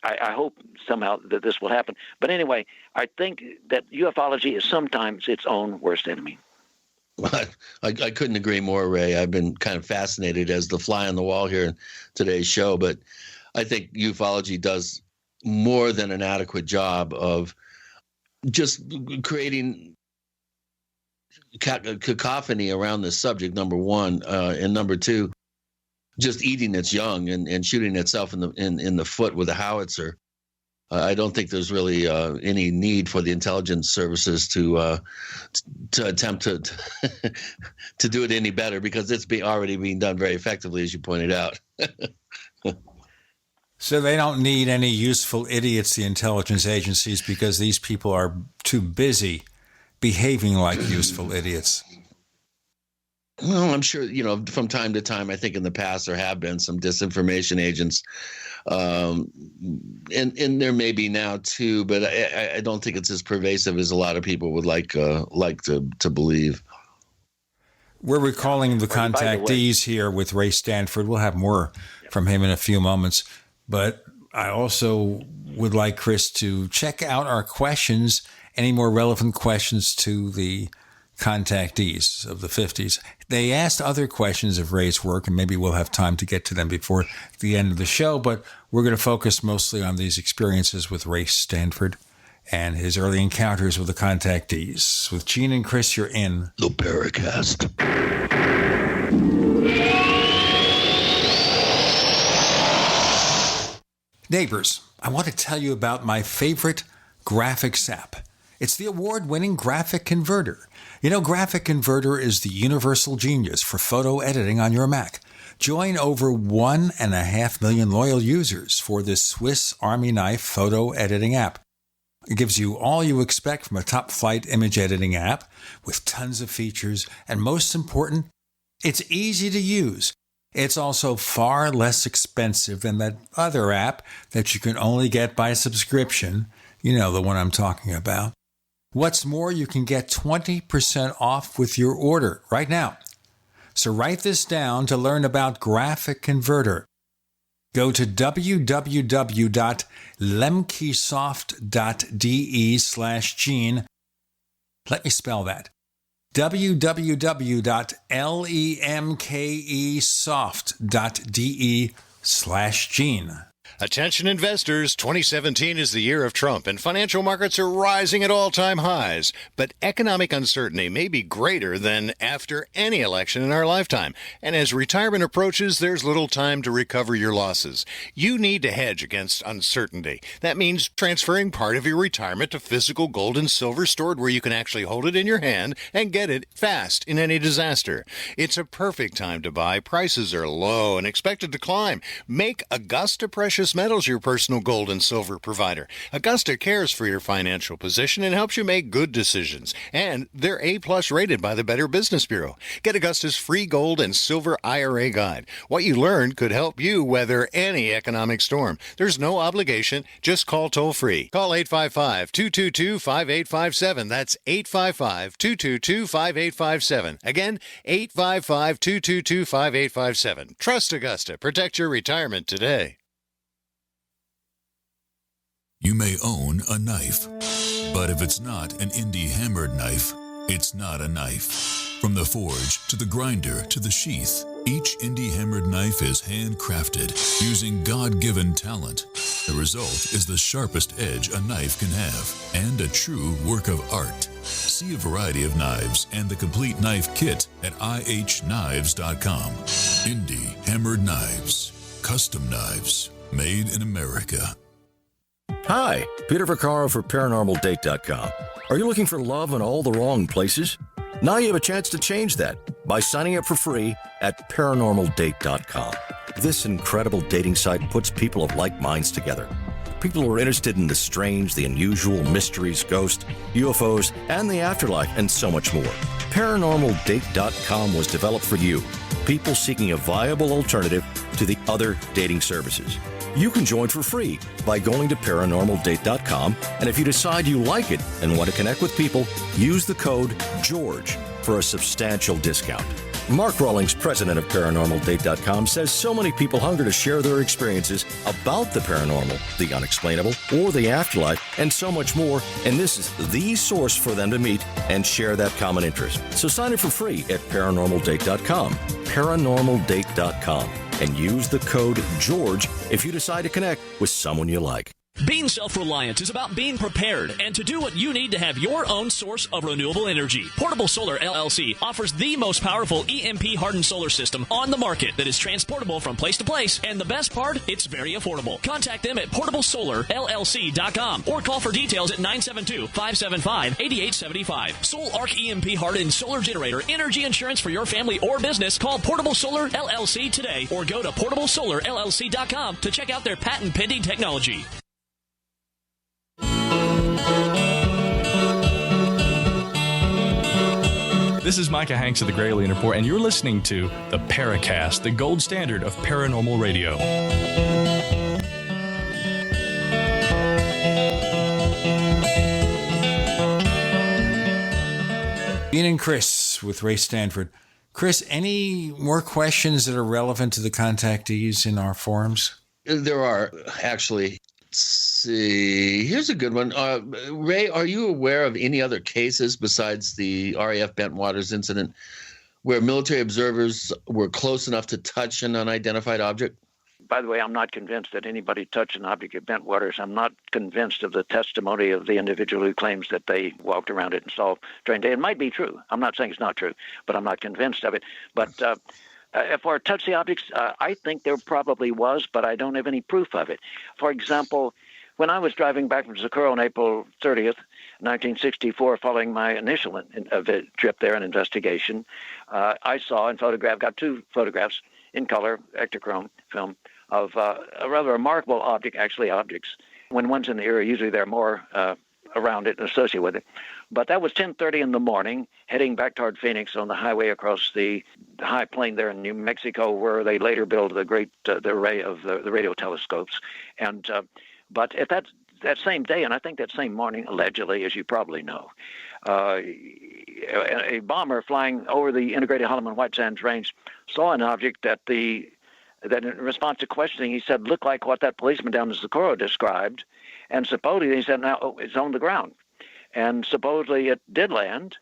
I hope somehow that this will happen. But anyway, I think that ufology is sometimes its own worst enemy. Well, I couldn't agree more, Ray. I've been kind of fascinated as the fly on the wall here in today's show. But I think ufology does more than an adequate job of just creating cacophony around this subject, number one. And number two, just eating its young and shooting itself in the foot with a howitzer. I don't think there's really any need for the intelligence services to attempt to do it any better, because it's already being done very effectively, as you pointed out. So they don't need any useful idiots, the intelligence agencies, because these people are too busy behaving like useful idiots. Well, I'm sure, from time to time, I think in the past there have been some disinformation agents, and there may be now too, but I don't think it's as pervasive as a lot of people would like to believe. We're recalling the contactees here with Ray Stanford. We'll have more from him in a few moments, but I also would like Chris to check out our questions, any more relevant questions to the contactees of the 50s. They asked other questions of Ray's work, and maybe we'll have time to get to them before the end of the show, but we're going to focus mostly on these experiences with Ray Stanford and his early encounters with the contactees. With Gene and Chris, you're in the Paracast. Neighbors, I want to tell you about my favorite graphics app. It's the award-winning Graphic Converter. You know, Graphic Converter is the universal genius for photo editing on your Mac. Join over 1.5 million loyal users for this Swiss Army knife photo editing app. It gives you all you expect from a top-flight image editing app with tons of features, and most important, it's easy to use. It's also far less expensive than that other app that you can only get by subscription. You know, the one I'm talking about. What's more, you can get 20% off with your order right now. So write this down to learn about Graphic Converter. Go to www.lemkesoft.de/Gene. Let me spell that. www.lemkesoft.de/Gene. Attention investors, 2017 is the year of Trump, and financial markets are rising at all-time highs. But economic uncertainty may be greater than after any election in our lifetime. And as retirement approaches, there's little time to recover your losses. You need to hedge against uncertainty. That means transferring part of your retirement to physical gold and silver stored where you can actually hold it in your hand and get it fast in any disaster. It's a perfect time to buy. Prices are low and expected to climb. Make Augusta Precious Metals your personal gold and silver provider. Augusta cares for your financial position and helps you make good decisions. And they're A+ rated by the Better Business Bureau. Get Augusta's free gold and silver IRA guide. What you learned could help you weather any economic storm. There's no obligation. Just call toll-free. Call 855-222-5857. That's 855-222-5857. Again, 855-222-5857. Trust Augusta. Protect your retirement today. You may own a knife, but if it's not an indie hammered knife, it's not a knife. From the forge to the grinder to the sheath, each indie hammered knife is handcrafted using God-given talent. The result is the sharpest edge a knife can have and a true work of art. See a variety of knives and the complete knife kit at ihknives.com. Indie hammered knives, custom knives, made in America. Hi, Peter Vaccaro for ParanormalDate.com. Are you looking for love in all the wrong places? Now you have a chance to change that by signing up for free at ParanormalDate.com. This incredible dating site puts people of like minds together. People who are interested in the strange, the unusual, mysteries, ghosts, UFOs, and the afterlife, and so much more. ParanormalDate.com was developed for you, people seeking a viable alternative to the other dating services. You can join for free by going to ParanormalDate.com, and if you decide you like it and want to connect with people, use the code GEORGE for a substantial discount. Mark Rawlings, president of ParanormalDate.com, says so many people hunger to share their experiences about the paranormal, the unexplainable, or the afterlife, and so much more, and this is the source for them to meet and share that common interest. So sign up for free at ParanormalDate.com, ParanormalDate.com, and use the code GEORGE if you decide to connect with someone you like. Being self-reliant is about being prepared and to do what you need to have your own source of renewable energy. Portable Solar LLC offers the most powerful EMP-hardened solar system on the market that is transportable from place to place, and the best part, it's very affordable. Contact them at portablesolarllc.com or call for details at 972-575-8875. Soul Arc EMP-hardened solar generator energy insurance for your family or business. Call Portable Solar LLC today or go to portablesolarllc.com to check out their patent-pending technology. This is Micah Hanks of the Gralien Report, and you're listening to the Paracast, the gold standard of paranormal radio. Ian and Chris with Ray Stanford. Chris, any more questions that are relevant to the contactees in our forums? There are, actually. Let's see. Here's a good one. Ray, are you aware of any other cases besides the RAF Bentwaters incident where military observers were close enough to touch an unidentified object? By the way, I'm not convinced that anybody touched an object at Bentwaters. I'm not convinced of the testimony of the individual who claims that they walked around it and saw strange. It might be true. I'm not saying it's not true, but I'm not convinced of it. But for touch the objects, I think there probably was, but I don't have any proof of it. For example, when I was driving back from Socorro on April 30th, 1964, following my initial trip there and investigation, I saw and got two photographs in color, Ektachrome film, of a rather remarkable objects. When one's in the area, usually there are more around it and associated with it. But that was 10:30 in the morning, heading back toward Phoenix on the highway across the high plain there in New Mexico, where they later built the great the array of the radio telescopes. And but at that that same day, and I think that same morning, allegedly, as you probably know, a bomber flying over the integrated Holloman White Sands Range saw an object that in response to questioning, he said looked like what that policeman down in Socorro described, and supposedly he said, now it's on the ground. And supposedly it did land,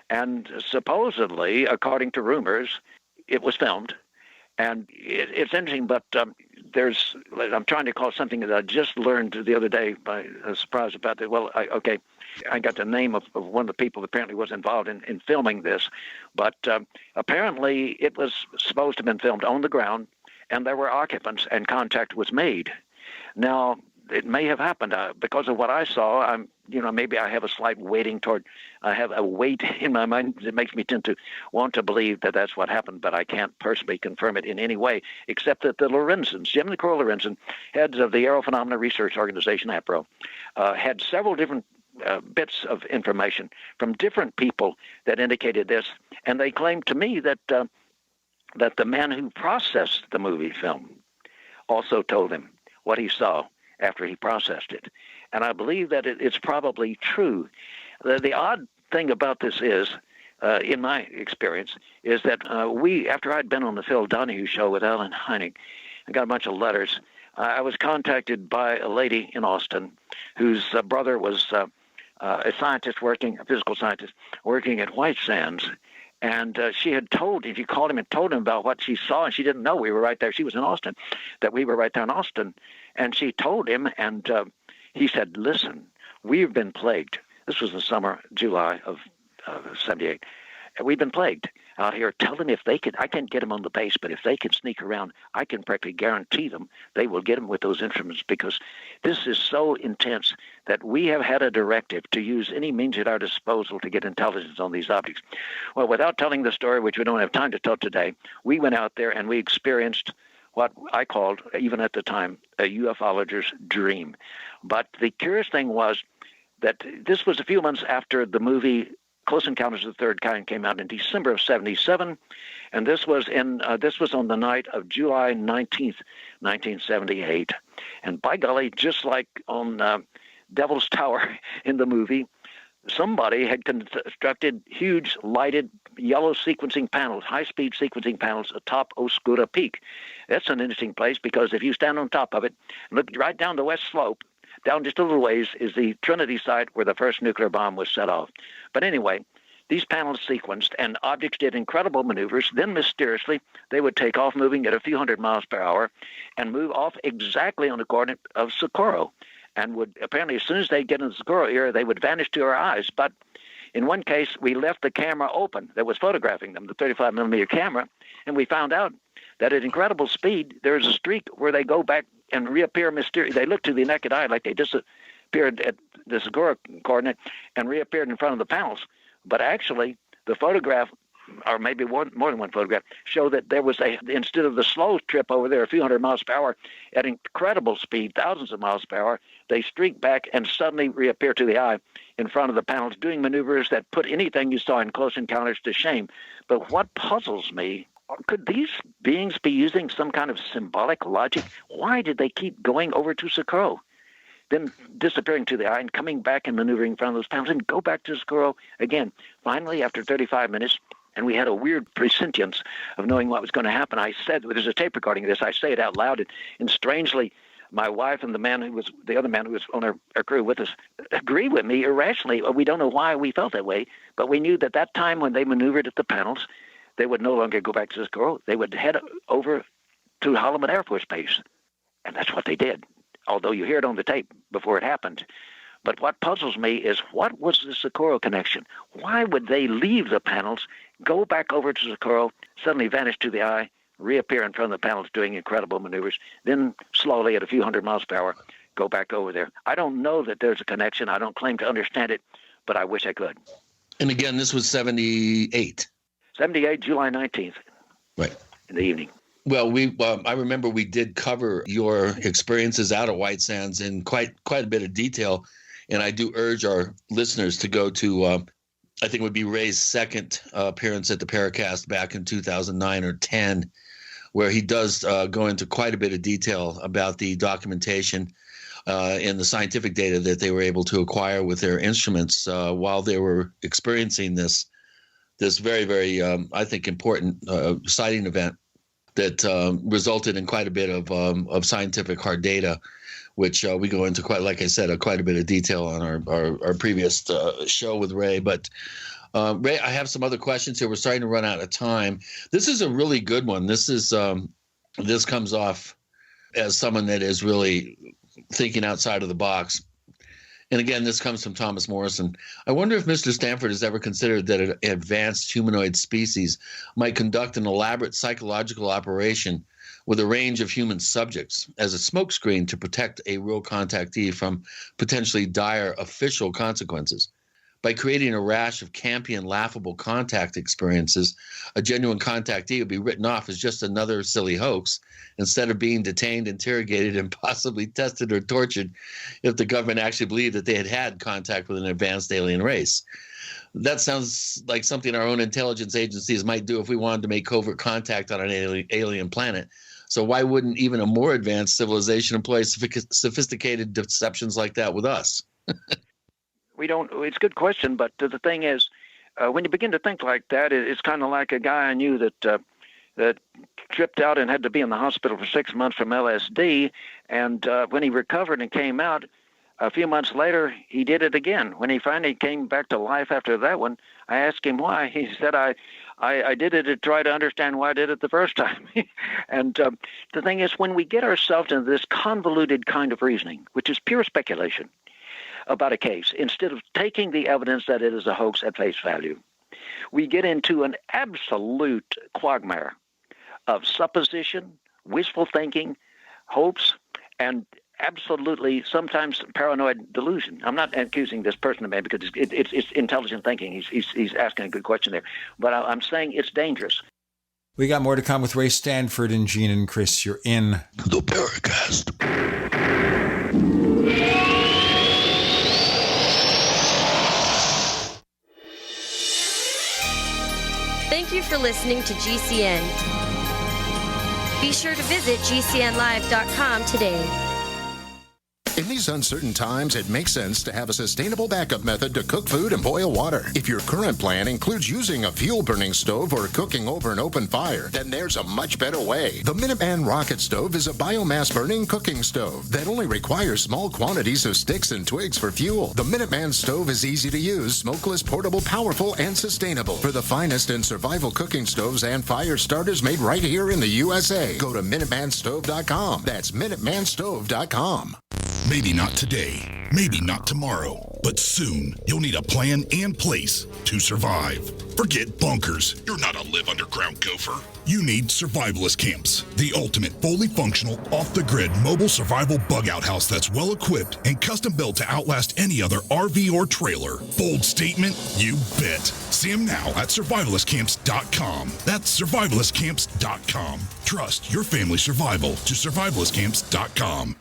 and supposedly, according to rumors, it was filmed. And it's interesting, but I'm trying to call something that I just learned the other day. I was surprised about that. Well, I got the name of one of the people that apparently was involved in filming this. But apparently it was supposed to have been filmed on the ground, and there were occupants, and contact was made. Now, it may have happened because of what I saw. Maybe I have a slight I have a weight in my mind that makes me tend to want to believe that that's what happened, but I can't personally confirm it in any way, except that the Lorenzens, Jim and Cora Lorenzen, heads of the Aerophenomena Research Organization, APRO, had several different bits of information from different people that indicated this, and they claimed to me that the man who processed the movie film also told him what he saw after he processed it. And I believe that it's probably true. The odd thing about this is, in my experience, is that after I'd been on the Phil Donahue show with Alan Hynek, I got a bunch of letters. I was contacted by a lady in Austin whose brother was a physical scientist, working at White Sands. And she had if you called him and told him about what she saw, and she didn't know we were right there. She was in Austin, that we were right there in Austin. And she told him, and he said, listen, we've been plagued. This was the summer, July of 78. We've been plagued out here. Tell them if they can, I can't get them on the base, but if they can sneak around, I can practically guarantee them they will get them with those instruments, because this is so intense that we have had a directive to use any means at our disposal to get intelligence on these objects. Well, without telling the story, which we don't have time to tell today, we went out there and we experienced what I called, even at the time, a ufologer's dream. But the curious thing was that this was a few months after the movie Close Encounters of the Third Kind came out in December of 77, and this was on the night of July 19th, 1978. And by golly, just like on Devil's Tower in the movie, somebody had constructed huge lighted yellow sequencing panels, high-speed sequencing panels atop Oscura Peak. That's an interesting place because if you stand on top of it and look right down the west slope, down just a little ways is the Trinity site where the first nuclear bomb was set off. But anyway, these panels sequenced and objects did incredible maneuvers. Then mysteriously, they would take off moving at a few hundred miles per hour and move off exactly on the coordinate of Socorro, and would apparently, as soon as they get in the Socorro area, they would vanish to our eyes. But in one case, we left the camera open that was photographing them, the 35 millimeter camera, and we found out that at incredible speed, there's a streak where they go back and reappear mysteriously. They look to the naked eye like they disappeared at the Socorro coordinate and reappeared in front of the panels. But actually, the photograph, or maybe more than one photograph, show that there was instead of the slow trip over there, a few hundred miles per hour, at incredible speed, thousands of miles per hour, they streak back and suddenly reappear to the eye in front of the panels, doing maneuvers that put anything you saw in Close Encounters to shame. But what puzzles me, could these beings be using some kind of symbolic logic? Why did they keep going over to Socorro, then disappearing to the eye and coming back and maneuvering in front of those panels and go back to Socorro again? Finally, after 35 minutes, and we had a weird presentience of knowing what was going to happen, I said, there's a tape recording of this, I say it out loud, and strangely, my wife and the other man who was on our crew with us agree with me irrationally. We don't know why we felt that way, but we knew that time when they maneuvered at the panels, they would no longer go back to Socorro. They would head over to Holloman Air Force Base. And that's what they did, although you hear it on the tape before it happened. But what puzzles me is, what was the Socorro connection? Why would they leave the panels, go back over to Socorro, suddenly vanish to the eye, reappear in front of the panels doing incredible maneuvers, then slowly at a few hundred miles per hour, go back over there? I don't know that there's a connection. I don't claim to understand it, but I wish I could. And again, this was 78. 78, July 19th. Right. In the evening. Well, I remember we did cover your experiences out at White Sands in quite a bit of detail, and I do urge our listeners to go to, I think it would be Ray's second appearance at the Paracast back in 2009 or 10, where he does go into quite a bit of detail about the documentation. in the scientific data that they were able to acquire with their instruments while they were experiencing this very, very, I think, important sighting event that resulted in quite a bit of scientific hard data, which we go into quite a bit of detail on our previous show with Ray. But Ray, I have some other questions here. We're starting to run out of time. This is a really good one. This comes off as someone that is really thinking outside of the box. And again, this comes from Thomas Morrison. I wonder if Mr. Stanford has ever considered that an advanced humanoid species might conduct an elaborate psychological operation with a range of human subjects as a smokescreen to protect a real contactee from potentially dire official consequences. By creating a rash of campy and laughable contact experiences, a genuine contactee would be written off as just another silly hoax instead of being detained, interrogated, and possibly tested or tortured if the government actually believed that they had contact with an advanced alien race. That sounds like something our own intelligence agencies might do if we wanted to make covert contact on an alien planet. So why wouldn't even a more advanced civilization employ sophisticated deceptions like that with us? We don't. It's a good question, but the thing is, when you begin to think like that, it's kind of like a guy I knew that tripped out and had to be in the hospital for 6 months from LSD, and when he recovered and came out, a few months later, he did it again. When he finally came back to life after that one, I asked him why. He said, I did it to try to understand why I did it the first time. And the thing is, when we get ourselves into this convoluted kind of reasoning, which is pure speculation about a case, instead of taking the evidence that it is a hoax at face value, we get into an absolute quagmire of supposition, wishful thinking, hopes, and absolutely sometimes paranoid delusion. I'm not accusing this person of it because it's intelligent thinking. He's asking a good question there. But I'm saying it's dangerous. We got more to come with Ray Stanford and Gene and Chris. You're in the Paracast. Thank you for listening to GCN. Be sure to visit GCNlive.com today. In these uncertain times, it makes sense to have a sustainable backup method to cook food and boil water. If your current plan includes using a fuel-burning stove or cooking over an open fire, then there's a much better way. The Minuteman Rocket Stove is a biomass-burning cooking stove that only requires small quantities of sticks and twigs for fuel. The Minuteman Stove is easy to use, smokeless, portable, powerful, and sustainable. For the finest in survival cooking stoves and fire starters made right here in the USA, go to MinutemanStove.com. That's MinutemanStove.com. Maybe not today, maybe not tomorrow, but soon you'll need a plan and place to survive. Forget bunkers. You're not a live underground gopher. You need survivalist camps, the ultimate fully functional, off-the-grid mobile survival bug-out house that's well-equipped and custom-built to outlast any other RV or trailer. Bold statement? You bet. See them now at survivalistcamps.com. That's survivalistcamps.com. Trust your family's survival to survivalistcamps.com.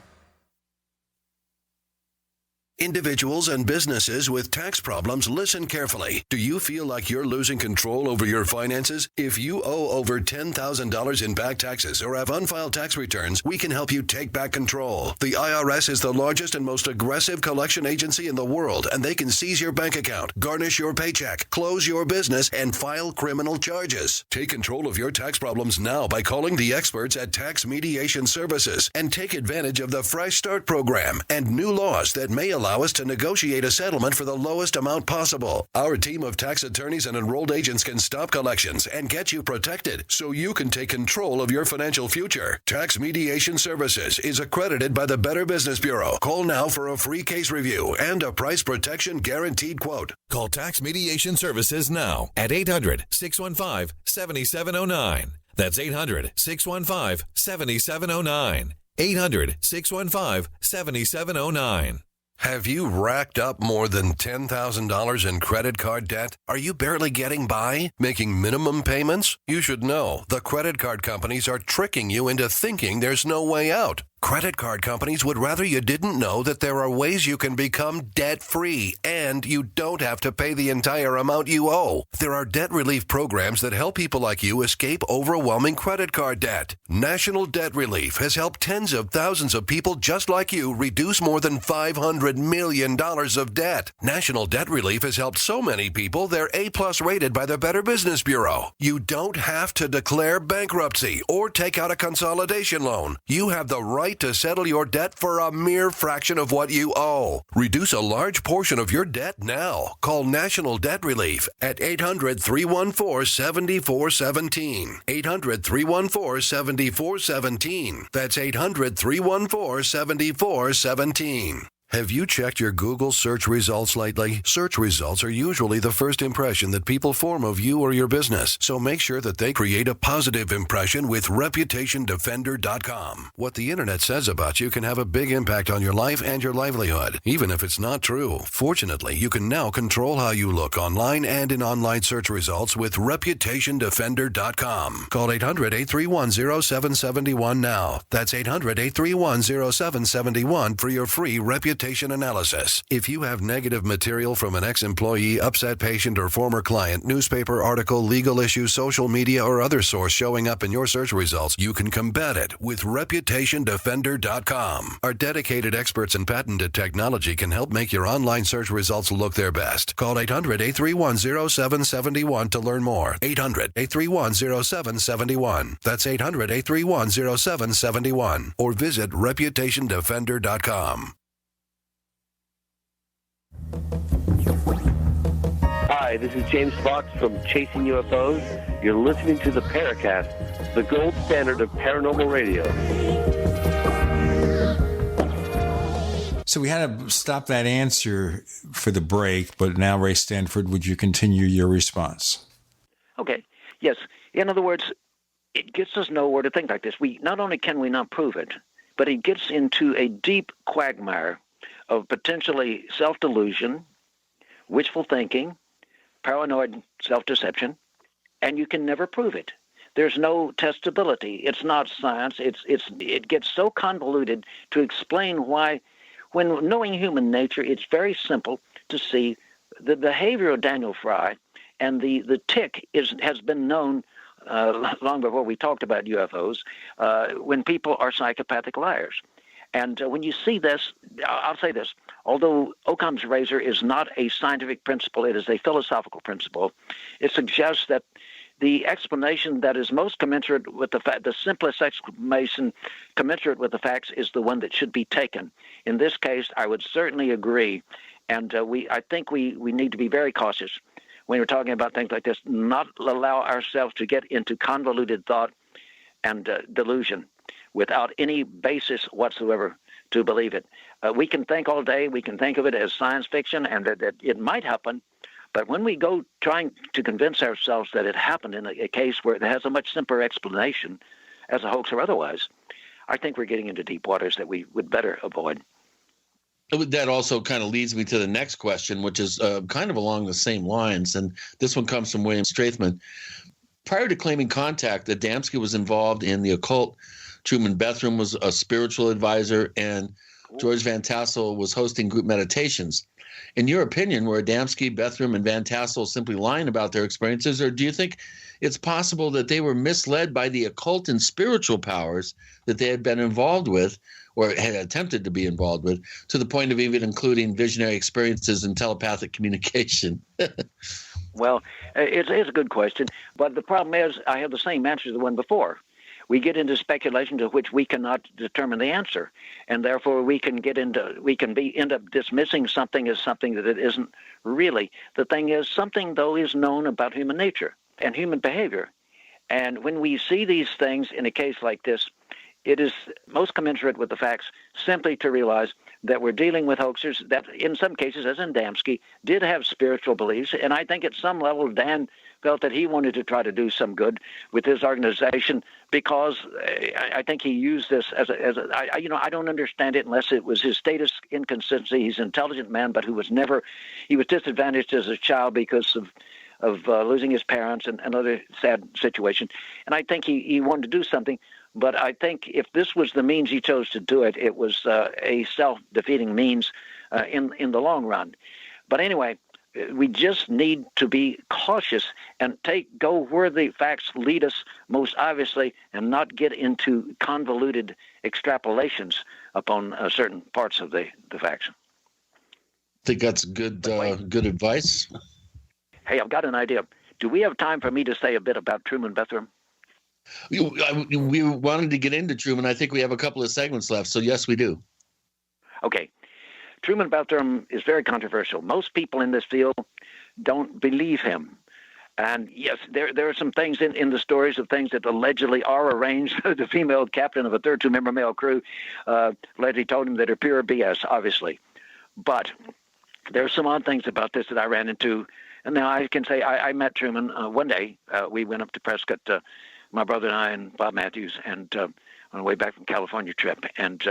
Individuals and businesses with tax problems, listen carefully. Do you feel like you're losing control over your finances? If you owe over $10,000 in back taxes or have unfiled tax returns, we can help you take back control. The IRS is the largest and most aggressive collection agency in the world, and they can seize your bank account, garnish your paycheck, close your business, and file criminal charges. Take control of your tax problems now by calling the experts at Tax Mediation Services and take advantage of the Fresh Start program and new laws that may allow us to negotiate a settlement for the lowest amount possible. Our team of tax attorneys and enrolled agents can stop collections and get you protected so you can take control of your financial future. Tax Mediation Services is accredited by the Better Business Bureau. Call now for a free case review and a price protection guaranteed quote. Call Tax Mediation Services now at 800-615-7709. That's 800-615-7709. 800-615-7709. Have you racked up more than $10,000 in credit card debt? Are you barely getting by, making minimum payments? You should know the credit card companies are tricking you into thinking there's no way out. Credit card companies would rather you didn't know that there are ways you can become debt-free and you don't have to pay the entire amount you owe. There are debt relief programs that help people like you escape overwhelming credit card debt. National Debt Relief has helped tens of thousands of people just like you reduce more than $500 million of debt. National Debt Relief has helped so many people they're A-plus rated by the Better Business Bureau. You don't have to declare bankruptcy or take out a consolidation loan. You have the right to settle your debt for a mere fraction of what you owe. Reduce a large portion of your debt now. Call National Debt Relief at 800-314-7417. 800-314-7417. That's 800-314-7417. Have you checked your Google search results lately? Search results are usually the first impression that people form of you or your business, so make sure that they create a positive impression with ReputationDefender.com. What the internet says about you can have a big impact on your life and your livelihood, even if it's not true. Fortunately, you can now control how you look online and in online search results with ReputationDefender.com. Call 800-831-0771 now. That's 800-831-0771 for your free reputation analysis. If you have negative material from an ex-employee, upset patient, or former client, newspaper article, legal issue, social media, or other source showing up in your search results, you can combat it with ReputationDefender.com. Our dedicated experts in patented technology can help make your online search results look their best. Call 800-831-0771 to learn more. 800-831-0771. That's 800-831-0771. Or visit ReputationDefender.com. Hi, this is James Fox from Chasing UFOs. You're listening to the Paracast, the gold standard of paranormal radio. So we had to stop that answer for the break, but now, Ray Stanford, would you continue your response? Okay. Yes. In other words, it gets us nowhere to think like this. Not only can we not prove it, but it gets into a deep quagmire of potentially self-delusion, wishful thinking, paranoid self-deception, and you can never prove it. There's no testability. It's not science. It gets so convoluted to explain why, when knowing human nature, it's very simple to see the behavior of Daniel Fry, and the tick has been known long before we talked about UFOs, when people are psychopathic liars. And when you see this, I'll say this, although Occam's razor is not a scientific principle, it is a philosophical principle, it suggests that the explanation that is most commensurate with the fact, the simplest explanation commensurate with the facts, is the one that should be taken. In this case, I would certainly agree, and I think we need to be very cautious when we're talking about things like this, not allow ourselves to get into convoluted thought and delusion without any basis whatsoever to believe it. We can think all day, we can think of it as science fiction and that it might happen, but when we go trying to convince ourselves that it happened in a case where it has a much simpler explanation, as a hoax or otherwise, I think we're getting into deep waters that we would better avoid. That also kind of leads me to the next question, which is kind of along the same lines, and this one comes from William Strathman. Prior to claiming contact, Adamski was involved in the occult. Truman Bethurum was a spiritual advisor, and George Van Tassel was hosting group meditations. In your opinion, were Adamski, Bethurum, and Van Tassel simply lying about their experiences, or do you think it's possible that they were misled by the occult and spiritual powers that they had been involved with, or had attempted to be involved with, to the point of even including visionary experiences and telepathic communication? Well, it's a good question, but the problem is I have the same answer as the one before. We get into speculation to which we cannot determine the answer, and therefore we can end up dismissing something as something that it isn't really. The thing is, something though is known about human nature and human behavior, and when we see these things in a case like this, it is most commensurate with the facts simply to realize that we're dealing with hoaxers that, in some cases, as in Adamski, did have spiritual beliefs, and I think at some level Dan felt that he wanted to try to do some good with his organization because I think he used this I don't understand it unless it was his status inconsistency. He's an intelligent man, but he was disadvantaged as a child because of losing his parents and other sad situation. And I think he wanted to do something, But I think if this was the means he chose to do it, it was a self-defeating means in the long run. But anyway, we just need to be cautious and go where the facts lead us most obviously, and not get into convoluted extrapolations upon certain parts of the facts. I think that's good advice. Hey, I've got an idea. Do we have time for me to say a bit about Truman Bethurum? We wanted to get into Truman. I think we have a couple of segments left, so yes, we do. Okay. Truman Bethurum is very controversial. Most people in this field don't believe him. And yes, there are some things in the stories of things that allegedly are arranged. The female captain of a 32-member male crew allegedly told him that are pure BS, obviously. But there are some odd things about this that I ran into. And now I can say I met Truman one day. We went up to Prescott, my brother and I and Bob Matthews, and on the way back from California trip. And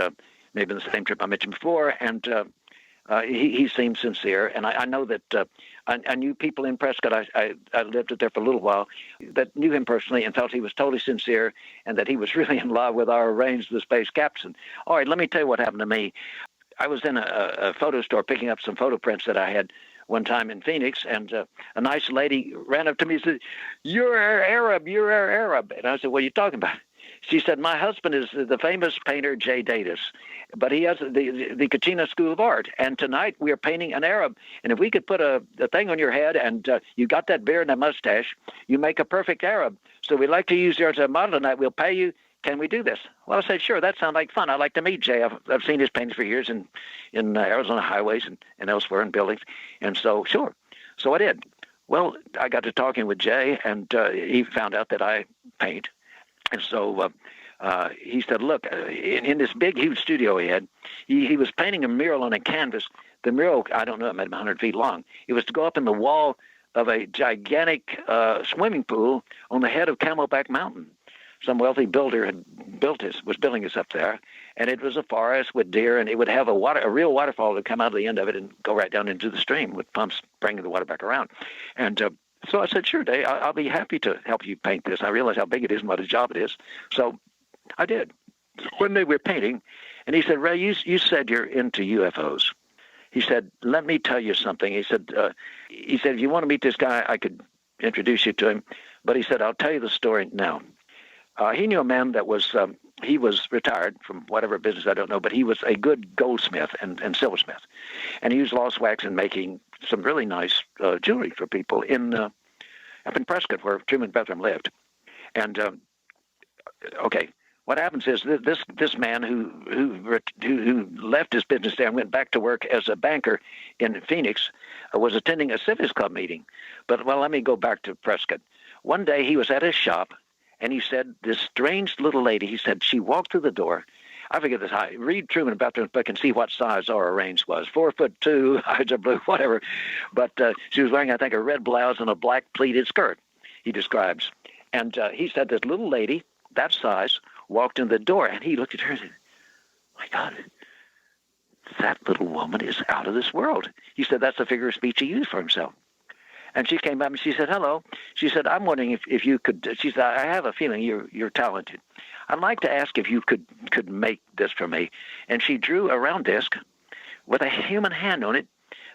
maybe the same trip I mentioned before. And he seemed sincere. And I know that I knew people in Prescott. I lived there for a little while that knew him personally and felt he was totally sincere and that he was really in love with our arranged the space captain. All right, let me tell you what happened to me. I was in a photo store picking up some photo prints that I had one time in Phoenix, and a nice lady ran up to me and said, "You're Arab, you're Arab." And I said, "What are you talking about?" She said, "My husband is the famous painter J. Davis, but he has the Kachina School of Art, and tonight we are painting an Arab. And if we could put a thing on your head and you got that beard and a mustache, you make a perfect Arab. So we'd like to use you as a model tonight. We'll pay you. Can we do this?" Well, I said, "Sure, that sounds like fun. I'd like to meet Jay. I've seen his paintings for years in Arizona highways and elsewhere in buildings. And so, sure." So I did. Well, I got to talking with Jay, and he found out that I paint. And so he said, "Look, in this big, huge studio he had, he was painting a mural on a canvas. The mural, I don't know, it might have been 100 feet long. It was to go up in the wall of a gigantic swimming pool on the head of Camelback Mountain. Some wealthy builder had was building this up there, and it was a forest with deer, and it would have a real waterfall that would come out of the end of it and go right down into the stream with pumps bringing the water back around." And so I said, "Sure, Dave, I'll be happy to help you paint this." I realized how big it is and what a job it is. So I did. One day we were painting, and he said, "Ray, you said you're into UFOs." He said, "Let me tell you something." He said, "If you want to meet this guy, I could introduce you to him." But he said, "I'll tell you the story now." He knew a man that was, he was retired from whatever business, I don't know, but he was a good goldsmith and silversmith. And he used lost wax in making some really nice jewelry for people up in Prescott where Truman Bethurum lived. And, okay, what happens is this man who left his business there and went back to work as a banker in Phoenix was attending a civics club meeting. But, well, let me go back to Prescott. One day he was at his shop, and he said, this strange little lady, he said, she walked through the door. I forget this. Read Truman Bethuram's book and see what size our range was. 4'2", eyes are blue, whatever. But she was wearing, I think, a red blouse and a black pleated skirt, he describes. And he said this little lady, that size, walked in the door, and he looked at her and said, "My God, that little woman is out of this world." He said that's the figure of speech he used for himself. And she came up and she said, "Hello." She said, "I'm wondering if you could," she said, "I have a feeling you're talented. I'd like to ask if you could make this for me." And she drew a round disc with a human hand on it,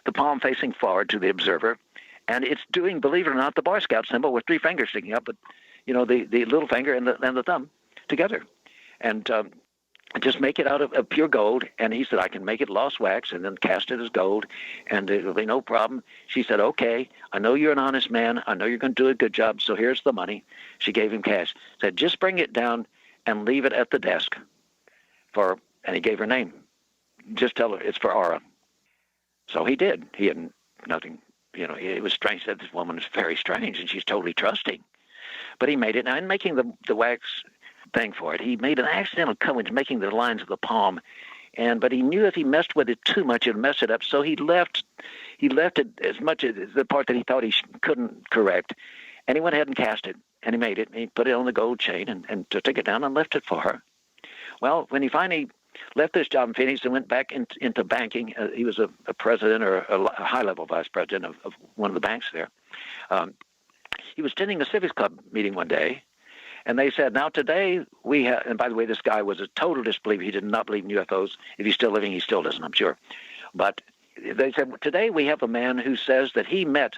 the palm facing forward to the observer. And it's doing, believe it or not, the Boy Scout symbol with 3 fingers sticking up, but, you know, the little finger and the thumb together. And just make it out of pure gold. And he said, "I can make it lost wax and then cast it as gold, and it'll be no problem." She said, "Okay, I know you're an honest man. I know you're going to do a good job, so here's the money." She gave him cash. Said, "Just bring it down and leave it at the desk and he gave her name. "Just tell her it's for Aura." So he did. He had nothing, you know, it was strange. He said, "This woman is very strange, and she's totally trusting." But he made it. Now, in making the wax thing for it, he made an accidental cut when making the lines of the palm, but he knew if he messed with it too much, it'd mess it up. So he left it as much as the part that he thought he couldn't correct, and he went ahead and cast it, and he made it, and he put it on the gold chain and took it down and left it for her. Well, when he finally left this job in Phoenix and went back into banking, he was a president or a high-level vice president of one of the banks there. He was attending a civics club meeting one day, And they said, now today we have, and by the way, this guy was a total disbeliever. He did not believe in UFOs. If he's still living, he still doesn't, I'm sure. But they said, today we have a man who says that he met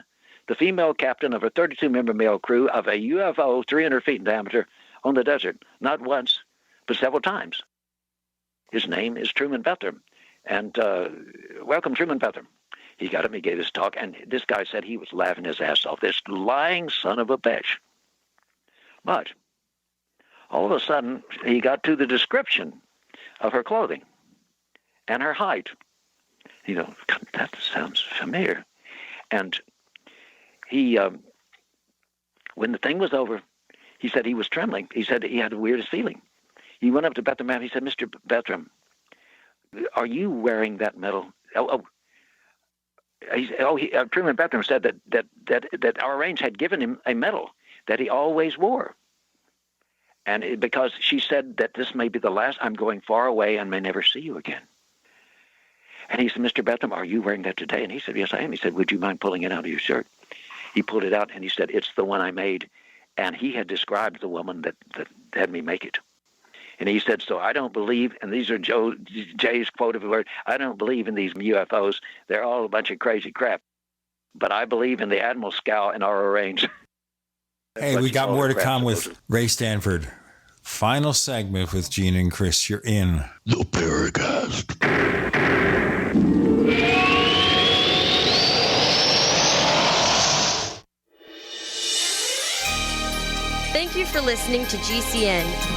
the female captain of a 32-member male crew of a UFO 300 feet in diameter on the desert, not once, but several times. His name is Truman Bethurum. And welcome, Truman Bethurum. He got him, he gave his talk, and this guy said he was laughing his ass off, this lying son of a bitch. But all of a sudden, he got to the description of her clothing and her height. You know, that sounds familiar. And he, when the thing was over, he said he was trembling. He said he had the weirdest feeling. He went up to Bethurum and he said, Mr. Bethurum, are you wearing that medal? Truman Bethurum said that our range had given him a medal that he always wore. And because she said that this may be the last, I'm going far away and may never see you again. And he said, Mr. Bethurum, are you wearing that today? And he said, yes, I am. He said, would you mind pulling it out of your shirt? He pulled it out and he said, it's the one I made. And he had described the woman that had me make it. And he said, so I don't believe, and these are Jay's quote of the word, I don't believe in these UFOs. They're all a bunch of crazy crap. But I believe in the Admiral Scow and our range. Hey, we got more to come with Ray Stanford. Final segment with Gene and Chris. You're in the Paracast. Thank you for listening to GCN.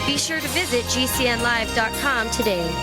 Be sure to visit GCNlive.com today.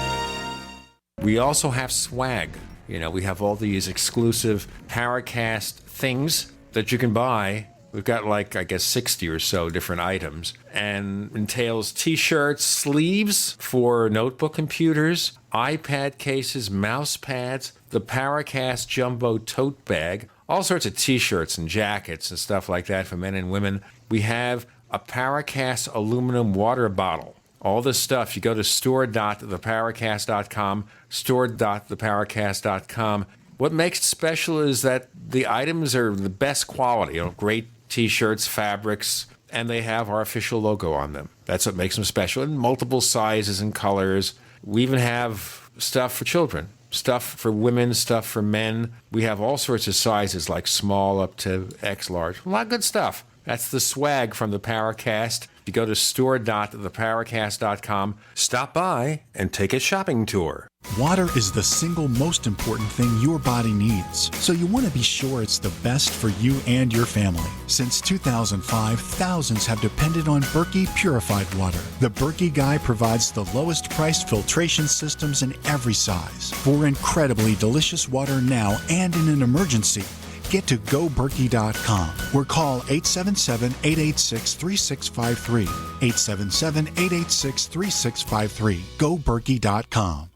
We also have swag. You know, we have all these exclusive Paracast things that you can buy. We've got like, I guess, 60 or so different items, and entails t-shirts, sleeves for notebook computers, iPad cases, mouse pads, the Paracast Jumbo tote bag, all sorts of t-shirts and jackets and stuff like that for men and women. We have a Paracast aluminum water bottle. All this stuff, you go to store.theparacast.com, store.theparacast.com. What makes it special is that the items are the best quality, you know, great t-shirts, fabrics, and they have our official logo on them. That's what makes them special, in multiple sizes and colors. We even have stuff for children, stuff for women, stuff for men. We have all sorts of sizes, like small up to X large. A lot of good stuff. That's the swag from the Paracast. You go to store.theparacast.com, stop by, and take a shopping tour. Water is the single most important thing your body needs, so you want to be sure it's the best for you and your family. Since 2005, thousands have depended on Berkey purified water. The Berkey Guy provides the lowest priced filtration systems in every size. For incredibly delicious water now and in an emergency, get to GoBerkey.com or call 877-886-3653. 877-886-3653. GoBerkey.com.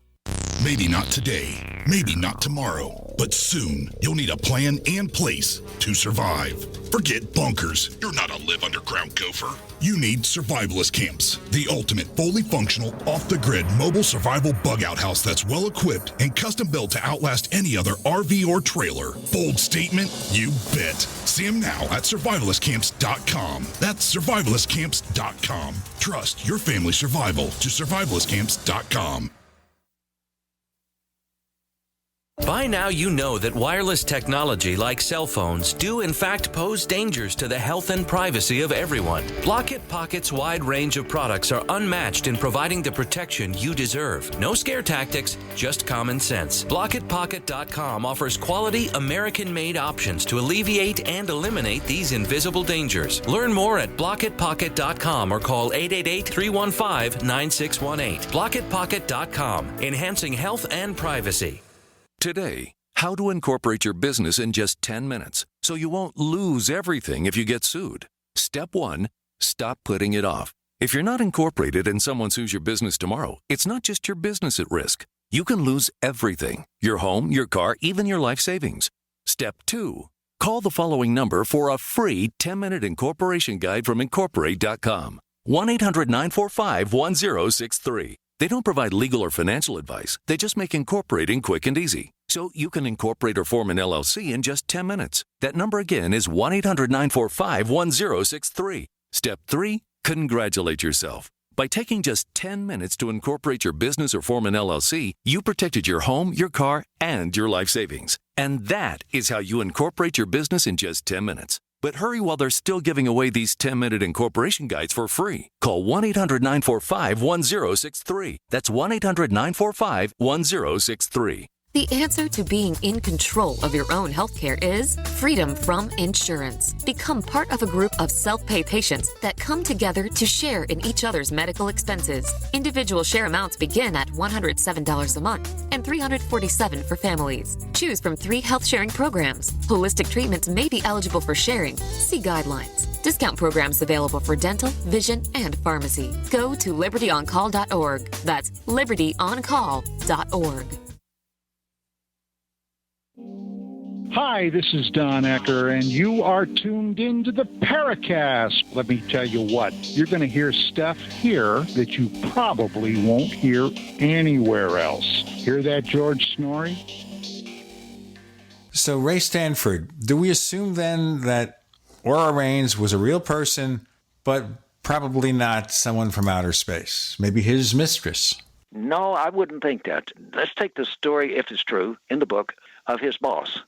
Maybe not today, maybe not tomorrow, but soon you'll need a plan and place to survive. Forget bunkers. You're not a live underground gopher. You need survivalist camps, the ultimate fully functional, off-the-grid mobile survival bug-out house that's well-equipped and custom-built to outlast any other RV or trailer. Bold statement? You bet. See them now at survivalistcamps.com. That's survivalistcamps.com. Trust your family's survival to survivalistcamps.com. By now you know that wireless technology like cell phones do in fact pose dangers to the health and privacy of everyone. Blockit Pocket's wide range of products are unmatched in providing the protection you deserve. No scare tactics, just common sense. BlockitPocket.com offers quality American-made options to alleviate and eliminate these invisible dangers. Learn more at BlockitPocket.com or call 888-315-9618. BlockitPocket.com, enhancing health and privacy. Today, how to incorporate your business in just 10 minutes so you won't lose everything if you get sued. Step 1, stop putting it off. If you're not incorporated and someone sues your business tomorrow, it's not just your business at risk. You can lose everything: your home, your car, even your life savings. Step 2, call the following number for a free 10-minute incorporation guide from Incorporate.com. 1-800-945-1063. They don't provide legal or financial advice. They just make incorporating quick and easy. So you can incorporate or form an LLC in just 10 minutes. That number again is 1-800-945-1063. Step 3, congratulate yourself. By taking just 10 minutes to incorporate your business or form an LLC, you protected your home, your car, and your life savings. And that is how you incorporate your business in just 10 minutes. But hurry while they're still giving away these 10-minute incorporation guides for free. Call 1-800-945-1063. That's 1-800-945-1063. The answer to being in control of your own healthcare is freedom from insurance. Become part of a group of self-pay patients that come together to share in each other's medical expenses. Individual share amounts begin at $107 a month and $347 for families. Choose from 3 health-sharing programs. Holistic treatments may be eligible for sharing. See guidelines. Discount programs available for dental, vision, and pharmacy. Go to libertyoncall.org. That's libertyoncall.org. Hi, this is Don Ecker, and you are tuned into the Paracast. Let me tell you what, you're going to hear stuff here that you probably won't hear anywhere else. Hear that, George Snorri? So, Ray Stanford, do we assume then that Aura Raines was a real person, but probably not someone from outer space? Maybe his mistress? No, I wouldn't think that. Let's take the story, if it's true, in the book, of his boss.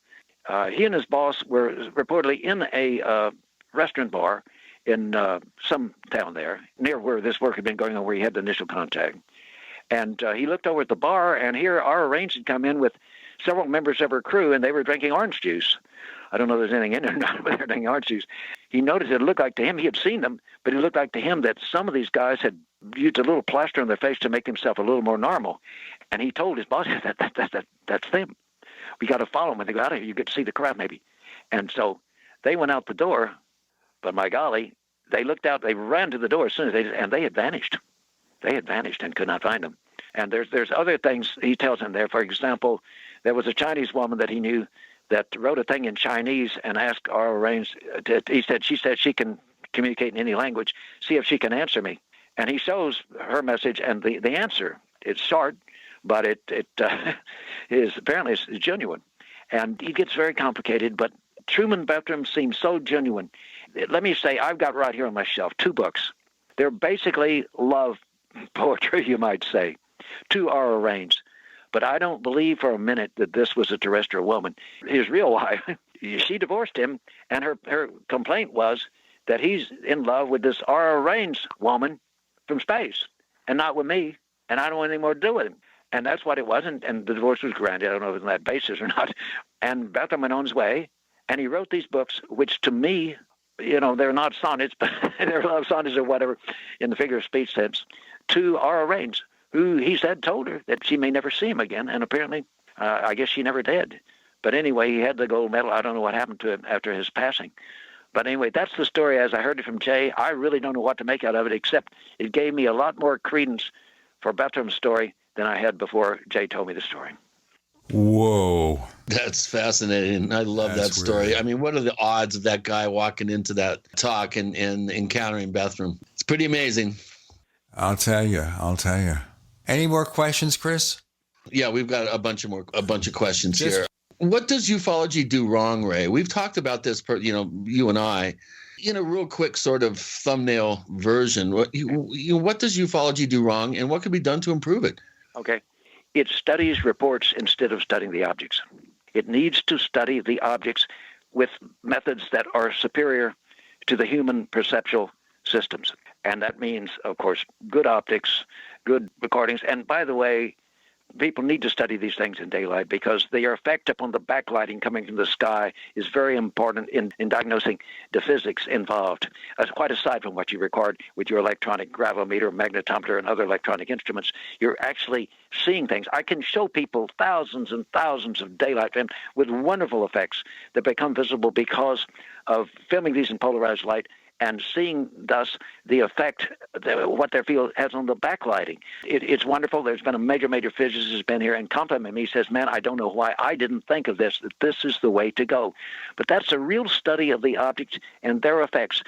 He and his boss were reportedly in a restaurant bar in some town there, near where this work had been going on, where he had the initial contact. And he looked over at the bar, and here our Raines had come in with several members of her crew, and they were drinking orange juice. I don't know if there's anything in there or not, but they were drinking orange juice. He noticed it looked like to him, he had seen them, but it looked like to him that some of these guys had used a little plaster on their face to make themselves a little more normal. And he told his boss, that's them. We got to follow them. When they go out of here, you get to see the crowd maybe. And so they went out the door, but my golly, they looked out, they ran to the door as soon as and they had vanished. They had vanished and could not find them. And there's other things he tells him there. For example, there was a Chinese woman that he knew that wrote a thing in Chinese and asked R.O. Raines, she said she can communicate in any language, see if she can answer me. And he shows her message, and the answer, it's short, but it is apparently it's genuine. And it gets very complicated, but Truman Bethurum seems so genuine. Let me say, I've got right here on my shelf 2 books. They're basically love poetry, you might say, to R.O. Raines. But I don't believe for a minute that this was a terrestrial woman. His real wife, she divorced him, and her complaint was that he's in love with this R.O. Raines woman from space, and not with me, and I don't want anything more to do with him. And that's what it was, and the divorce was granted. I don't know if it was on that basis or not. And Bethurum went on his way, and he wrote these books, which to me, they're not sonnets, but they're love sonnets or whatever, in the figure of speech sense, to R.O. Raines, who he said told her that she may never see him again, and apparently, I guess she never did. But anyway, he had the gold medal. I don't know what happened to him after his passing. But anyway, that's the story as I heard it from Jay. I really don't know what to make out of it, except it gave me a lot more credence for Bethurum's story than I had before Jay told me the story. Whoa. That's fascinating. I love that story. Weird. I mean, what are the odds of that guy walking into that talk and encountering Bethurum? It's pretty amazing. I'll tell you. Any more questions, Chris? Yeah, we've got a bunch of questions here. What does ufology do wrong, Ray? We've talked about this, you and I, in a real quick sort of thumbnail version. What does ufology do wrong, and what can be done to improve it? Okay. It studies reports instead of studying the objects. It needs to study the objects with methods that are superior to the human perceptual systems. And that means, of course, good optics, good recordings. And by the way, people need to study these things in daylight because their effect upon the backlighting coming from the sky is very important in diagnosing the physics involved. Quite aside from what you record with your electronic gravimeter, magnetometer, and other electronic instruments, you're actually seeing things. I can show people thousands and thousands of daylight films with wonderful effects that become visible because of filming these in polarized light and seeing thus the effect, what their field has on the backlighting. It's wonderful. There's been a major physicist who's been here and complimented me. He says, man, I don't know why I didn't think of this, that this is the way to go. But that's a real study of the objects and their effects.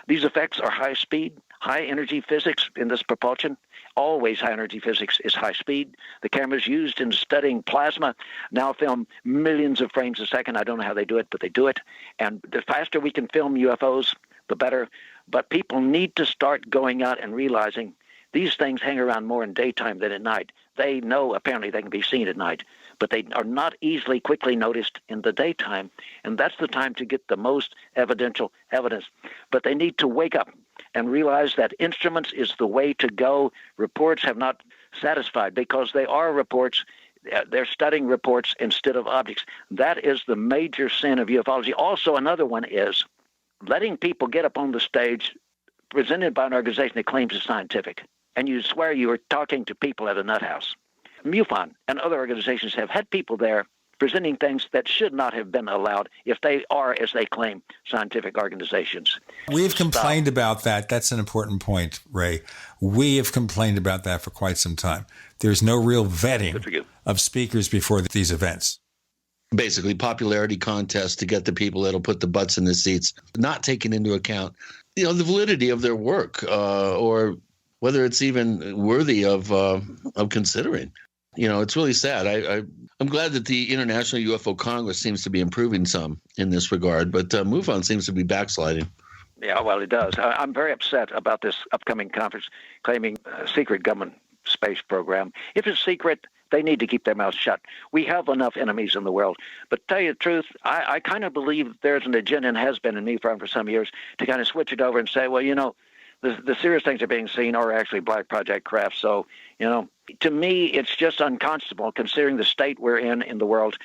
These effects are high speed, high energy physics in this propulsion. Always high energy physics is high speed. The cameras used in studying plasma now film millions of frames a second. I don't know how they do it, but they do it. And the faster we can film UFOs, the better. But people need to start going out and realizing these things hang around more in daytime than at night. They know apparently they can be seen at night, but they are not easily quickly noticed in the daytime, and that's the time to get the most evidential evidence. But they need to wake up and realize that instruments is the way to go. Reports have not satisfied because they are reports. They're studying reports instead of objects. That is the major sin of ufology. Also, another one is letting people get up on the stage presented by an organization that claims it's scientific, and you swear you are talking to people at a nut house. MUFON and other organizations have had people there presenting things that should not have been allowed if they are, as they claim, scientific organizations. We've complained about that. That's an important point, Ray. We have complained about that for quite some time. There's no real vetting of speakers before these events. Basically, popularity contests to get the people that'll put the butts in the seats, not taking into account, the validity of their work or whether it's even worthy of considering. It's really sad. I'm glad that the International UFO Congress seems to be improving some in this regard, but MUFON seems to be backsliding. Yeah, well, it does. I'm very upset about this upcoming conference claiming a secret government space program. If it's secret, they need to keep their mouths shut. We have enough enemies in the world. But to tell you the truth, I kind of believe there's an agenda, and has been in MUFON for some years, to kind of switch it over and say, well, the serious things that are being seen are actually black project craft. So, to me, it's just unconscionable, considering the state we're in the world,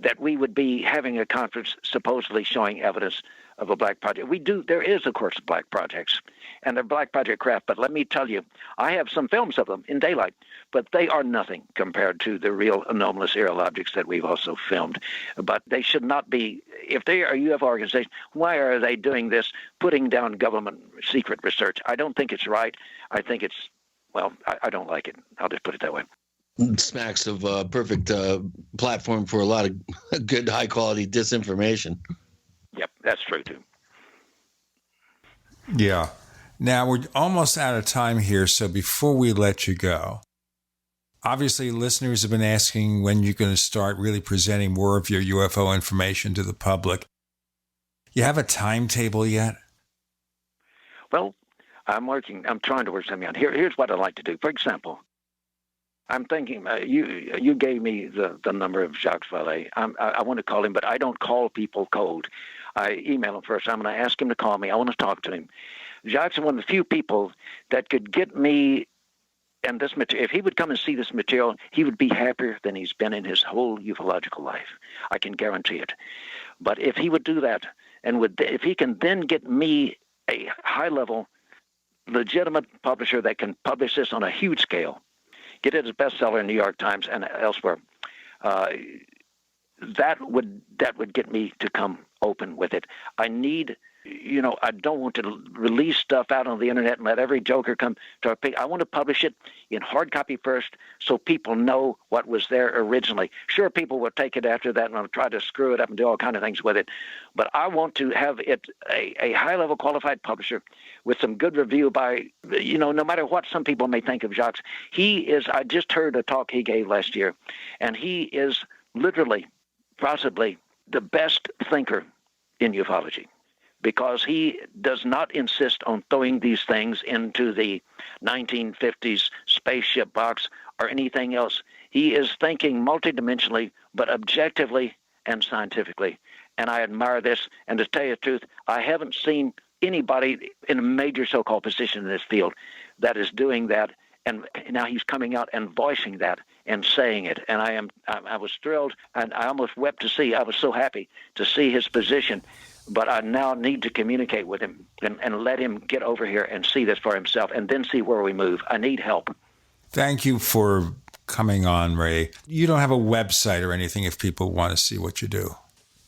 that we would be having a conference supposedly showing evidence of a black project. There is, of course, black projects, and they're black project craft. But let me tell you, I have some films of them in daylight, but they are nothing compared to the real anomalous aerial objects that we've also filmed. But they should not be, if they are a UFO organization, why are they doing this, putting down government secret research? I don't think it's right. I think it's, I don't like it. I'll just put it that way. Smacks of perfect platform for a lot of good, high-quality disinformation. Yep, that's true, too. Yeah. Now, we're almost out of time here, so before we let you go, obviously listeners have been asking when you're going to start really presenting more of your UFO information to the public. You have a timetable yet? Well, I'm trying to work something out. Here's what I'd like to do. For example, I'm thinking, you gave me the number of Jacques Vallée. I want to call him, but I don't call people cold. I email him first. I'm going to ask him to call me. I want to talk to him. Jacques is one of the few people that could get me and this material. If he would come and see this material, he would be happier than he's been in his whole ufological life. I can guarantee it. But if he would do that, and if he can then get me a high-level, legitimate publisher that can publish this on a huge scale, get it as a bestseller in New York Times and elsewhere, that would get me to come open with it. I need, I don't want to release stuff out on the internet and let every joker come to our page. I want to publish it in hard copy first so people know what was there originally. Sure, people will take it after that and will try to screw it up and do all kinds of things with it. But I want to have it a high-level qualified publisher with some good review by, no matter what some people may think of Jacques. I just heard a talk he gave last year, and he is literally, possibly, the best thinker in ufology, because he does not insist on throwing these things into the 1950s spaceship box or anything else. He is thinking multidimensionally, but objectively and scientifically. And I admire this. And to tell you the truth, I haven't seen anybody in a major so-called position in this field that is doing that. And now he's coming out and voicing that and saying it. And I was thrilled, and I almost wept to see. I was so happy to see his position. But I now need to communicate with him and let him get over here and see this for himself, and then see where we move. I need help. Thank you for coming on, Ray. You don't have a website or anything if people want to see what you do.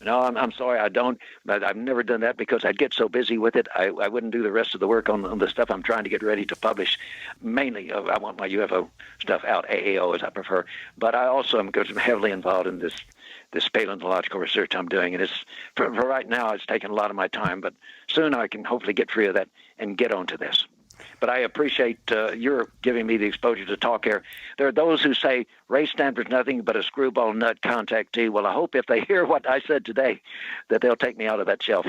No, I'm sorry, I don't. But I've never done that because I'd get so busy with it. I wouldn't do the rest of the work on the stuff I'm trying to get ready to publish. Mainly, I want my UFO stuff out, AAO as I prefer. But I also am heavily involved in this paleontological research I'm doing. And it's for right now, it's taken a lot of my time. But soon I can hopefully get free of that and get onto this. But I appreciate your giving me the exposure to talk here. There are those who say Ray Stanford's nothing but a screwball nut contactee. Well, I hope if they hear what I said today that they'll take me out of that shelf.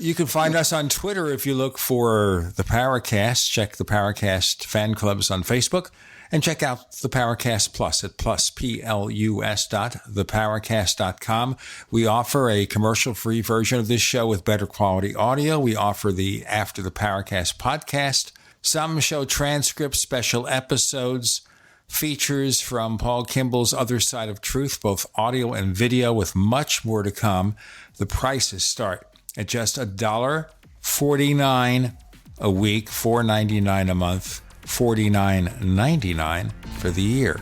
You can find us on Twitter if you look for the Paracast. Check the Paracast fan clubs on Facebook. And check out the Paracast Plus at plus.theparacast.com. We offer a commercial-free version of this show with better quality audio. We offer the After the Paracast podcast. Some show transcripts, special episodes, features from Paul Kimball's Other Side of Truth, both audio and video, with much more to come. The prices start at just $1.49 a week, $4.99 a month, $49.99 for the year.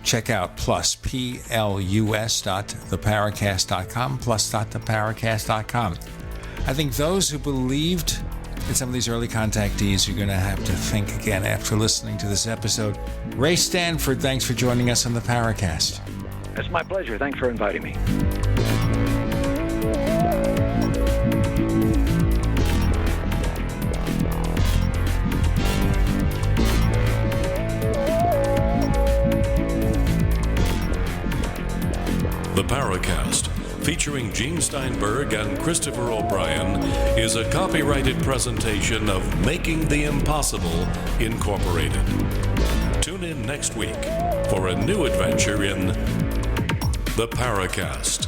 Check out plus, plus.theparacast.com, plus.theparacast.com. I think those who believed in some of these early contactees are going to have to think again after listening to this episode. Ray Stanford, thanks for joining us on the Paracast. It's my pleasure. Thanks for inviting me. The Paracast, featuring Gene Steinberg and Christopher O'Brien, is a copyrighted presentation of Making the Impossible, Incorporated. Tune in next week for a new adventure in The Paracast.